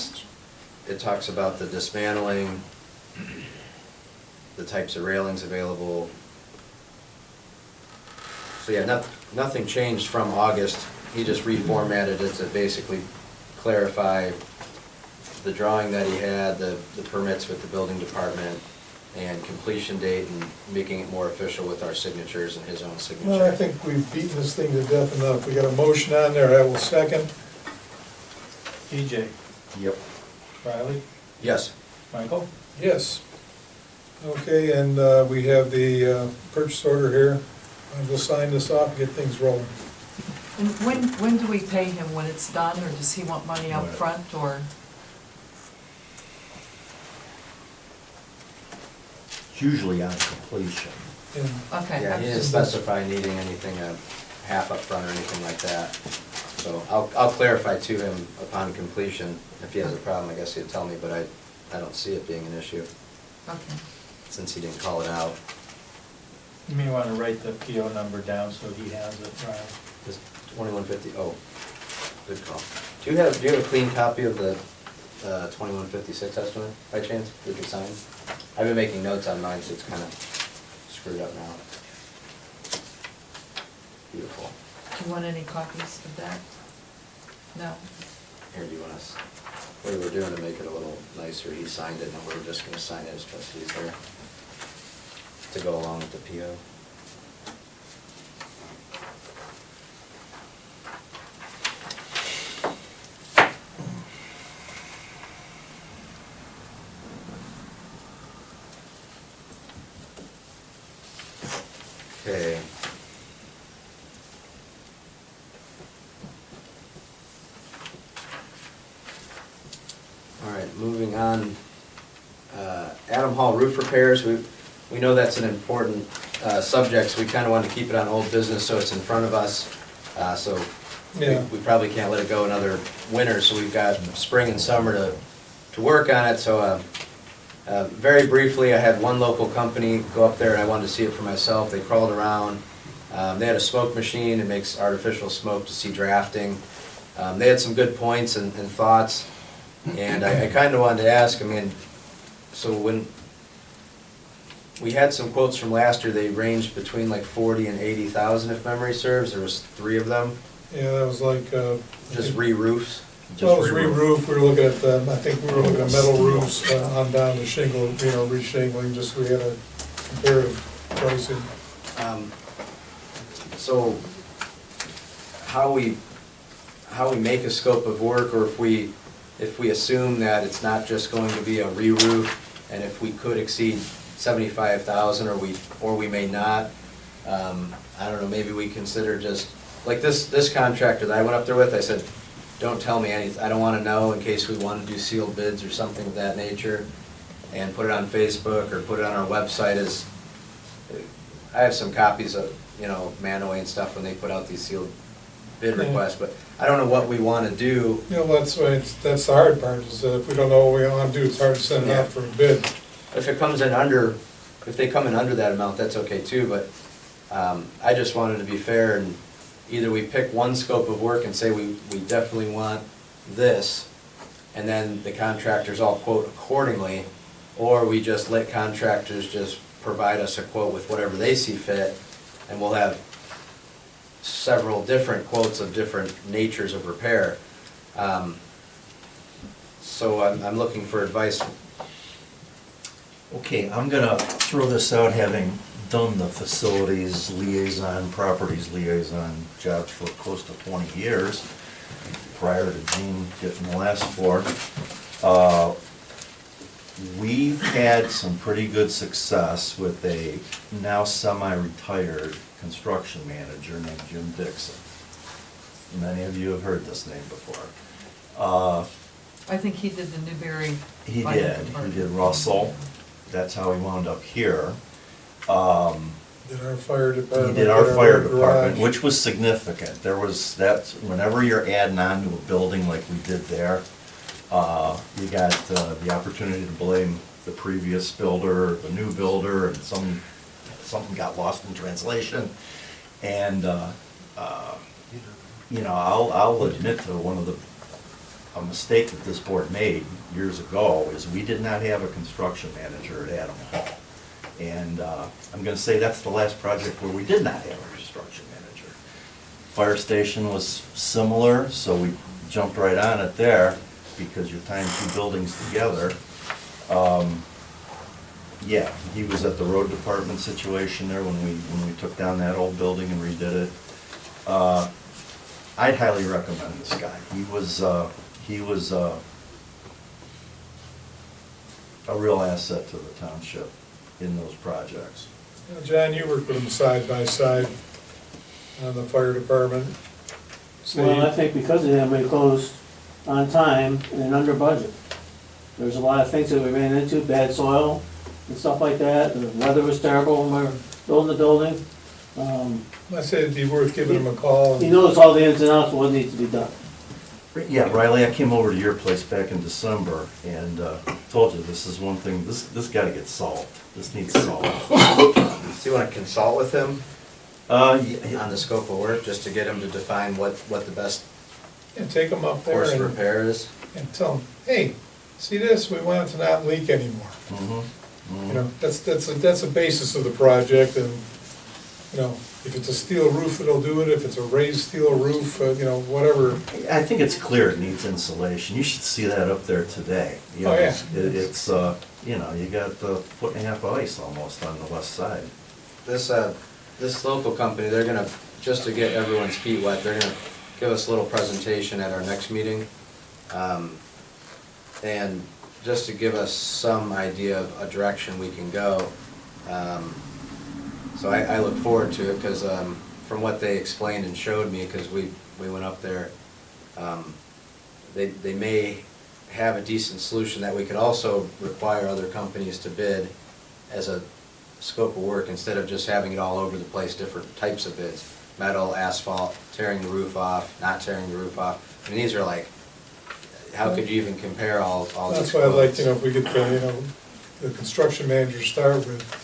it talks about the dismantling, the types of railings available. So yeah, nothing changed from August. He just reformatted it to basically clarify the drawing that he had, the permits with the building department, and completion date, and making it more official with our signatures and his own signature. Well, I think we've beaten this thing to death enough. We got a motion on there, I will second. DJ, Yep. Riley, Yes. Michael? Yes. Okay, and we have the purchase order here. And we'll sign this off and get things rolling. And when do we pay him, when it's done, or does he want money up Right. front, or? It's usually on completion. Yeah. Okay. Yeah, he didn't specify needing anything half up front or anything like that. So I'll clarify to him upon completion. If he has a problem, I guess he'd tell me, but I don't see it being an issue, Okay. since he didn't call it out. You may wanna write the PO number down so he has it, Ryan. This 2150, oh, good call. Do you have a clean copy of the 2156 estimate by chance, we could sign? I've been making notes on mine, so it's kind of screwed up now. Beautiful. Do you want any copies of that? No? Here, do you want us, what we're doing to make it a little nicer, he signed it, and we're just gonna sign it as trustees there to go along with the PO. Okay. All right, moving on. Adam Hall roof repairs, we know that's an important subject, so we kind of want to keep it on old business so it's in front of us. So Yeah. we probably can't let it go another winter, so we've got spring and summer to work on it. So very briefly, I had one local company go up there and I wanted to see it for myself. They crawled around. They had a smoke machine, it makes artificial smoke to see drafting. They had some good points and thoughts, and I kind of wanted to ask, I mean, so when we had some quotes from last year, they ranged between like 40 and 80,000 if memory serves, there was 3 of them. Yeah, that was like, Just re-roofs? well, it was re-roof, we were looking at, I think we were looking at metal roofs on down the shingle, re-shingling, just we had a comparative pricing. So how we make a scope of work, or if we assume that it's not just going to be a re-roof, and if we could exceed 75,000, or we may not, I don't know, maybe we consider just, like this contractor that I went up there with, I said, don't tell me anything, I don't want to know in case we want to do sealed bids or something of that nature, and put it on Facebook or put it on our website as, I have some copies of, Manaway and stuff when they put out these sealed bid requests, but I don't know what we want to do. That's why, that's the hard part, is that if we don't know what we want to do, it's hard to send it out for a bid. If it comes in under, if they come in under that amount, that's okay too, but I just wanted to be fair, and either we pick one scope of work and say we definitely want this, and then the contractors all quote accordingly, or we just let contractors just provide us a quote with whatever they see fit, and we'll have several different quotes of different natures of repair. So I'm looking for advice. Okay, I'm gonna throw this out, having done the facilities liaison, properties liaison jobs for close to 20 years, prior to Gene getting the last 4. We've had some pretty good success with a now semi-retired construction manager named Jim Dixon. Many of you have heard this name before. I think he did the Newberry. He Fire did Department. Russell, that's how he wound up here. Did our fire department. He did our fire garage. department, which was significant. There was, whenever you're adding on to a building like we did there, you got the opportunity to blame the previous builder, the new builder, and something got lost in translation. And, I'll admit to a mistake that this board made years ago, is we did not have a construction manager at Adam Hall. And I'm gonna say that's the last project where we did not have a construction manager. Fire station was similar, so we jumped right on it there, because you're tying 2 buildings together. Yeah, he was at the road department situation there when we took down that old building and redid it. I'd highly recommend this guy. He was a real asset to the township in those projects. John, you worked with them side by side on the fire department. So Well, I think because of him, we closed on time and under budget. There's a lot of things that we ran into, bad soil and stuff like that. The weather was terrible when we were building the building. I say it'd be worth giving him a call. He knows all the ins and outs of what needs to be done. Yeah, Riley, I came over to your place back in December, and told you, this is one thing, this gotta get solved. This needs solved. So you wanna consult with him Yeah, on the scope of work, just to get him to define what the best And take them up there course of and, repair is? and tell them, hey, see this, we want it to not leak anymore. You know, that's a basis of the project, and, you know, if it's a steel roof, it'll do it, if it's a raised steel roof, you know, whatever. I think it's clear it needs insulation. You should see that up there today. You know, Oh, yeah. It's, you know, you got a foot and a half of ice almost on the west side. This local company, they're gonna, just to get everyone's feet wet, they're gonna give us a little presentation at our next meeting. And just to give us some idea of a direction we can go. So I look forward to it, because from what they explained and showed me, because we went up there, they may have a decent solution that we could also require other companies to bid as a scope of work, instead of just having it all over the place, different types of bids. Metal, asphalt, tearing the roof off, not tearing the roof off. I mean, these are like, how could you even compare all these That's why I'd like, quotes? you know, if we get the, you know, the construction manager to start with,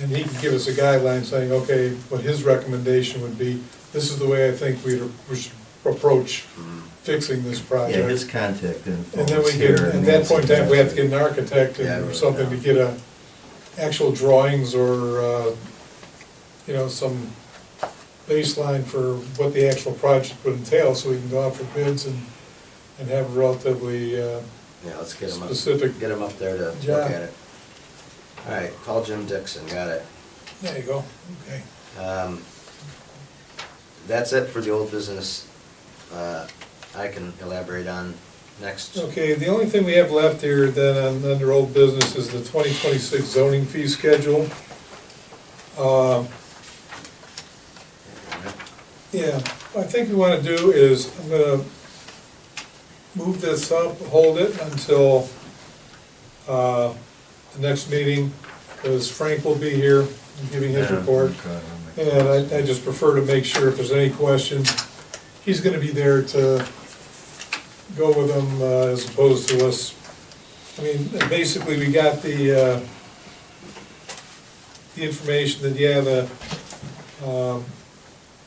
and he can give us a guideline saying, okay, what his recommendation would be, this is the way I think we should approach fixing this project. Yeah, his contact info And then we is here. get, at that point in time, we have to get an architect Yeah, or right, something to get actual drawings or, you know, some baseline for what the actual project would entail, so we can go out for bids and have a relatively, Yeah, let's get them up, specific get 'em up there to job. look at it. All right, call Jim Dixon, got it. there you go, okay. That's it for the old business. I can elaborate on next. Okay, the only thing we have left here then under old business is the 2026 zoning fee schedule. Yeah, what I think we want to do is, I'm going to move this up, hold it until the next meeting, because Frank will be here giving his Yeah, report. okay. And I just prefer to make sure if there's any questions, he's going to be there to go with them as opposed to us. I mean, basically, we got the information that, yeah, the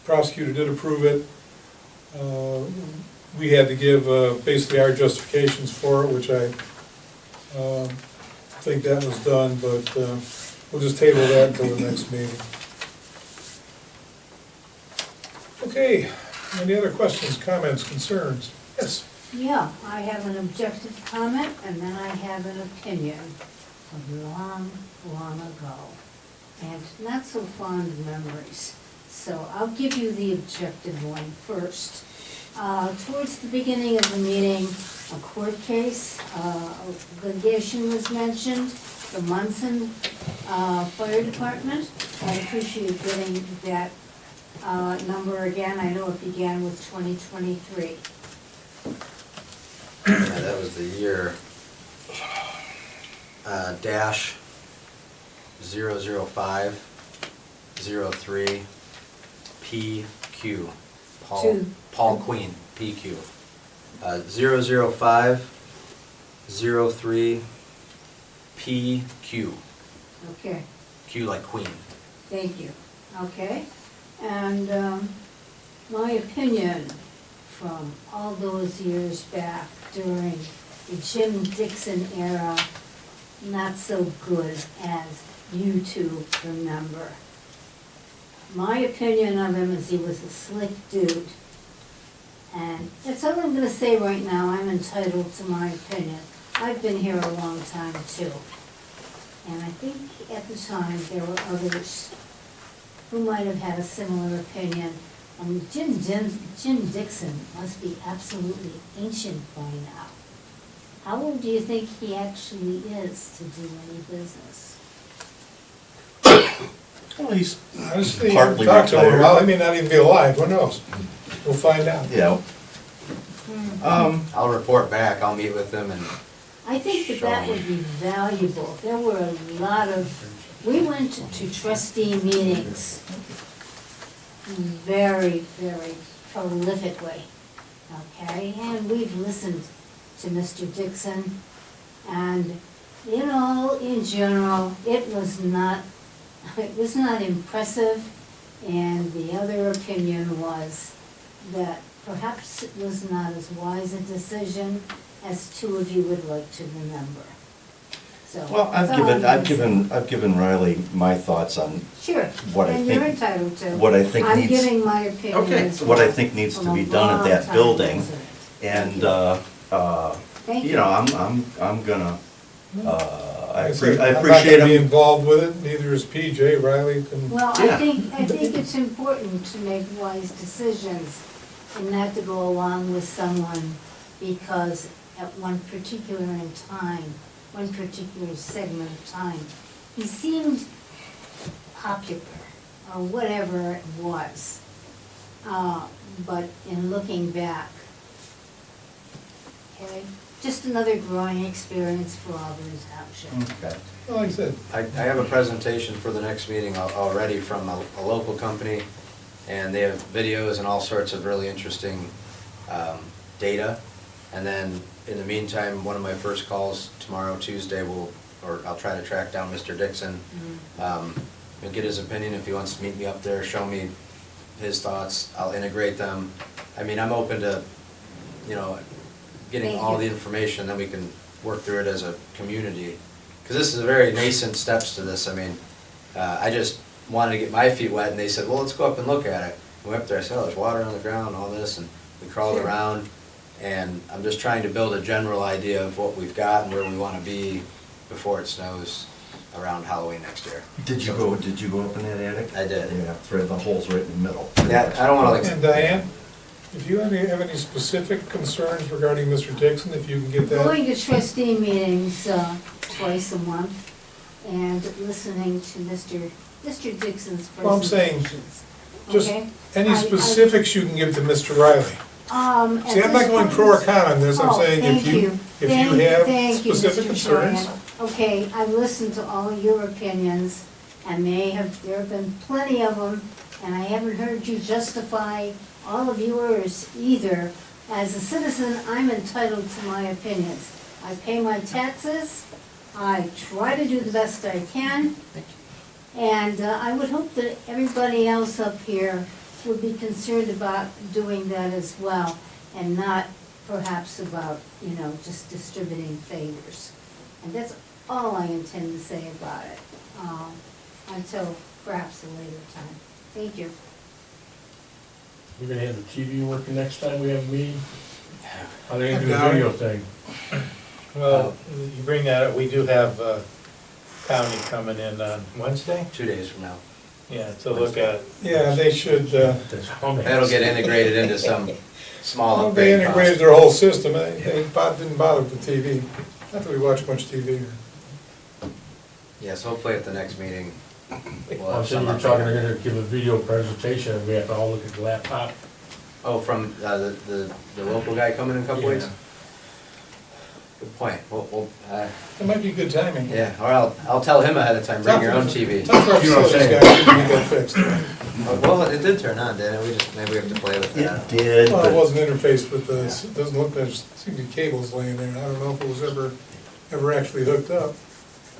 prosecutor did approve it. We had to give basically our justifications for it, which I think that was done, but we'll just table that until the next meeting. Okay, any other questions, comments, concerns? Yes? Yeah, I have an objective comment and then I have an opinion of long, long ago. And not so fond memories. So I'll give you the objective one first. Towards the beginning of the meeting, a court case, litigation was mentioned, the Munson Fire Department. I appreciate getting that number again. I know it began with 2023. Yeah, that was the year dash 00503 PQ. Paul Queen, PQ. 00503 PQ. Okay. Q like Queen. Thank you. Okay, and my opinion from all those years back during the Jim Dixon era, not so good as you two remember. My opinion of him is he was a slick dude. And that's all I'm gonna say right now. I'm entitled to my opinion. I've been here a long time too. And I think at the time there were others who might have had a similar opinion. Jim Dixon must be absolutely ancient by now. How old do you think he actually is to do any business? Well, he's Honestly, partly talk to him, retired. well, he may not even be alive, who knows? We'll find out. Yeah. I'll report back, I'll meet with them and I think that would be valuable. There were a lot of, we went to trustee meetings very, very prolifically, okay? And we've listened to Mr. Dixon, and And, you know, in general, it was not impressive. And the other opinion was that perhaps it was not as wise a decision as two of you would like to remember. So. Well, that's all I'm gonna say. I've given Riley my thoughts on Sure, what I and you're think, entitled to. what I think I'm needs- giving my opinion okay, as what I well think needs to from be a done at that long-time building. resident. And, Thank you you. know, I'm gonna, I Like said, I I'm not appreciate gonna be him. involved with it, neither is PJ, Riley can. Well, Yeah. I think it's important to make wise decisions and not to go along with someone because at one particular in time, one particular segment of time, he seemed popular or whatever it was. But in looking back, okay, just another growing experience for Auburn Township. Okay. Well, like I said, I have a presentation for the next meeting already from a local company, and they have videos and all sorts of really interesting data. And then, in the meantime, one of my first calls tomorrow, Tuesday, I'll try to track down Mr. Dixon. You'll get his opinion if he wants to meet me up there, show me his thoughts, I'll integrate them. I mean, I'm open to, you know, getting Thank all you. the information, then we can work through it as a community. Because this is a very nascent steps to this. I mean, I just wanted to get my feet wet, and they said, well, let's go up and look at it. We went up there, I said, oh, there's water on the ground, all this, and we crawled Sure. around. And I'm just trying to build a general idea of what we've got and where we want to be before it snows around Halloween next year. Did you go up in that attic? I did. Yeah, thread the holes right in the middle. Yeah, I don't want to and Diane, if you have any specific concerns regarding Mr. Dixon, if you can get that. Going to trustee meetings twice a month and listening to Mr. Dixon's Well, I'm saying, presentations. Just Okay? any I- specifics you can give to Mr. Riley. at See, I'm not this going point- pro or con on this, I'm Oh, saying if thank you have Thank you, specific Mr. concerns. Shanahan. Okay, I've listened to all of your opinions, and there have been plenty of them, and I haven't heard you justify all of yours either. As a citizen, I'm entitled to my opinions. I pay my taxes, I try to do the best I can, and I would hope that everybody else up here would be concerned about doing that as well, and not perhaps about, you know, just distributing favors. And that's all I intend to say about it, until perhaps a later time. Thank you. We're gonna have the TV working next time we have a meeting? Are they gonna do a Now- video thing? Well, you bring that up, we do have county coming in on Wednesday? 2 days from now. Yeah, to look at. Yeah, they should, That's how many? That'll get integrated into some small well, they upgrade integrated cost. their whole system, they didn't bother with the TV. Not that we watch much TV here. Yes, hopefully at the next meeting, we'll I'm have saying some. you're talking, they're gonna give a video presentation, and we have to all look at the laptop. Oh, from the local guy coming in a couple weeks? Yeah. Good point. It might be good timing. Yeah, or I'll tell him ahead of time, bring your own TV. Talk to our You know what I'm facilities saying? guy, we can get that fixed. Well, it did turn on, didn't it? Maybe we have to play with that. It did, Well, it but wasn't interfaced with the, it doesn't look, there seem to be cables laying there, I don't know if it was ever actually hooked up.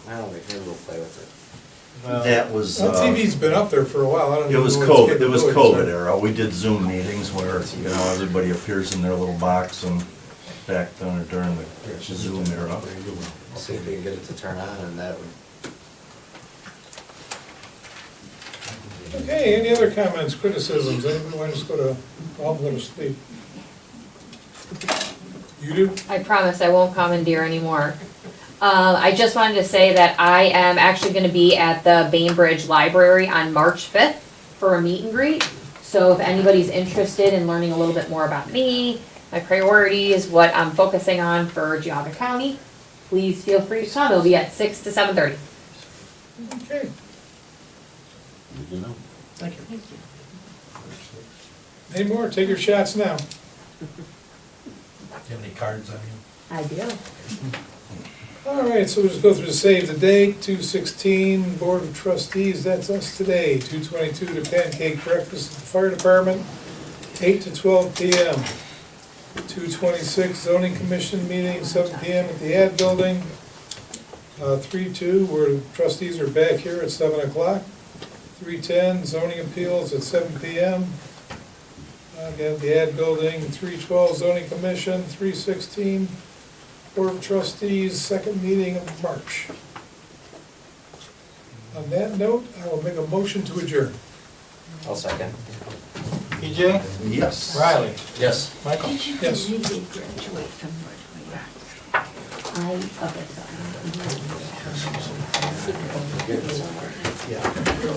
I don't think, maybe we'll play with it. that was, That TV's been up there for a while, I don't it know. was what COVID, its it was capabilities COVID are. era. We did Zoom meetings where, you know, everybody appears in their little box and back then during the Zoom era. See if we can get it to turn on, and that would. Okay, any other comments, criticisms, anybody want to just go to, I'll go to sleep. You do? I promise I won't commandeer anymore. I just wanted to say that I am actually gonna be at the Bainbridge Library on March 5th for a meet and greet. So if anybody's interested in learning a little bit more about me, my priorities, what I'm focusing on for Geauga County, please feel free to come. It'll be at 6 to 7:30. Okay. Thank you. Any more? Take your shots now. Do you have any cards on you? I do. All right, so we'll just go through the save the date, 2/16, Board of Trustees, that's us today. 2/22, the pancake breakfast at the fire department, 8 to 12 p.m. 2/26, zoning commission meeting, 7 p.m. at the ad building. 3-2, where trustees are back here at 7 o'clock. 3-10, zoning appeals at 7 PM. Again, the ad building, 3-12, zoning commission, 3-16, board of trustees, second meeting of March. On that note, I will make a motion to adjourn. I'll second. EJ? Yes. Riley? Yes. Michael? Yes. Did you graduate from where we are? I, okay, so I don't know.